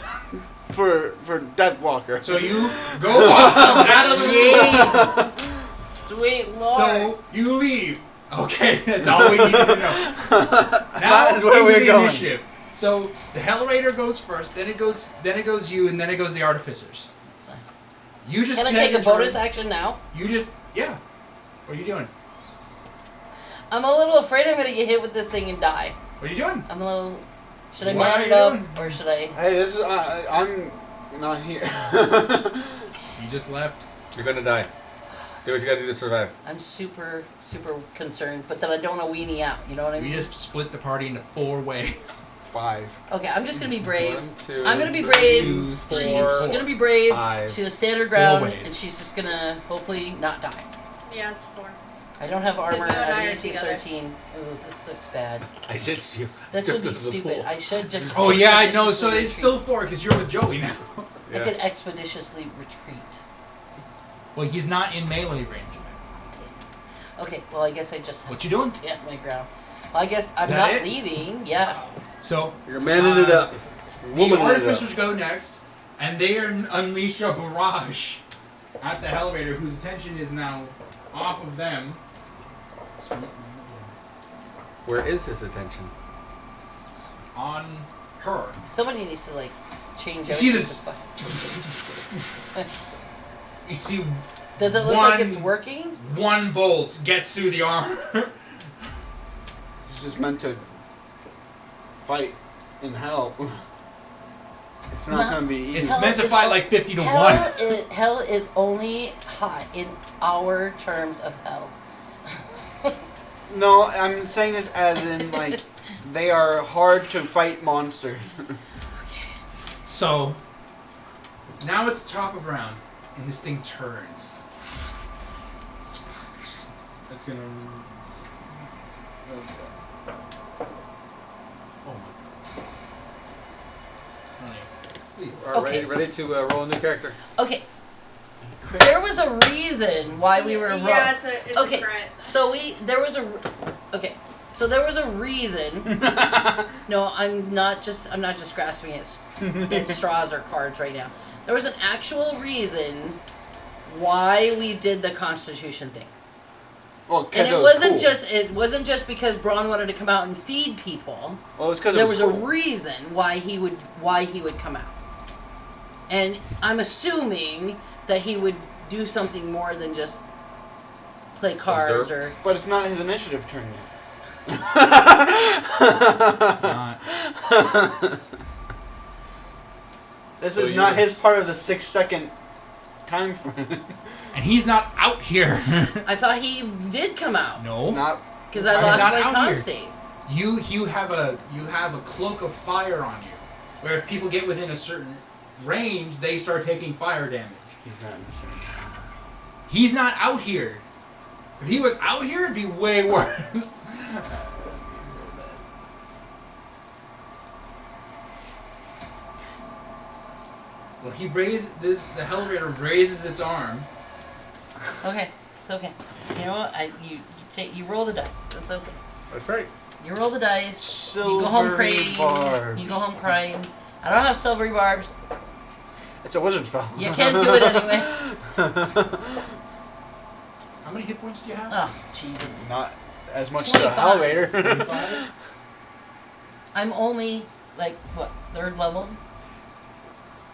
Deathwalker. So you go out of the room. Jesus. Sweet Lord. So you leave. Okay, that's all we needed to know. Now That is where into we're the going. initiative. So the Hellraiser goes first, then it goes you, and then it goes the artificers. That's nice. You just Can I spend take a your bonus turn- action now? You just What are you doing? I'm a little afraid I'm gonna get hit with this thing and die. What are you doing? I'm a little... Should I What man are it you up, doing? or should I... Hey, this is I'm not here. You just left. You're gonna die. Do what you gotta do to survive. I'm super, super concerned, but then I don't want to weenie out, you know what I mean? We just split the party into 4 ways. 5. Okay, I'm just gonna be brave. 1, 2, I'm gonna be brave. 2, 3, She's 4. gonna be brave. 5. She's gonna stand her ground, ways. and she's just gonna hopefully not die. Yeah, it's 4. I don't have armor. you and I I have are AC together. 13. Ooh, this looks bad. I ditched you. This Took would be us to the stupid. pool. I should just. Oh yeah, I know. So expeditiously it's still retreat. 4 because you're with Joey now. I could expeditiously retreat. Well, he's not in melee range. Okay, well I guess I just have What you to doing? stand my ground. Well, I guess I'm that not it? leaving. Yeah. So You're manning it up. the Womaning it up. artificers go next, and they unleash a barrage at the Hellraiser, whose attention is now off of them. Where is his attention? On her. Somebody needs to like change. You see everything this? to- You see, Does it look like it's One- working? one bolt gets through the armor. This is meant to fight in hell. It's not gonna be easy. It's Hell meant to is fight al- like 50 to 1. Hell is only hot in our terms of hell. No, I'm saying this as in like they are hard to fight monsters. So, now it's top of round, and this thing turns. It's gonna. Okay. Ready to roll a new character. Okay. There was a reason why we were Yeah, wrong. it's Okay. a crit. So there was a reason. No, I'm not just grasping at straws or cards right now. There was an actual reason why we did the Constitution thing. Well, And because it was wasn't just because Braun wanted to come out and feed people. Well, it was because There it was was a cool. reason why he would come out. And I'm assuming that he would do something more than just play cards Observe. or But it's not his initiative turn yet. It's not. This So is you not his just- part of the 6-second time frame. And he's not out here. I thought he did come out No. Not. because I He's lost not my out con here. save. You have a cloak of fire on you, where if people get within a certain range, they start taking fire damage. He's not in the same. He's not out here. If he was out here, it'd be way worse. Well, he raised this. The hellraiser raises its arm. Okay, it's okay. You know what? You roll the dice. That's okay. That's right. You roll the dice. You go home Silvery crying. barbs. You go home crying. I don't have silvery barbs. It's a wizard spell. You can't do it anyway. How many hit points do you have? Oh, Jesus. Not as much as a 25. Hellraiser. 25? I'm only, like, what, 3rd level?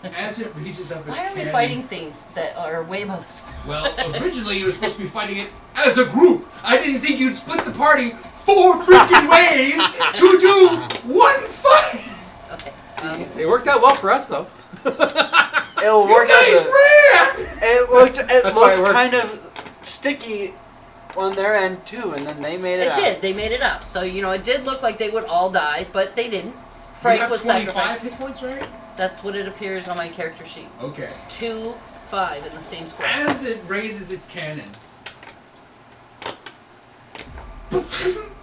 As it reaches up its Why are we cannon- fighting things that are way above us? Well, originally you were supposed to be fighting it as a group. I didn't think you'd split the party 4 freaking ways to do one fight. Okay. It worked out well for us, though. It'll You work guys out. ran. It looked That's why it looked worked. kind of sticky on their end too, and then they made it It out. did. They made it out. So, you know, it did look like they would all die, but they didn't. Frank you have was 25 sacrificed. hit points, right? That's what it appears on my character sheet. Okay. 2, 5 in the same square. As it raises its cannon,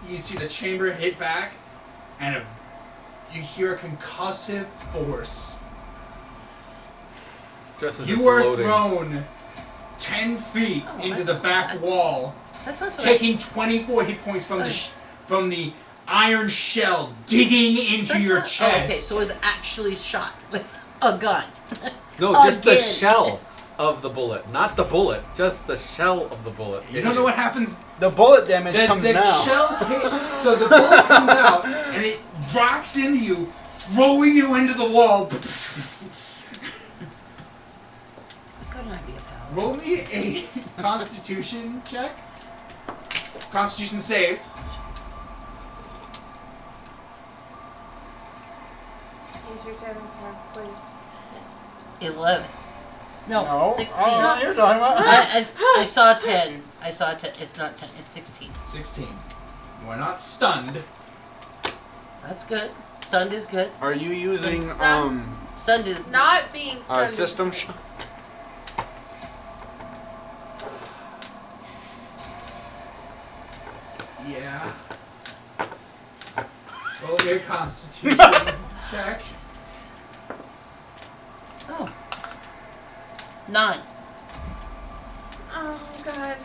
you see the chamber hit back, and you hear a concussive force. Just as You it's are loading. thrown 10 feet Oh, into that's the not back bad. wall, That's not so taking 24 hit points from the iron shell digging into That's your not- chest. Oh, okay, so it was actually shot with a gun. No, just the Again. shell of the bullet. Not the bullet, just the shell of the bullet. You don't know what happens. The bullet damage The comes now. shell hit, so the bullet comes out and it rocks into you, throwing you into the wall. Couldn't I be a pal? Roll me a Constitution check. Constitution save. Use your 7th turn, please. 11. No, 16. I don't know what you're talking about. I saw 10. I saw 10. It's not 10. It's 16. 16. You are not stunned. That's good. Stunned is good. Are you using Stunned is Not being stunned. system shock? Yeah. Roll your Constitution check. Oh. 9. Oh, God.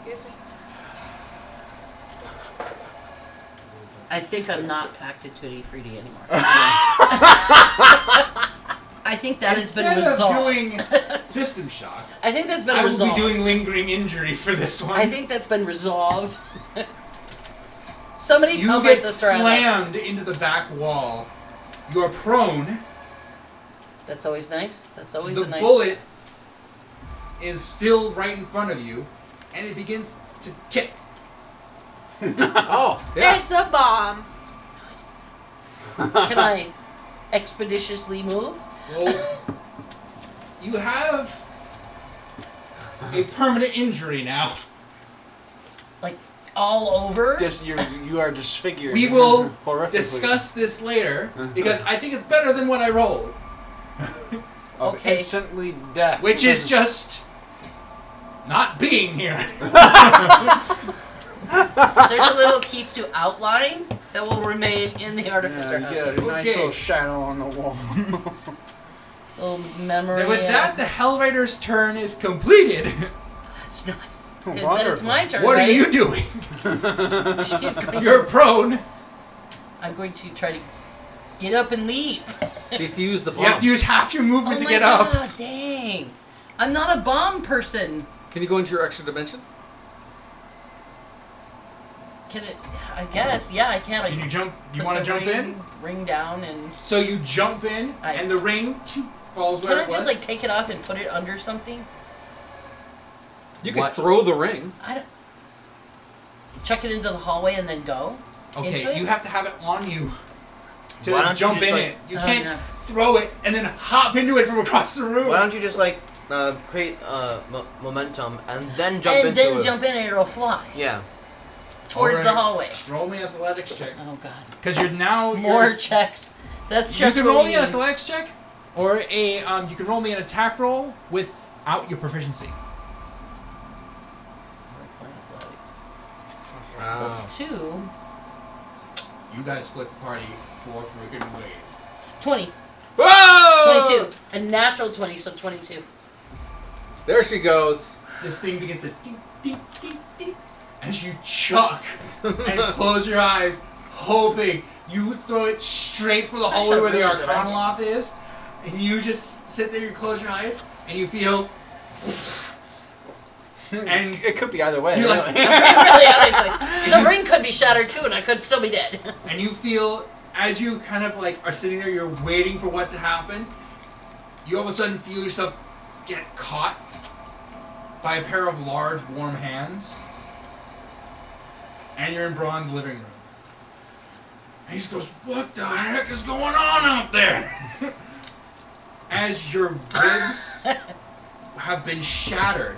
Excuse me. I think I'm not pacted to an E3D anymore. I think that has been Instead of resolved. doing System shock, I think that's been I will resolved. be doing lingering injury for this one. I think that's been resolved. Somebody you tell my get sister I love her. slammed into the back wall. You're prone. That's always nice. That's always The a nice. bullet is still right in front of you, and it begins to tip. Oh, yeah. It's a bomb. Can I expeditiously move? Well, you have a permanent injury now. Like all over? Just you are disfigured. We will horrifically. discuss this later because I think it's better than what I rolled, Of Okay. instantly death. which is just not being here. There's a little Kitsu outline that will remain in the artificer Yeah, hub. you get a nice Okay. little shadow on the wall. Little memory. With that, the Hellraider's turn is completed. That's nice. 'Cause then it's Wonderful. my turn. What are right? you doing? She's going You're to, prone. I'm going to try to Get up and leave. Defuse the bomb. You have to use half your movement Oh to my get God, up. dang. I'm not a bomb person. Can you go into your extra dimension? Can it? I guess. Yeah, I can. Can you jump? You Put want to the jump in? Ring down and. So you jump in, and the ring falls Can where I it was. just like take it off and put it under something? You can What? throw the ring. I don't. Chuck it into the hallway and then go. Into Okay, it? you have to have it on you Why to don't you jump just, in like- it. You Oh, can't no. throw it and then hop into it from across the room. Why don't you just like create momentum and then jump and into then it? jump in and it'll fly Yeah. towards the Alright. hallway. Roll me an athletics check. Oh God. Because you're now More checks. That's You just can what roll we me an need. athletics check, or a you can roll me an attack roll without your proficiency. Wow. Plus 2. You guys split the party 4 freaking ways. 20. Whoa! 22. A natural 20, so 22. There she goes. This thing begins to ding, ding, ding, ding, as you chuck and close your eyes, hoping you throw it straight for the That's hallway actually where the a really good Arcana Loft is, and you just sit there, you close your eyes, and you feel. And It could be either way. You're like- really. Really, honestly. The ring could be shattered too, and I could still be dead. And you feel, as you kind of like are sitting there, you're waiting for what to happen, you all of a sudden feel yourself get caught by a pair of large, warm hands. And you're in Braun's living room. And he just goes, "What the heck is going on out there?" As your ribs have been shattered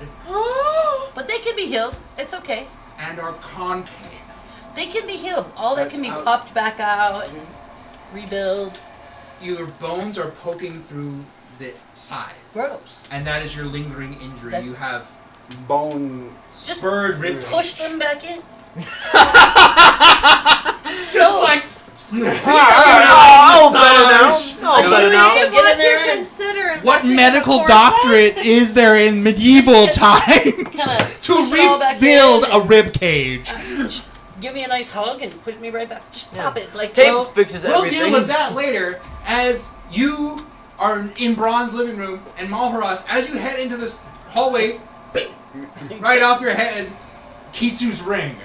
But they can be healed. It's okay. and are concave. They can be healed. All that can be That's out. popped back out and rebuild. Your bones are poking through the side. Gross. And that is your lingering injury. That's- You have Bone. spurred rib Push them back in. Just like Oh, better now. massage. Oh, You better would now. get in What there you and consider What investing in medical the doctorate is there in medieval Just times kinda to push it all back rebuild in a and- rib cage? just give me a nice hug and push me right back. Just pop it. Like, Tape Well, fixes We'll everything. deal with that later as you are in Braun's living room and Malharas, as you head into this hallway, right off your head, Kitsu's ring.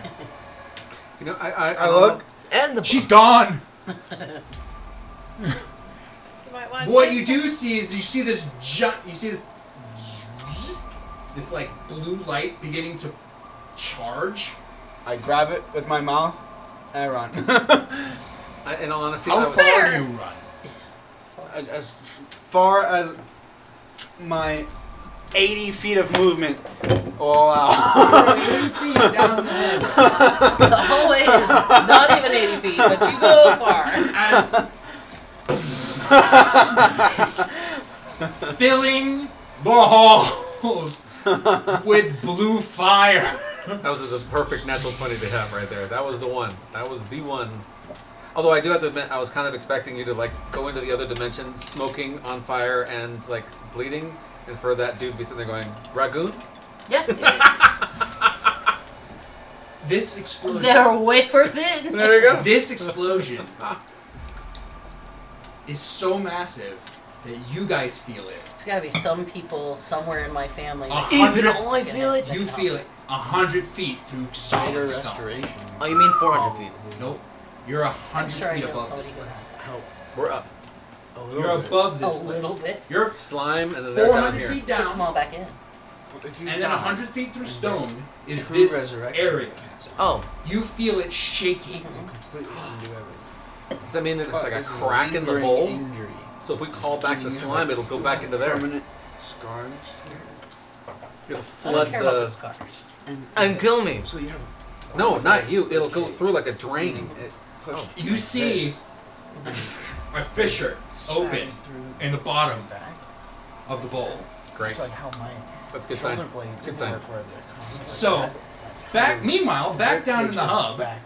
You know, I look. And the She's gone. You might want What you do see is you see this this like blue light beginning to charge. I grab it with my mouth and I run. in all honesty, How I was, far do you run? As far as my 80 feet of movement will allow. the hallway is not even 80 feet, but you go far. As filling the halls with blue fire. that was the perfect natural 20 to have right there. That was the one. That was the one. Although I do have to admit, I was kind of expecting you to like go into the other dimension, smoking on fire and like bleeding, and for that dude to be sitting there going, "Ragoon." Yeah. This explosion. They're wafer thin. There you go. This explosion is so massive that you guys feel it. There's gotta be some people somewhere in my family. that- 100. I feel it. You feel it 100 feet through solid stone. Oh, you mean 400 feet? Nope. You're I'm 100 sure I feet know above somebody this who place. has help. We're up. You're above A this place. little bit. You're Slime, and then they're down 400 here. feet Push them down, all back in. and then 100 feet through stone is True this resurrection. area. Oh, You feel it shaking. Completely undo everything. Does that mean that it's like a This is crack in the lingering bowl? Injury. So if we call back the You have, slime, like, it'll go back into there. Permanent scars. It'll I don't flood care about the the. scars. and kill me. So you have. No, not you. It'll go through like a drain. It, Pushed You like see this. a fissure open in the bottom of the bowl. great. how my That's a good sign. shoulder blades Good sign. work where they're constantly So, Meanwhile, back down in the hub. Back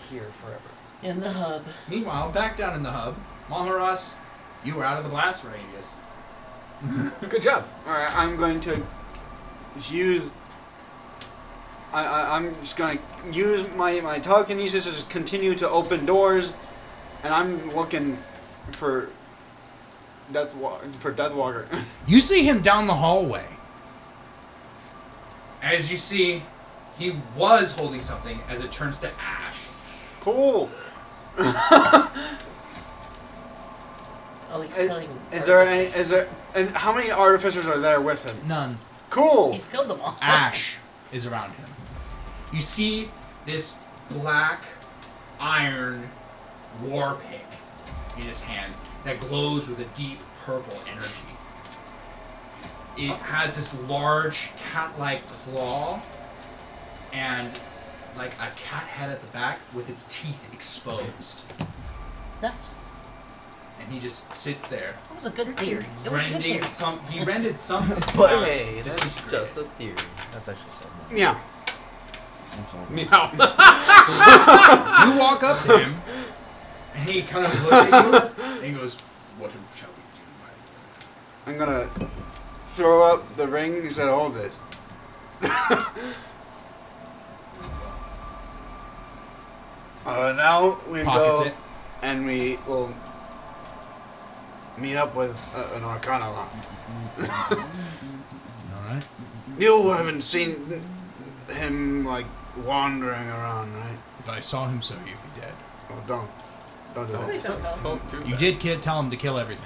here forever. In the hub. Meanwhile, back down in the hub, Malharas, you were out of the blast radius. Good job. Alright, I'm going to use. I'm just going to use my telekinesis to just continue to open doors, and I'm looking for Deathwalker. You see him down the hallway. As you see, he was holding something as it turns to ash. Cool. Oh, he's killing. Is there and how many artificers are there with him? None. Cool. He's killed them all. Ash is around him. You see this black iron war pick in his hand that glows with a deep purple energy. It has this large cat-like claw and like a cat head at the back with its teeth exposed. Nice. And he just sits there. That was a good theory. It was a good theory. He rendered something. But Now it's hey, that's disintegrated. just a theory. That's actually something. Yeah. I'm sorry. Meow. You walk up to him, and he kind of looks at you, and he goes, "What shall we do, my I'm gonna throw up the ring. He said, "Hold it." Now we Pockets go it. and we will meet up with an Arcana lot. All right. You haven't seen him like wandering around, right? If I saw him, so you'd be dead. Well, don't do that. Please don't know. Don't do You that. did tell him to kill everything.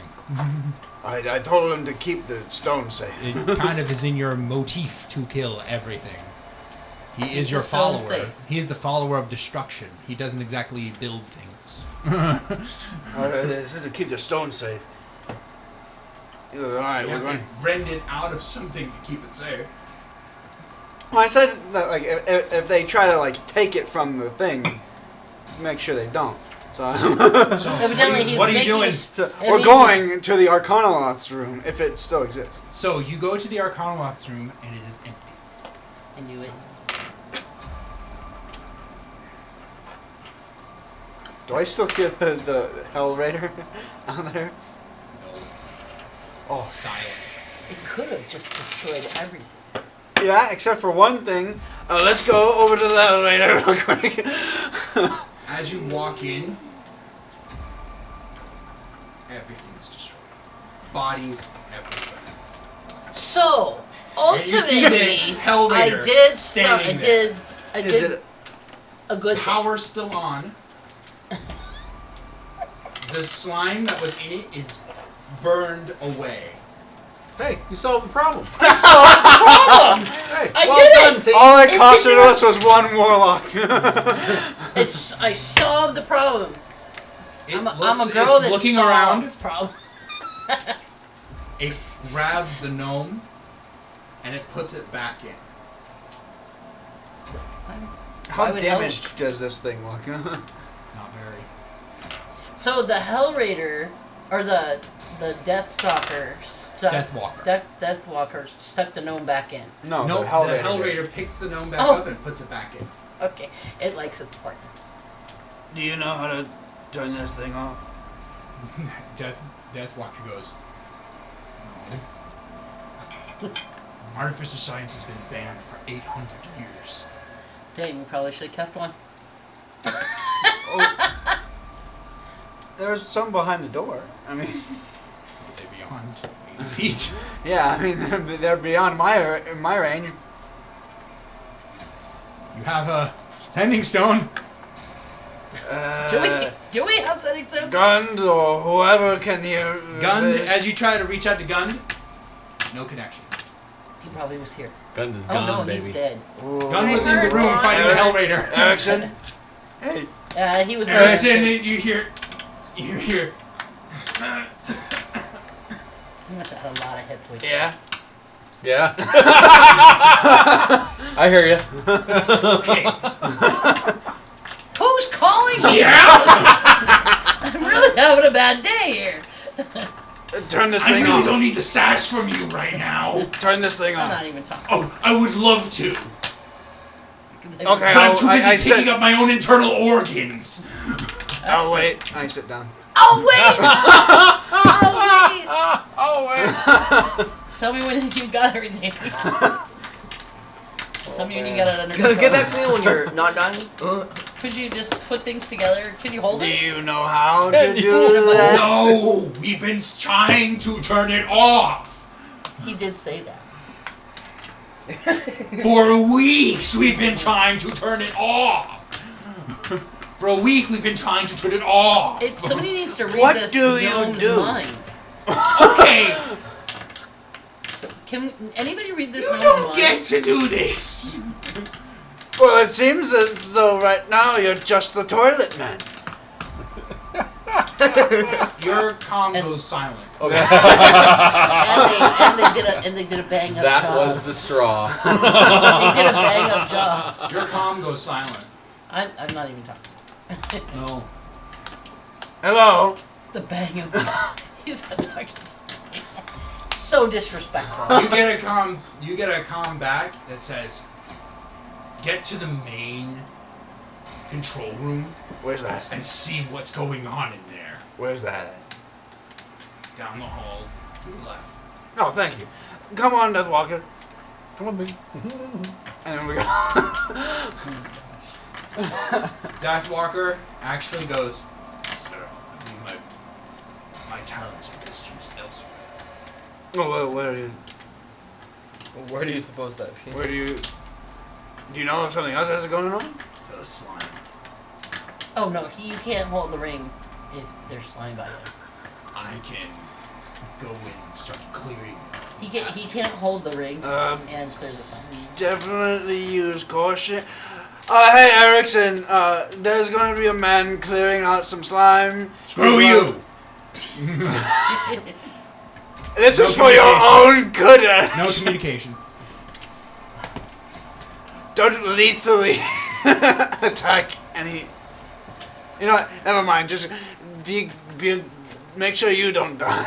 I told him to keep the stone safe. It kind of is in your motif to kill everything. He Keep is your the stone follower. safe. He is the follower of destruction. He doesn't exactly build things. This is to keep the stone safe. He goes, all right, You we're have going. to rend it out of something to keep it safe. Well, I said that like if they try to like take it from the thing, make sure they don't. So, Evidently, he's what are you making. doing? so If we're he's- going to the Arcanoloth's room if it still exists. So you go to the Arcanoloth's room, and it is empty. I knew it. Do I still hear the Hell Raider on there? Oh, silent. It could have just destroyed everything. Yeah, except for one thing. Let's go over to the Hell Raider real quick. As you walk in, everything is destroyed. Bodies everywhere. So And you see the ultimately, Hell Raider I did. standing I there. Is did it? a good thing. Power still on. The slime that was in it is burned away. Hey, you solved the problem. Problem. Hey, I well did done, it! team. All it It costed didn't- us was one warlock. I solved the problem. It I'm a looks- girl it's that looking solves around. problem. It grabs the gnome, and it puts it back in. How Why would damaged does this thing look? Not very. So the Hell Raider, or the Deathstalker stuck. Deathwalker. Deathwalker stuck the gnome back in. No, No, the Hell the Raider. Hell did. Raider picks the gnome back Oh. up and puts it back in. Okay, it likes its partner. Do you know how to turn this thing off? Deathwalker goes, no. Artificer science has been banned for 800 years. Dang, we probably should have kept one. There's some behind the door. I mean, They're beyond 8 feet. yeah, I mean they're beyond my range. You have a sending stone. Do we have something to Gund or whoever can hear Gund, this. as you try to reach out to Gund, no connection. He probably was here. Gun is Oh gone, no, baby. he's dead. Ooh. Gun was in the heard room one. fighting the Hell Raider. Erickson. Hey. He was. Erickson, you hear. He must have had a lot of hit points. Yeah. Yeah. I hear you. Okay. Who's calling me? Yeah! I'm really having a bad day here. Turn this I thing really off. don't need the sash from you right now. Turn this thing I'm off. not even talking. Oh, I would love to. Okay, But I'm too busy I picking said. up my own internal organs. I'll wait. I sit down. Oh wait! Oh wait. Tell me when you got everything. Tell me when you got it under Get control. back to me when you're not dying. Could you just put things together? Can you hold Do it? you know how to do that? No, we've been trying to turn it off. He did say that. For weeks, we've been trying to turn it off. For a week, we've been trying to turn it off. Somebody needs to read What this do you gnome's do? mind. Okay, So, can anybody read this you gnome's don't mind? get to do this. Well, it seems as though right now you're just the toilet man. Your comm goes silent. and they did a bang up That job. was the straw. They did a bang up job. Your comm goes silent. I'm not even talking. No. Hello. The bang up job. He's not talking. So disrespectful. You get a comm back that says, "Get to the main control room Where's that? and see what's going on in there." Where's that? Down the hall to the left. No, thank you. Come on, Deathwalker. Come on, big. And then we go. Deathwalker actually goes, "Sir, I believe my talents are best used elsewhere." Oh, where are you? Where do you suppose that be? Where do you? Do you know if something else is going on? The slime. Oh no, you can't hold the ring if there's slime by you. I can go in and start clearing. He can't hold the ring and clear the slime. Definitely use caution. Hey Erickson, there's going to be a man clearing out some slime. Screw you! This No is for your own good. No communication. Don't lethally attack any. You know what? Never mind. Just be. Make sure you don't die.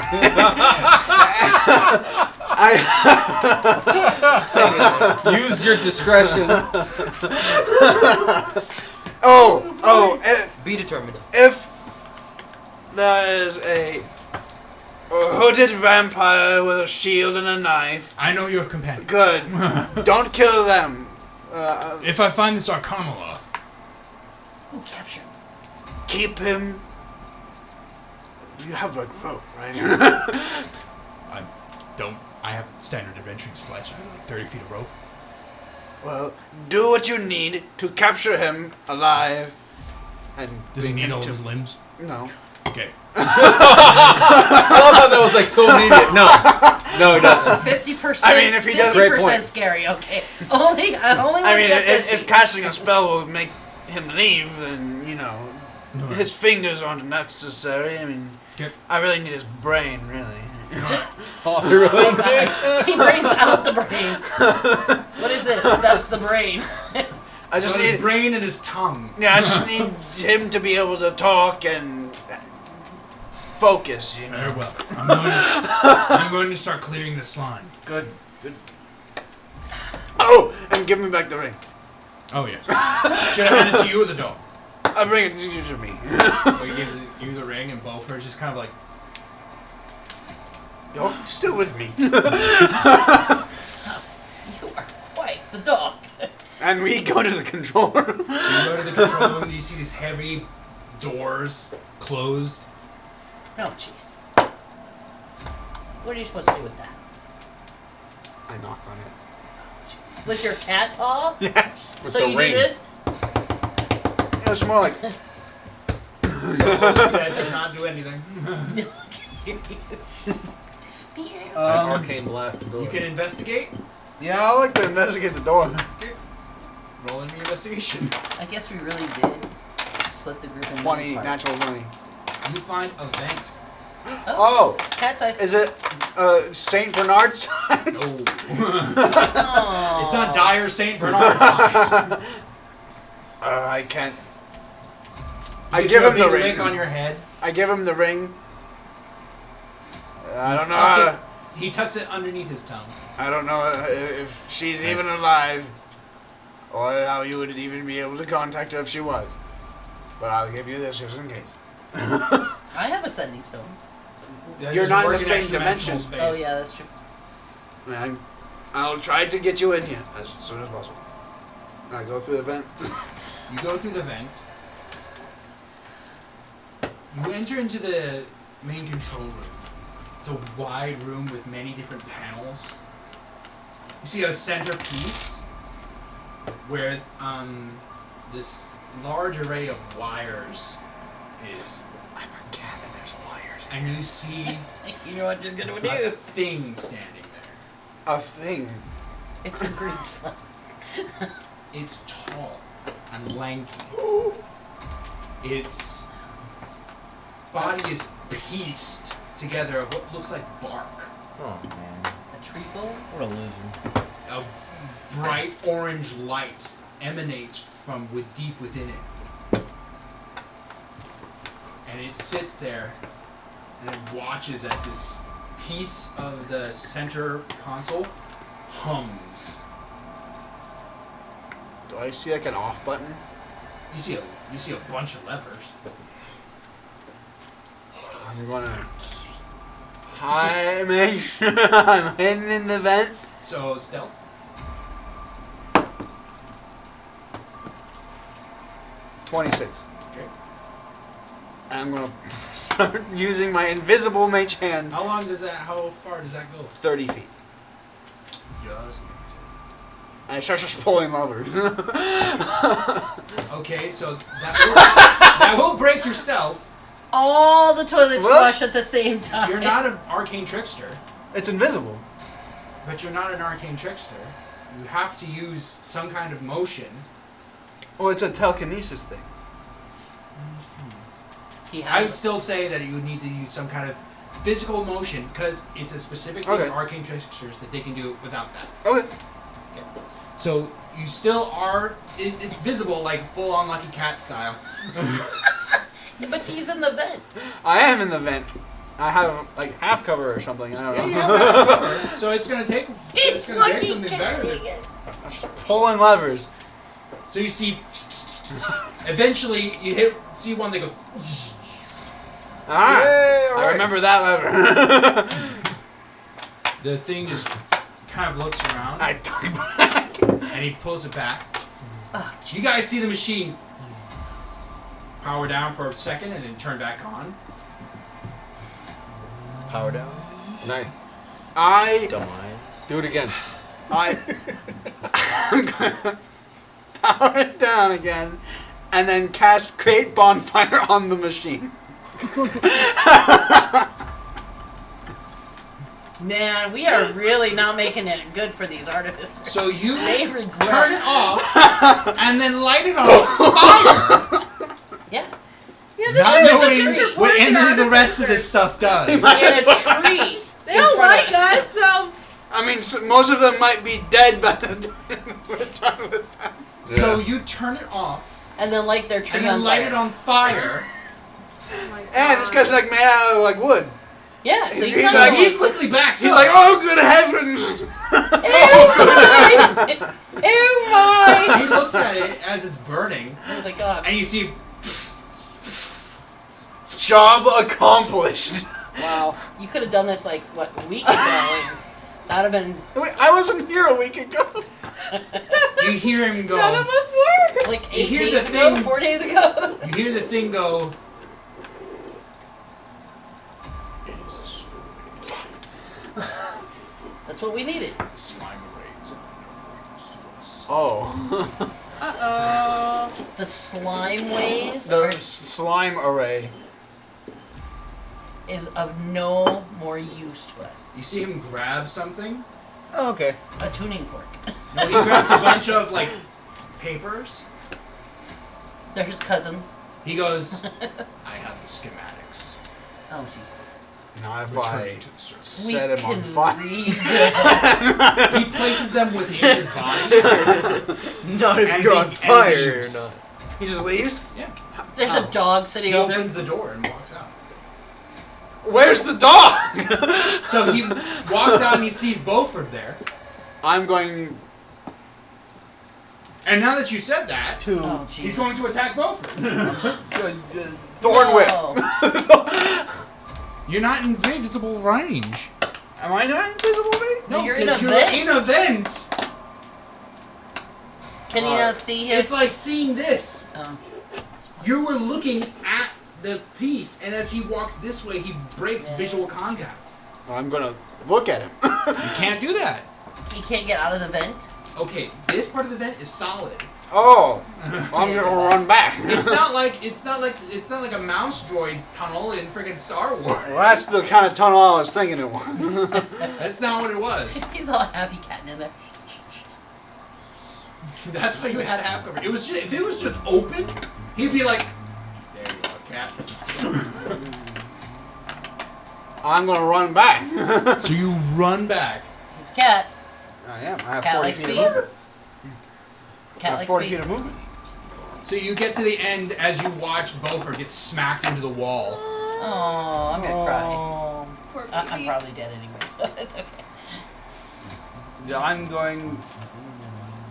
Use your discretion. Be determined. If there is a hooded vampire with a shield and a knife, I know you have companions. good. Don't kill them. If I find this Arcameloth, Ooh, capture. Keep him. You have like rope, right? I have standard adventuring supplies. I have like 30 feet of rope. Well, do what you need to capture him alive. And Does he bring need him all of to- his limbs? No. Okay. I love how that was like so needed. No, he doesn't. 50%. I mean, if he does- Great 50% point. scary. Okay. Only. I mean, want you at if casting a spell will make him leave, then you know, No. his fingers aren't necessary. I mean, Okay. I really need his brain, really. Oh, really? Oh, God. He brings out the brain. What is this? That's the brain. I just his need. brain and his tongue. Yeah, I just need him to be able to talk and focus. You Very know. well. I'm going to start clearing the slime. Good. Good. Oh, and give me back the ring. Oh yes. Should I hand it to you or the dog? I'll bring it to me. So he gives you the ring, and Beaufort is just kind of like, You're still with me. You are quite the dog. And we go to the control room. so you go to the control room, and you see these heavy doors closed. Oh, jeez. What are you supposed to do with that? I knock on it. With your cat paw? Yes. With So the you ring. do this? It's more like. So that does not do anything. Arcane blast the door. You can investigate. Yeah, I like to investigate the door. Roll in your investigation. I guess we really did split the group in 20, parts. natural 20. You find a vent. Oh, Cat's eyes. is it Saint Bernard size? No. It's Aww. not dire Saint Bernard size. I can't. He I gives give you a him the big ring. lick on your head. I give him the ring. I don't know. Tucks How, it- He tucks it underneath his tongue. I don't know if she's even alive, or how you would even be able to contact her if she was. But I'll give you this just in case. I have a sending stone. You're not in the same dimension. Space. Oh, yeah, that's true. I'll try to get you in here as soon as possible. I go through the vent. You go through the vent. You enter into the main control room. It's a wide room with many different panels. You see a centerpiece where this large array of wires is. I'm a cat and there's wires. And you see You know what you're gonna a do? thing standing there. A thing. It's a green slime. It's tall and lanky. Its body is pieced together of what looks like bark. Oh man, A treacle? what a loser. A bright orange light emanates from deep within it. And it sits there and it watches as this piece of the center console hums. Do I see like an off button? You see a bunch of levers. I'm gonna make sure I'm hidden in the vent. So stealth. $26. Okay. And I'm gonna start using my invisible mage hand. How far does that go? 30 feet. Yes. And I start just pulling levers. Okay, so that will break your stealth. All the toilets What? flush at the same time. You're not an arcane trickster, It's invisible. but you're not an arcane trickster. You have to use some kind of motion. Well, it's a telekinesis thing. He I would has still say that you would need to use some kind of physical motion because it's a specific thing Okay. in arcane tricksters that they can do without that. Okay. So you still are. It's visible, like full on Lucky Cat style. Yeah, but he's in the vent. I am in the vent. I have like half cover or something. I don't know. Yeah, you have that covered, so it's gonna take. It's gonna take lucky something better. cat. I'm just pulling levers. So you see. Eventually, you see one that goes. Ah, Yay, all I right. remember that lever. The thing just kind of looks around I took back. and he pulls it back. You guys see the machine power down for a second and then turn back on. Power down. Nice. I Don't mind. Do it again. I'm gonna power it down again, and then create bonfire on the machine. Man, we are really not making it good for these artificers. So you They regret. turn it off and then light it on fire, Yeah. not is a knowing treat. what We're any the of the rest of artificers. this stuff does. In a tree. They don't like us, so I mean, most of them might be dead by the time we're done with them. So you turn it off And then light their tree and then on light fire. it on fire. oh my And this God. guy's like made out of like wood. Yeah, so He's you like, kind of He quickly backs He's up. like, oh good heavens! Ew, my! He looks at it as it's burning, I was like, oh, and you see Job accomplished. wow. You could have done this like, what, a week ago, and that would have been Wait, I wasn't here a week ago. you hear him go. None of us were. like You 8 hear days the ago, thing- 4 days ago. You hear the thing go. That's what we needed. Slime rays to us. Oh. Uh-oh. The slime ways The slime array. is of no more use to us. You see him grab something. Oh, okay. A tuning fork. No, he grabs a bunch of like papers. They're his cousins. He goes, I have the schematics. Oh, jeez. Not if Returning I to the surface. set him on can fire. read He places them within his body. Not if And you're he- on and fire or leaves. not. He just leaves? Yeah. There's Oh. a dog He sitting out there. opens the door and walks out. Where's the dog? So he walks out and he sees Beaufort there. I'm going And now that you said that, to Oh, he's jeez. going to attack Beaufort. Thorn No. Whip. You're not in visible range. Am I not invisible, mate? No, You're in because a you're vent. in a vent. Can you not see him? It's like seeing this. Oh. You were looking at the piece, and as he walks this way, he breaks visual contact. I'm gonna look at him. You can't do that. He can't get out of the vent. Okay, this part of the vent is solid. Oh, well, I'm gonna run back. It's not like a mouse droid tunnel in friggin' Star Wars. Well, that's the kind of tunnel I was thinking it was. That's not what it was. He's all happy catting in there. That's why you had half cover. It was just, if it was just open, he'd be like, "There you are, cat." I'm gonna run back. So you run back. He's a cat. I am. I have Cat 40 likes feet of speed. movement. I Cat have likes 40 speed. feet of movement. So you get to the end as you watch Beaufort get smacked into the wall. Oh, I'm gonna cry. Poor I'm baby. probably dead anyway, so it's okay. Yeah, I'm going.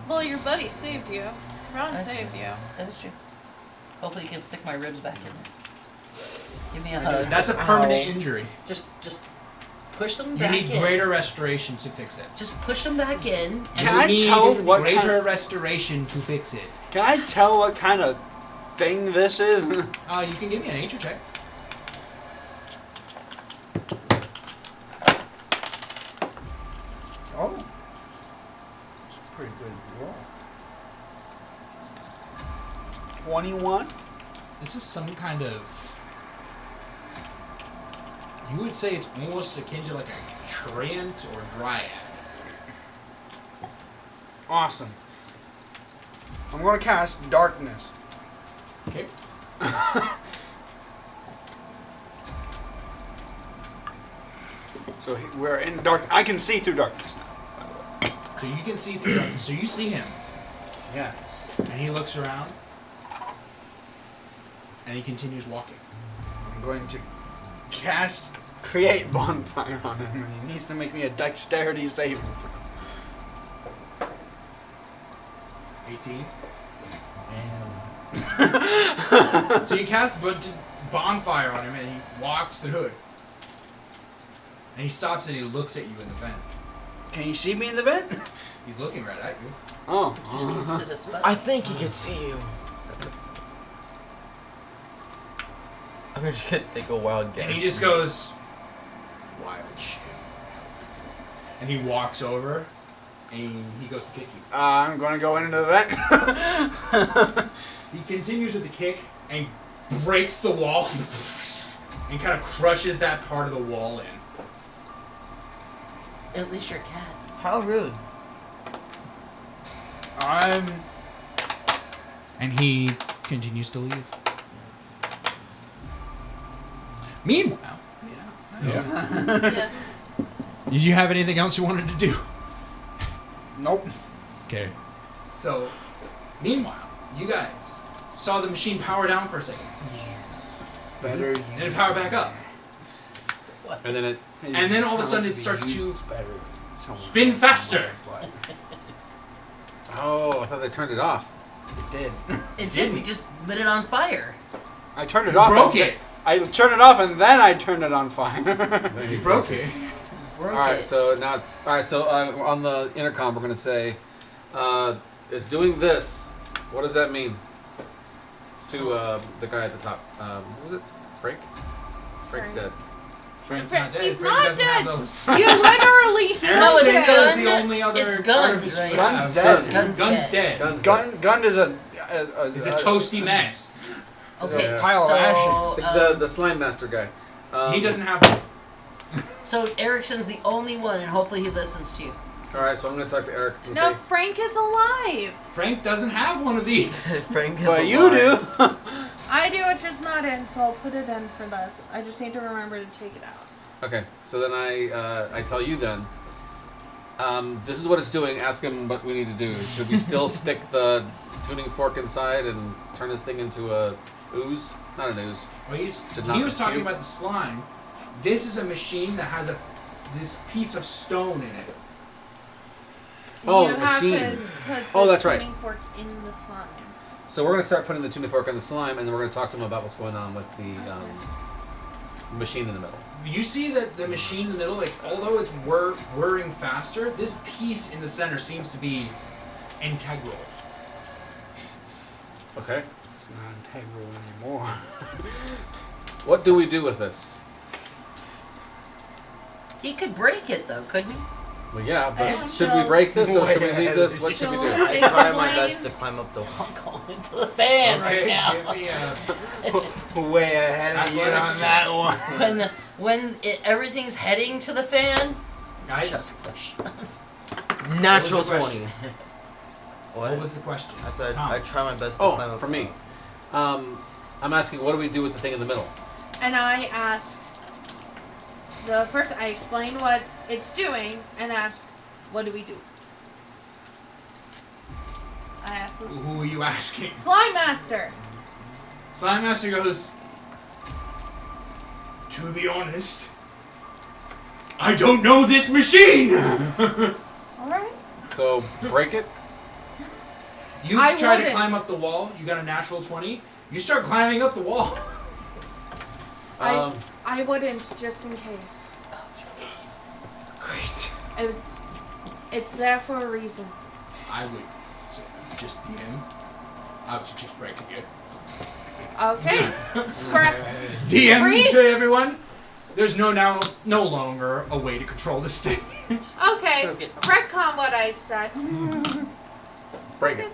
Well, your buddy saved you. Ron That's saved true. you. That is true. Hopefully, you can stick my ribs back in there. Give me a hug. That's a permanent injury. Just push them You back need in. greater restoration to fix it. Just push them back in. Can You I need tell what greater kind- restoration to fix it. Can I tell what kind of thing this is? You can give me a nature check. Oh. It's a pretty good roll. 21? This is some kind of. You would say it's almost akin to like a treant or dryad. Awesome. I'm going to cast Darkness. Okay. So we're in dark. I can see through darkness now, by the way. So you can see through darkness. So you see him, Yeah. and he looks around, and he continues walking. I'm going to cast Create Bonfire on him, and he needs to make me a dexterity saving throw. 18. And So you cast bonfire on him, and he walks through it. And he stops and he looks at you in the vent. can you see me in the vent? He's looking right at you. Oh. Sit a spot. I think he can see you. I'm just gonna take a wild guess. And he just goes, wild shit. And he walks over, and he goes to kick you. I'm going to go into the vent. He continues with the kick and breaks the wall and kind of crushes that part of the wall in. At least you're a cat. How rude. And he continues to leave. Meanwhile, Yeah. did you have anything else you wanted to do? Nope. Okay. So, meanwhile, you guys saw the machine power down for a second. Better. And it powered back up. And then it. And then all of a sudden it starts to better. spin faster. Oh, I thought they turned it off. It did. It did. We just lit it on fire. I turned it You off. broke and it. I turned it off and then I turned it on fire. You broke it. Broke All right, it. so now it's all right. So on the intercom, we're gonna say, it's doing this. What does that mean? To the guy at the top. What was it? Frank. Frank's Frank. dead. Frank's Frank- not dead. he's Frank not doesn't dead. have those. You literally healed No, it's him. gun. is the only other It's gun, artificer right? we Gun's have. dead. Gun's Gun's dead. dead. Gun's dead. Gun is a It's a toasty mess. Okay, Yeah. Pile of so ashes. The slime master guy. He doesn't have them. so Erickson's the only one, and hopefully he listens to you. All right, so I'm gonna talk to Eric and No, say, Frank is alive. Frank doesn't have one of these. Frank is But you do. alive. I do, it's just not in, so I'll put it in for this. I just need to remember to take it out. okay. So then I tell you then. This is what it's doing. Ask him what we need to do. Should we still stick the tuning fork inside and turn this thing into a ooze? Not an ooze. Well, Did not he was talking refute. about the slime. This is a machine that has this piece of stone in it. Oh, you the have machine. to put Oh, the that's right. tuning fork in the slime. So we're gonna start putting the tuning fork on the slime, and then we're gonna talk to him about what's going on with the machine in the middle. You see that the machine in the middle, like although it's whirring faster, this piece in the center seems to be integral. Okay. It's not integral anymore. What do we do with this? He could break it though, couldn't he? Well, yeah, but And should so- we break this or should we leave this? What should we do? So- I try my Explain- best to climb up the wall. I'm going into the fan right now. give me a Way ahead of you Athletics on that one. Everything's heading to the fan, guys. just push. Natural What was the 20. What was the question? I said Tom. I try my best to climb Oh, up. for me. I'm asking, what do we do with the thing in the middle? And I asked the person, I explained what it's doing and asked, what do we do? I asked the Who are you asking? Slime Master. Slime Master goes, to be honest, I don't know this machine! Alright. So, break it? You I try to wouldn't. climb up the wall, you got a natural 20, you start climbing up the wall. I wouldn't, just in case. Great. It's there for a reason. I would just be him. I would suggest breaking it. Okay. Scrap. DM Free? to everyone, there's no longer a way to control this thing. Okay. Retcon what I said. Break it.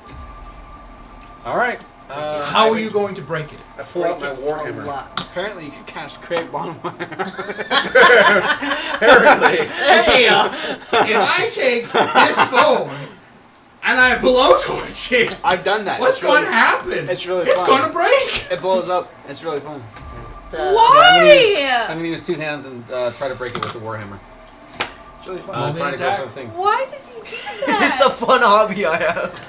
Alright. How are you going to break it? I pull out my A warhammer. lot. Apparently, you can cast Create Bonfire. Apparently. Okay, if I take this phone and I blowtorch it, I've done that. what's It's really- going to happen? It's really It's fun. going to break. It blows up. It's really fun. Why? I'm gonna use 2 hands and try to break it with the warhammer. It's really fun. Well, I'm trying to go attack. for the thing. Why did you do It's that? a fun hobby I have.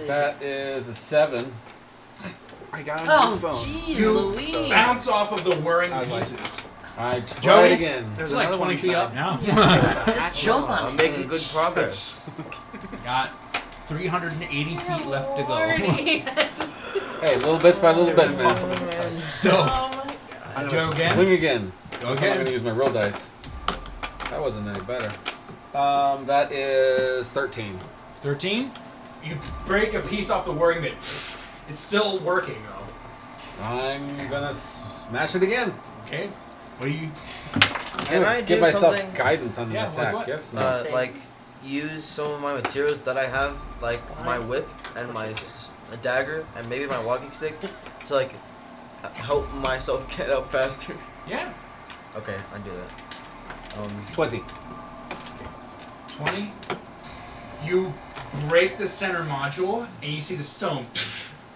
That is a 7. I got a Oh, new phone. jeez, You Louise. bounce off of the whirring I was like- pieces. I try Joey? it again. There's You're like another 20 one feet up back. now. Just jump on I'm it. making good progress. Got 380 feet left to go. Lordy. Hey, little bits by little bits, man. So, Oh my god. I'm Joe gonna again? swing again. Go This time I'm again. gonna use my roll dice. That wasn't any better. That is 13. 13. You break a piece off the whirring bit. It's still working though. I'm gonna smash it again. Okay. What do you? Can I give do myself something? guidance on the Yeah, like attack? what? Yes. No. Uh, like use some of my materials that I have, like my whip and my a dagger and maybe my walking stick, to like help myself get up faster. Yeah. Okay, I do that. 20. 20. You break the center module and you see the stone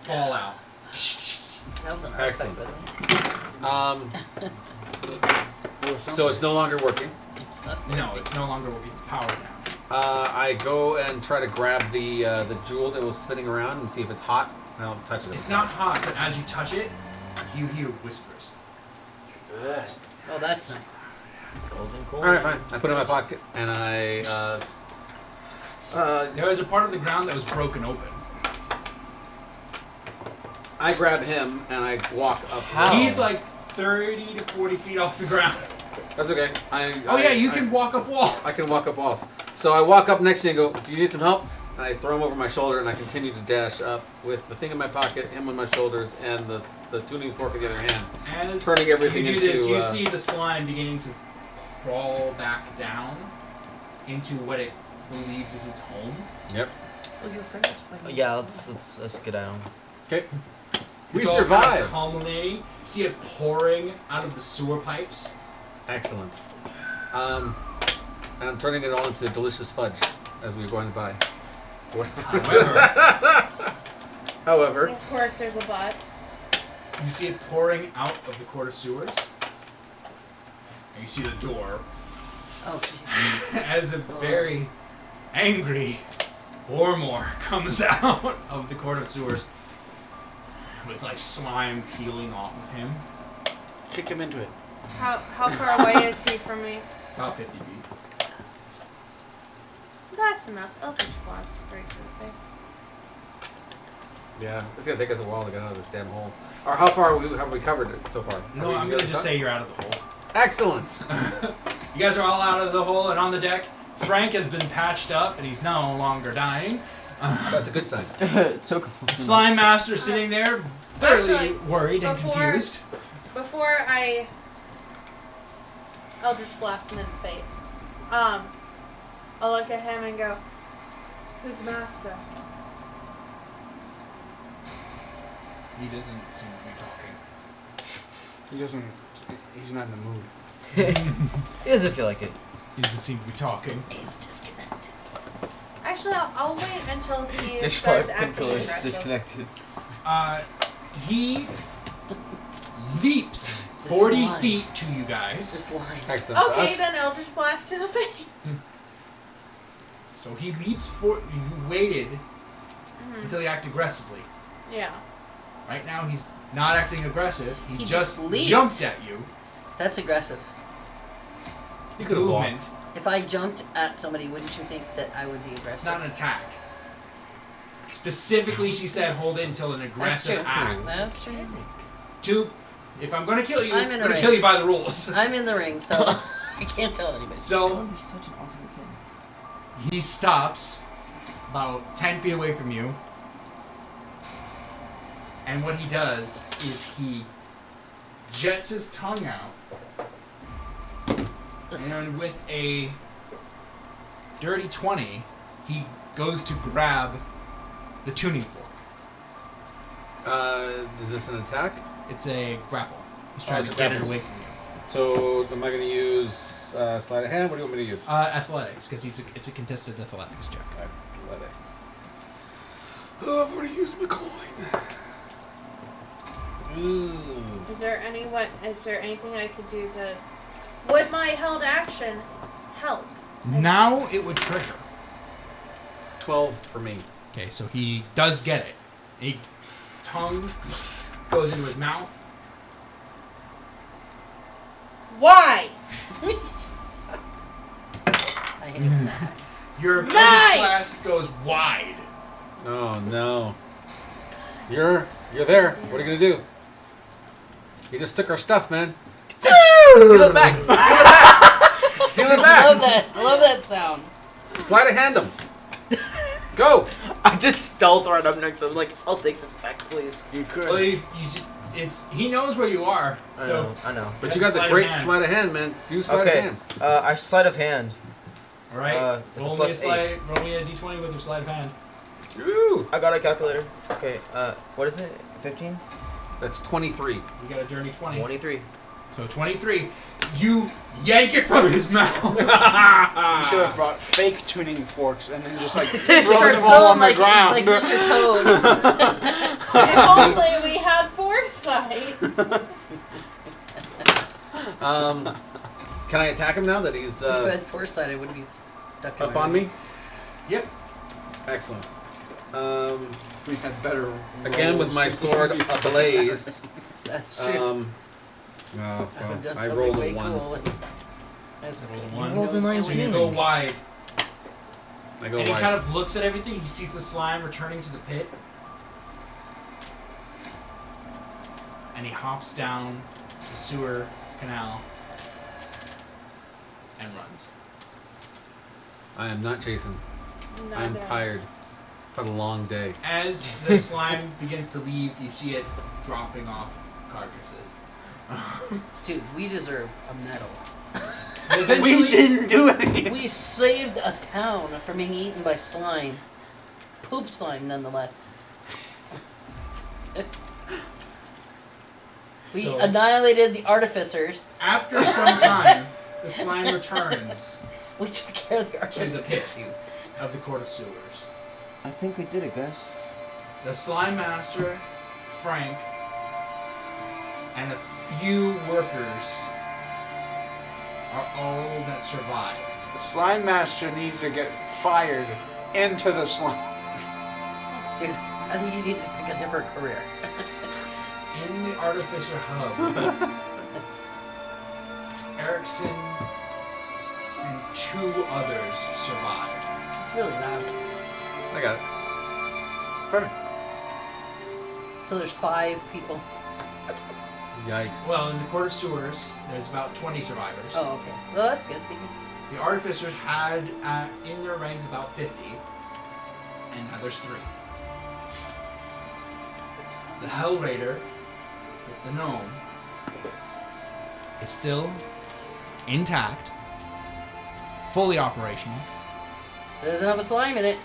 fall out. That was an Excellent. artifact, So it's no longer working. It's not No, it's no longer working. It's powered down. I go and try to grab the jewel that was spinning around and see if it's hot. I don't touch it. It's not hot, but as you touch it, you hear whispers. Oh, that's nice. Golden coal. All right, fine. I put it in my pocket and I. There was a part of the ground that was broken open. I grab him and I walk up. How? He's like 30 to 40 feet off the ground. That's okay. You can walk up walls. I can walk up walls. So I walk up next to you and go, "Do you need some help?" And I throw him over my shoulder and I continue to dash up with the thing in my pocket, him on my shoulders, and the tuning fork in the other hand. As Turning everything you do this, into, you see the slime beginning to crawl back down into what it believes is its home. Yep. Oh, your friend is fighting. Yeah, let's get down. Okay. We It's all kind of survived. culminating. You see it pouring out of the sewer pipes. Excellent. And I'm turning it all into delicious fudge as we're going by. However, Of course, there's a but. You see it pouring out of the quarter sewers. And you see the door Oh, jeez. as a very angry Bormore comes out of the quarter sewers with like slime peeling off of him. Kick him into it. How far away is he from me? About 50 feet. That's enough. Eldritch blast straight to the face. yeah, it's gonna take us a while to get out of this damn hole. Or how far have we covered it so far? No, Are we I'm good gonna just time? say you're out of the hole. Excellent. You guys are all out of the hole and on the deck. Frank has been patched up and he's no longer dying. That's a good sign. So cool. The slime master sitting there, thoroughly Actually, worried and before- confused. Before I Eldritch blast him in the face, I'll look at him and go, "Who's the master?" He doesn't seem to be talking. He doesn't. He's not in the mood. He doesn't feel like it. He doesn't seem to be talking. He's disconnected. Actually, I'll wait until he Dish starts life acting controller is aggressive. disconnected. He leaps This 40 line. feet to you guys. This line. Excellent. To Okay, us. then Eldritch blast in the face. So he leaps for you. Waited until he acted aggressively. Yeah. Right now he's not acting aggressive. He He just just leaped. jumped at you. That's aggressive. You could have walked. Movement, If I jumped at somebody, wouldn't you think that I would be it's aggressive? not an attack. Specifically, she said hold it until an That's aggressive true. act. That's true. If I'm gonna kill you, I'm I'm in a gonna ring. kill you by the rules. I'm in the ring, so I can't tell anybody. So You're such an awesome kid. he stops about 10 feet away from you. And what he does is he jets his tongue out. And with a dirty 20, he goes to grab the tuning fork. Is this an attack? It's a grapple. He's trying it's to a get it grapple. away from you. So am I going to use sleight of hand? What do you want me to use? Athletics, because it's a contested athletics check. Athletics. Oh, I'm going to use my coin. Ooh. Is there anything I could do to? Would my held action help? Now it would trigger. 12 for me. Okay, so he does get it. He tongue goes into his mouth. Why? I hate that. Your Nice! Eldritch blast goes wide. Oh no. You're there. What are you gonna do? You just took our stuff, man. Steal it back. Steal it I back. love that. I love that sound. Sleight of hand him. Go. I just stealth right up next to him, like, I'll take this back, please. You could. Well, you just he knows where you are. I So know, I know. But You you have got the sleight of great hand. sleight of hand, man. Do sleight of Okay, hand. I sleight of hand. all right, It's a roll me a +8. roll me a d20 with your sleight of hand. Ooh. I got a calculator. Okay, what is it? 15? That's 23. You got a dirty 20. 23. So 23. You yank it from his mouth. You should have brought fake tuning forks and then just like thrown Start them all on the like, ground. like Mr. Toad. If only we had foresight. Can I attack him now that he's If I had foresight, I wouldn't be stuck in up my on ring. me? Yep. Excellent. We had better. Again with rolls. my sword ablaze. That's true. Oh, I've well, done I something rolled way a 1. cool. That's okay. One. You rolled a know, 19. So you go wide. I go And he wide. kind of looks at everything. He sees the slime returning to the pit. And he hops down the sewer canal and runs. I am not chasing. I'm Neither. tired. Had a long day. As the slime begins to leave, you see it dropping off carcasses. Dude, we deserve a medal. Eventually, We didn't do anything. We saved a town from being eaten by slime. Poop slime, nonetheless. We So- annihilated the artificers. after some time, the slime returns We took care of the to artificers. the pit of the Court of Sewers. I think we did it, guys. The slime master, Frank, and a few workers are all that survive. The slime master needs to get fired into the slime. Dude, I think you need to pick a different career. In the Artificer Hub, Erickson and 2 others survive. It's really loud. I got it. Perfect. So there's 5 people. Yikes. Well, in the Court of Sewers, there's about 20 survivors. Oh, okay. Well, that's good. The Artificers had in their ranks about 50. and now there's 3. The Hell Raider with the gnome is still intact, fully operational, It doesn't have a slime in it.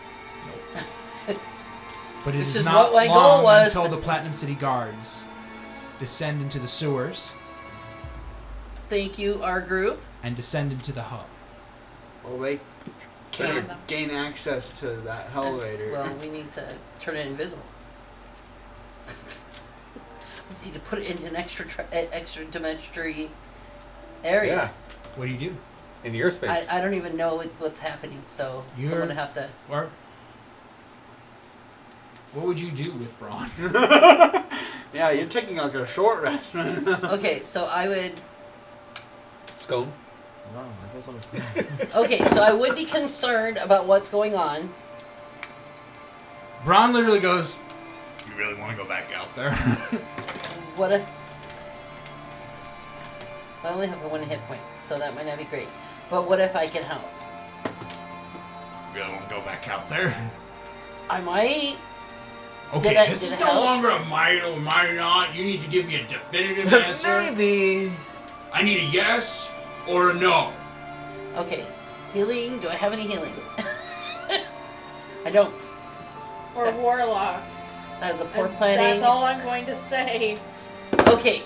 but it Which is is not what my long goal was. until the Platinum City guards descend into the sewers Thank you, our group. and descend into the hub. Well, they can't Random. gain access to that Hell Raider. Well, we need to turn it invisible. We need to put it in an extra dimensionary area. Yeah. What do you do? In your space. I don't even know what's happening, so You're- someone have to. Or what would you do with Braun? Yeah, you're taking like a short rest right now. Okay, so I would. Scone. No, I guess Okay, so I would be concerned about what's going on. Braun literally goes, "You really want to go back out there?" What if I only have 1 hit point, so that might not be great. But what if I can help? You really want to go back out there? I might. Okay, Did this is it no help? longer a might or might not. You need to give me a definitive answer. Maybe. I need a yes or a no. Okay, healing. Do I have any healing? I don't. Or That- warlocks. That was a poor And planning. That's all I'm going to say. Okay.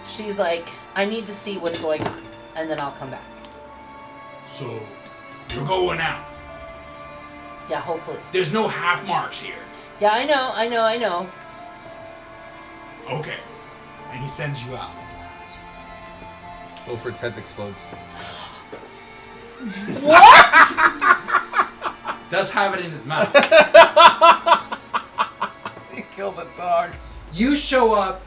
She's like, I need to see what's going on, and then I'll come back. So, you're going out. Yeah, hopefully. There's no half marks here. Yeah, I know. Okay. And he sends you out. Wilfred's head explodes. Does have it in his mouth. He killed the dog. You show up.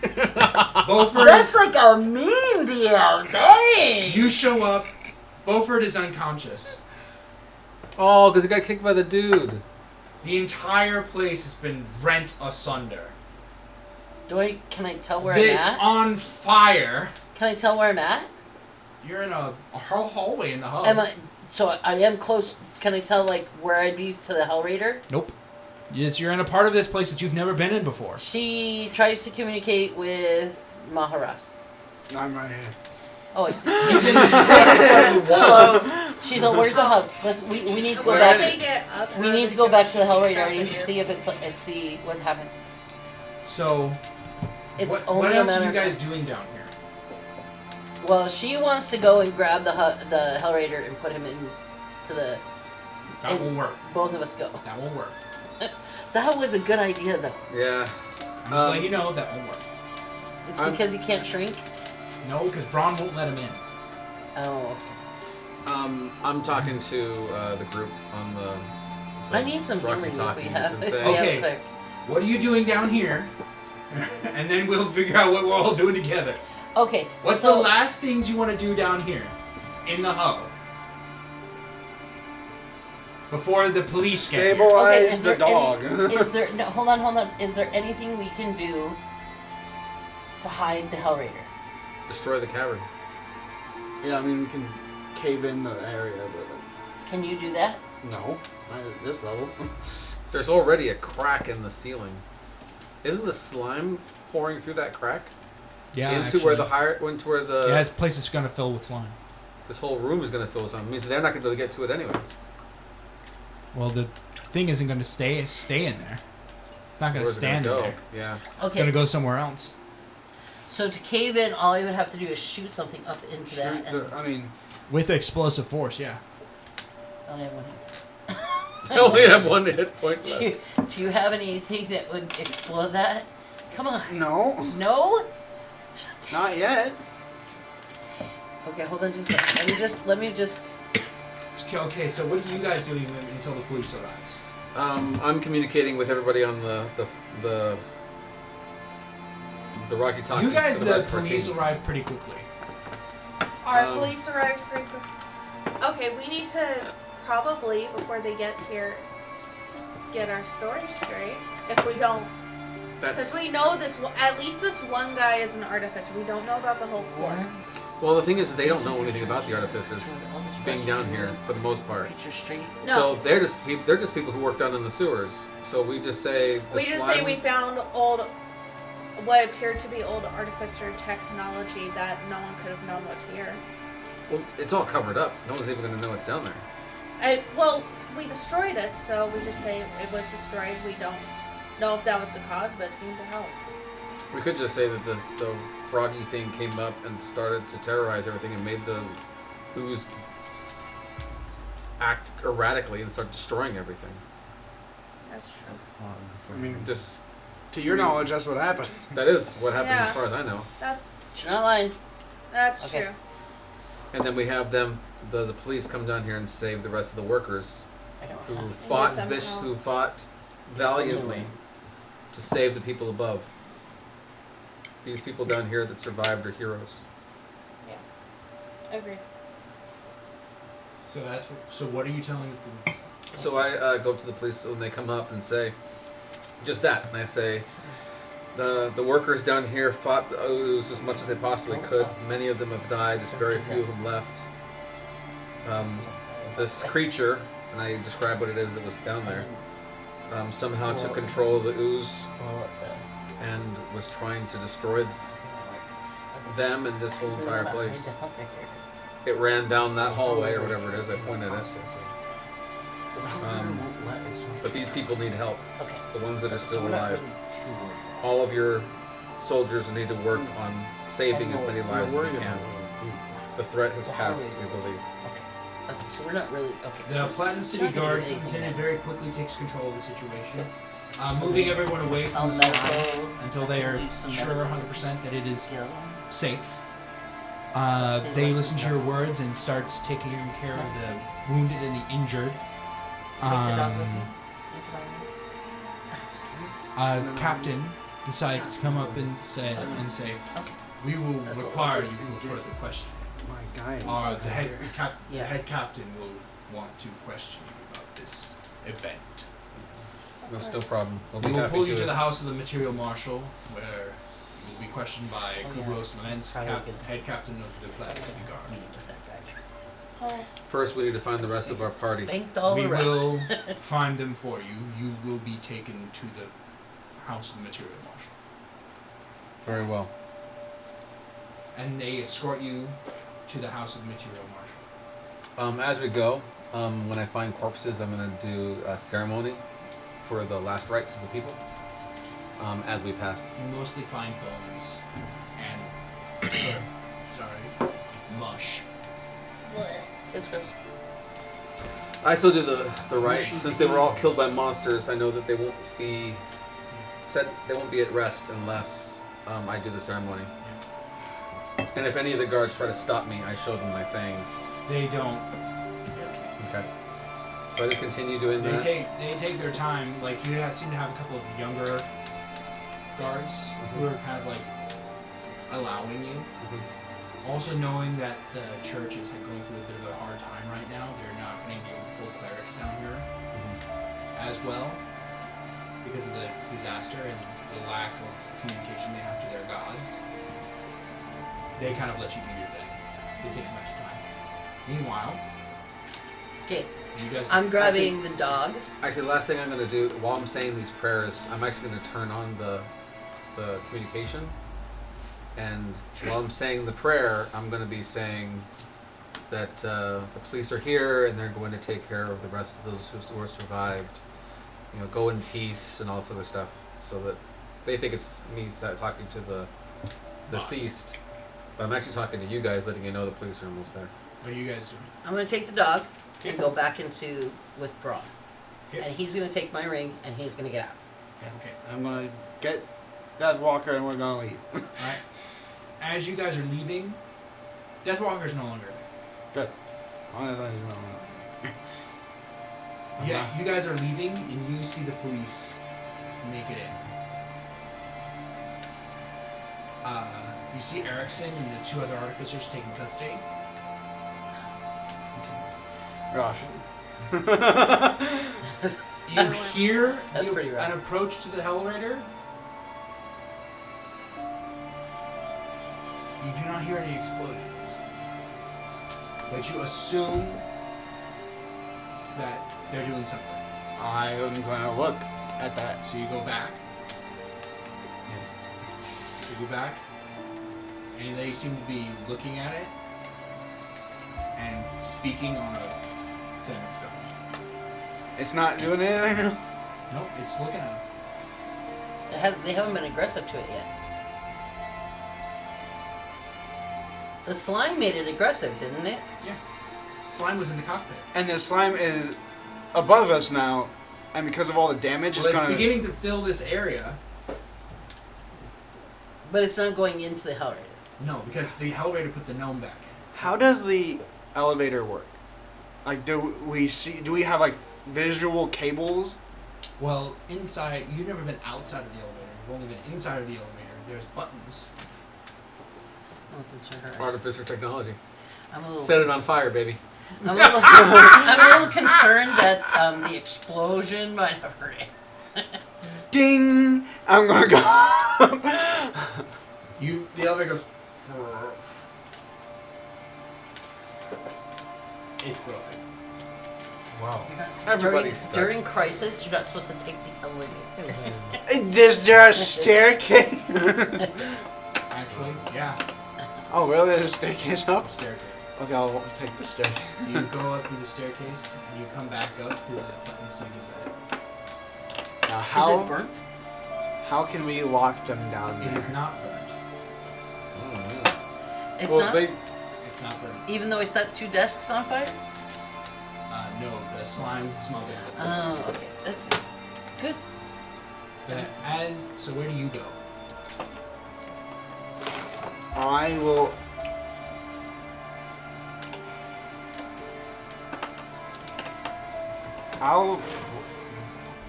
Beaufort. That's like a mean deal. Dang. You show up. Beaufort is unconscious. Oh, because he got kicked by the dude. The entire place has been rent asunder. Can I tell where I'm It's at? on fire. Can I tell where I'm at? You're in a hallway in the hub. So I am close. Can I tell like where I'd be to the Hell Raider? Nope. Yes, you're in a part of this place that you've never been in before. She tries to communicate with Maharas. I'm right here. Oh, I see. He's in this crazy Hello. She's like, where's the hub? We need to go Where back. do they get up? We need to go back to the Hell Raider. I need to see if it's see what's happened. So, It's what only else a are matter you of guys time. doing down here? Well, she wants to go and grab the Hell Raider and put him into the. That and won't work. Both of us go. That won't work. That was a good idea, though. Yeah. I'm just letting you know that won't work. It's I'm- because he can't shrink. No, because Braun won't let him in. Oh, I'm talking to the group on the I need some healing if we walkie-talkies have. and if we saying, have Okay. cleric. What are you doing down here? And then we'll figure out what we're all doing together. Okay. What's so, the last things you want to do down here? In the hub? Before the police get here. Okay, Stabilize is the there dog. is there no? Hold on. Is there anything we can do to hide the Hell Raider? destroy the cavern. Yeah, I mean, we can cave in the area, but Can you do that? no, not at this level. There's already a crack in the ceiling. Isn't the slime pouring through that crack? Yeah, into where the into where the Yeah, this place is gonna fill with slime. this whole room is gonna fill with something. Means they're not gonna be able to get to it anyways. Well, the thing isn't gonna stay in there. It's not So gonna where's it stand in go? there. Yeah. It's Okay. gonna go somewhere else. So to cave in, all I would have to do is shoot something up into that, and I mean, With explosive force, yeah. I only have one hit. I only have 1 hit point Do left. you have anything that would explode that? Come on. no, No? not yet. Okay, hold on just a second. Let me just. Okay, so what are you guys doing until the police arrives? I'm communicating with everybody on the Rocky Talk. You guys, the police arrive pretty quickly. Our Um, police arrived pretty quick. Okay, we need to probably, before they get here, get our story straight. If we don't Because we know at least this one guy is an artificer. We don't know about the whole court. Well, the thing is, they don't know anything about the artificers being down here for the most part. Preacher Street. No. So they're just people who work down in the sewers. So we just say We just say we found what appeared to be old artificer technology that no one could have known was here. Well, it's all covered up. No one's even going to know it's down there. Well, we destroyed it, so we just say it was destroyed. We don't know if that was the cause, but it seemed to help. We could just say that the froggy thing came up and started to terrorize everything and made the ooze act erratically and start destroying everything. That's true. I mean, Just to your knowledge, that's what happened. that is what happened Yeah. as far as I know. You're not lying. That's Okay. true. And then we have them, the police come down here and save the rest of the workers I don't who have fought them help. who fought valiantly to save the people above. These people down here that survived are heroes. Agreed. So what are you telling the police? So I go up to the police when they come up and say just that, and I say the workers down here fought the ooze as much as they possibly could. Many of them have died. There's very few of them left. This creature, and I describe what it is that was down there, somehow took control of the ooze and was trying to destroy them and this whole entire place. It ran down that hallway or whatever it is. I pointed at it. But these people need help. Okay. The ones that are So still we're not alive. really too worried. All of your soldiers need to work on saving as many lives as you can. The threat has passed, we believe. Okay, so we're not really okay. The so Platinum it's City not gonna Guard do comes anything in and then. very quickly takes control of the situation, moving everyone away from the Medical, side until I they can are do some sure medical 100% that it is skill. safe. Save They lives listen is to your not- words and start taking care of That's the wounded and the injured. Take the dog with me. Into my room. Captain decides to come up and say, Okay. "We will That's what require we'll you for further questioning. My guy. The Yeah. head captain will want to question you about this event. No problem. We'll be We will happy pull you to. to the house of the Material Marshal, where you will be questioned by Oh, yeah. Kubros Lament, Probably good. head captain of the Platinum City Guard. Meet with that guy. Oh, First, we need to find the rest of our party. Banked all We around. will find them for you. You will be taken to the house of the Material Marshal. Very well. And they escort you to the house of the Material Marshal. As we go, when I find corpses, I'm going to do a ceremony for the last rites of the people. As we pass. You mostly find bones and mush. It's gross. I still do the rites. Since they were all killed by monsters, I know that they won't be at rest unless I do the ceremony. And if any of the guards try to stop me, I show them my fangs. They don't. Okay. So I just continue doing They that. take their time. Like you seem to have a couple of younger guards who are kind of like allowing you. Also knowing that the church is going through a bit of a hard time right now, they're not going to be able to pull clerics down here as well because of the disaster and the lack of communication they have to their gods. They kind of let you do your thing. They take some extra time. Meanwhile, Okay, you guys. I'm grabbing the dog. Actually, the last thing I'm going to do while I'm saying these prayers, I'm actually going to turn on the communication. And while I'm saying the prayer, I'm going to be saying that the police are here and they're going to take care of the rest of those who are survived. You know, go in peace and all this other stuff, so that they think it's me talking to the deceased. But I'm actually talking to you guys, letting you know the police are almost there. What are you guys doing? I'm gonna take the dog Okay. and go back into with Prova. Okay. And he's gonna take my ring and he's gonna get out. Okay. I'm gonna get Deathwalker and we're gonna leave. Alright. As you guys are leaving, Deathwalker's no longer there. Good. Honestly, he's not. Yeah, you guys are leaving and you see the police make it in. You see Erickson and the two other artificers taking custody. Gosh. You hear That's pretty rough. an approach to the Hellraider, You do not hear any explosions. But you assume that they're doing something. I'm gonna look at that. So you go back. You go back. And they seem to be looking at it and speaking on a sending stone. It's not doing anything. Nope, it's looking at it. They haven't been aggressive to it yet. The slime made it aggressive, didn't it? Yeah. Slime was in the cockpit. And the slime is above us now, and because of all the damage, Well, it's it's gonna. beginning to fill this area. But it's not going into the hellraiser. No, because the Hellraiser put the gnome back in. How does the elevator work? Like, do we have like visual cables? Well, inside, you've never been outside of the elevator. You've only been inside of the elevator. There's buttons. Oh, concern her eyes. Artificer technology. I'm a little. Set it on fire, baby. I'm a little concerned that the explosion might have hurt it. Ding! I'm gonna go. The elevator goes. It's broken. Wow. You're not, Everybody's stuck. during crisis, you're not supposed to take the elevator. Is there a staircase? Actually, yeah. Oh, really? There's a staircase up? Staircase. Okay, I'll take the staircase. So you go up through the staircase, and you come back up to the button so you can Now, Is how it burnt? how can we lock them down It there? is not burnt. It's Well, not. It's not burnt. Even though we set 2 desks on fire. No, the slime smothered the Oh, floors. okay, that's good. But so where do you go? I will.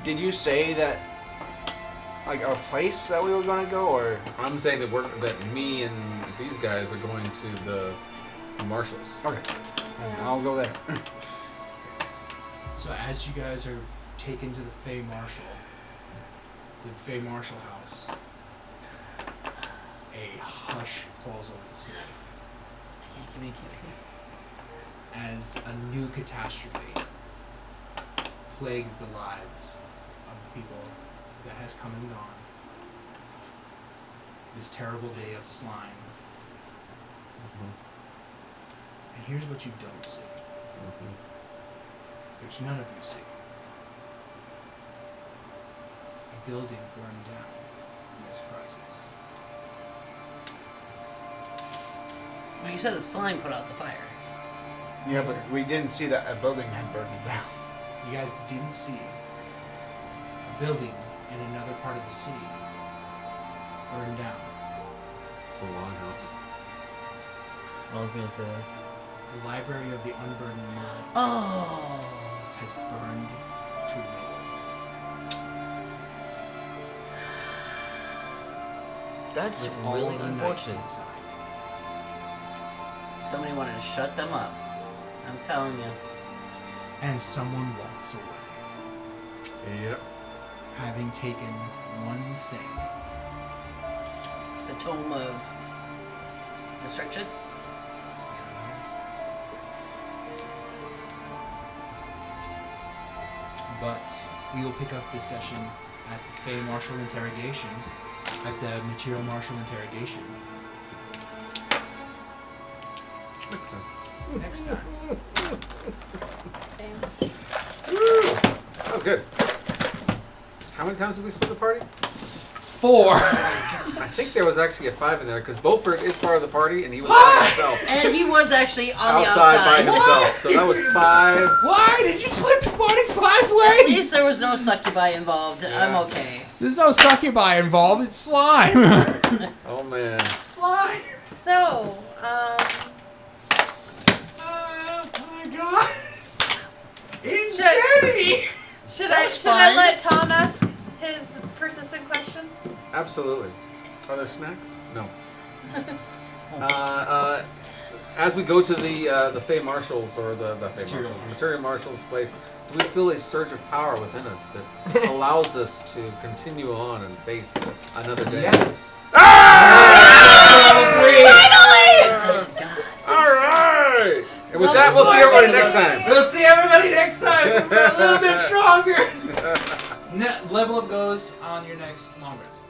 Did you say that, like, a place that we were gonna go, or? I'm saying that me and these guys are going to the marshals. Okay, I'll go there. So as you guys are taken to the Fey Marshal house, a hush falls over the city I can't communicate with you. as a new catastrophe plagues the lives of the people that has come and gone. This terrible day of slime. And here's what you don't see, which none of you see. A building burned down in this crisis. Well, you said the slime put out the fire. Yeah, but we didn't see that a building had burned down. You guys didn't see a building in another part of the city burned down. It's the longhouse. I was gonna say that. The Library of the Unburdened Mud Oh. has burned to rubble. That's With all really of the knights unfortunate. inside. Somebody wanted to shut them up. I'm telling you. And someone walks away, Yep. having taken one thing. The Tome of Destruction. But we will pick up this session at the Fey Marshal interrogation, at the Material Marshal interrogation next time. That was good. How many times did we split the party? 4. I think there was actually a 5 in there because Beaufort is part of the party and he was by himself. And he was actually on the Outside outside. by himself. So that was 5. Why did you split the party 5 At ways? least there was no succubi involved. I'm okay. There's no succubi involved. It's slime. Oh man. Slime. So, Oh my god. Insanity. should That I was should I fun. let Tom ask his persistent question? Absolutely. Are there snacks? No. As we go to the Fey Marshals or the Fey Material Marshals, Marshals. Material Marshals place, do we feel a surge of power within us that allows us to continue on and face another day? Yes. Ah! Finally! And with that, we'll see everybody next time. We'll see everybody next time. We're a little bit stronger. Level up goes on your next long rest.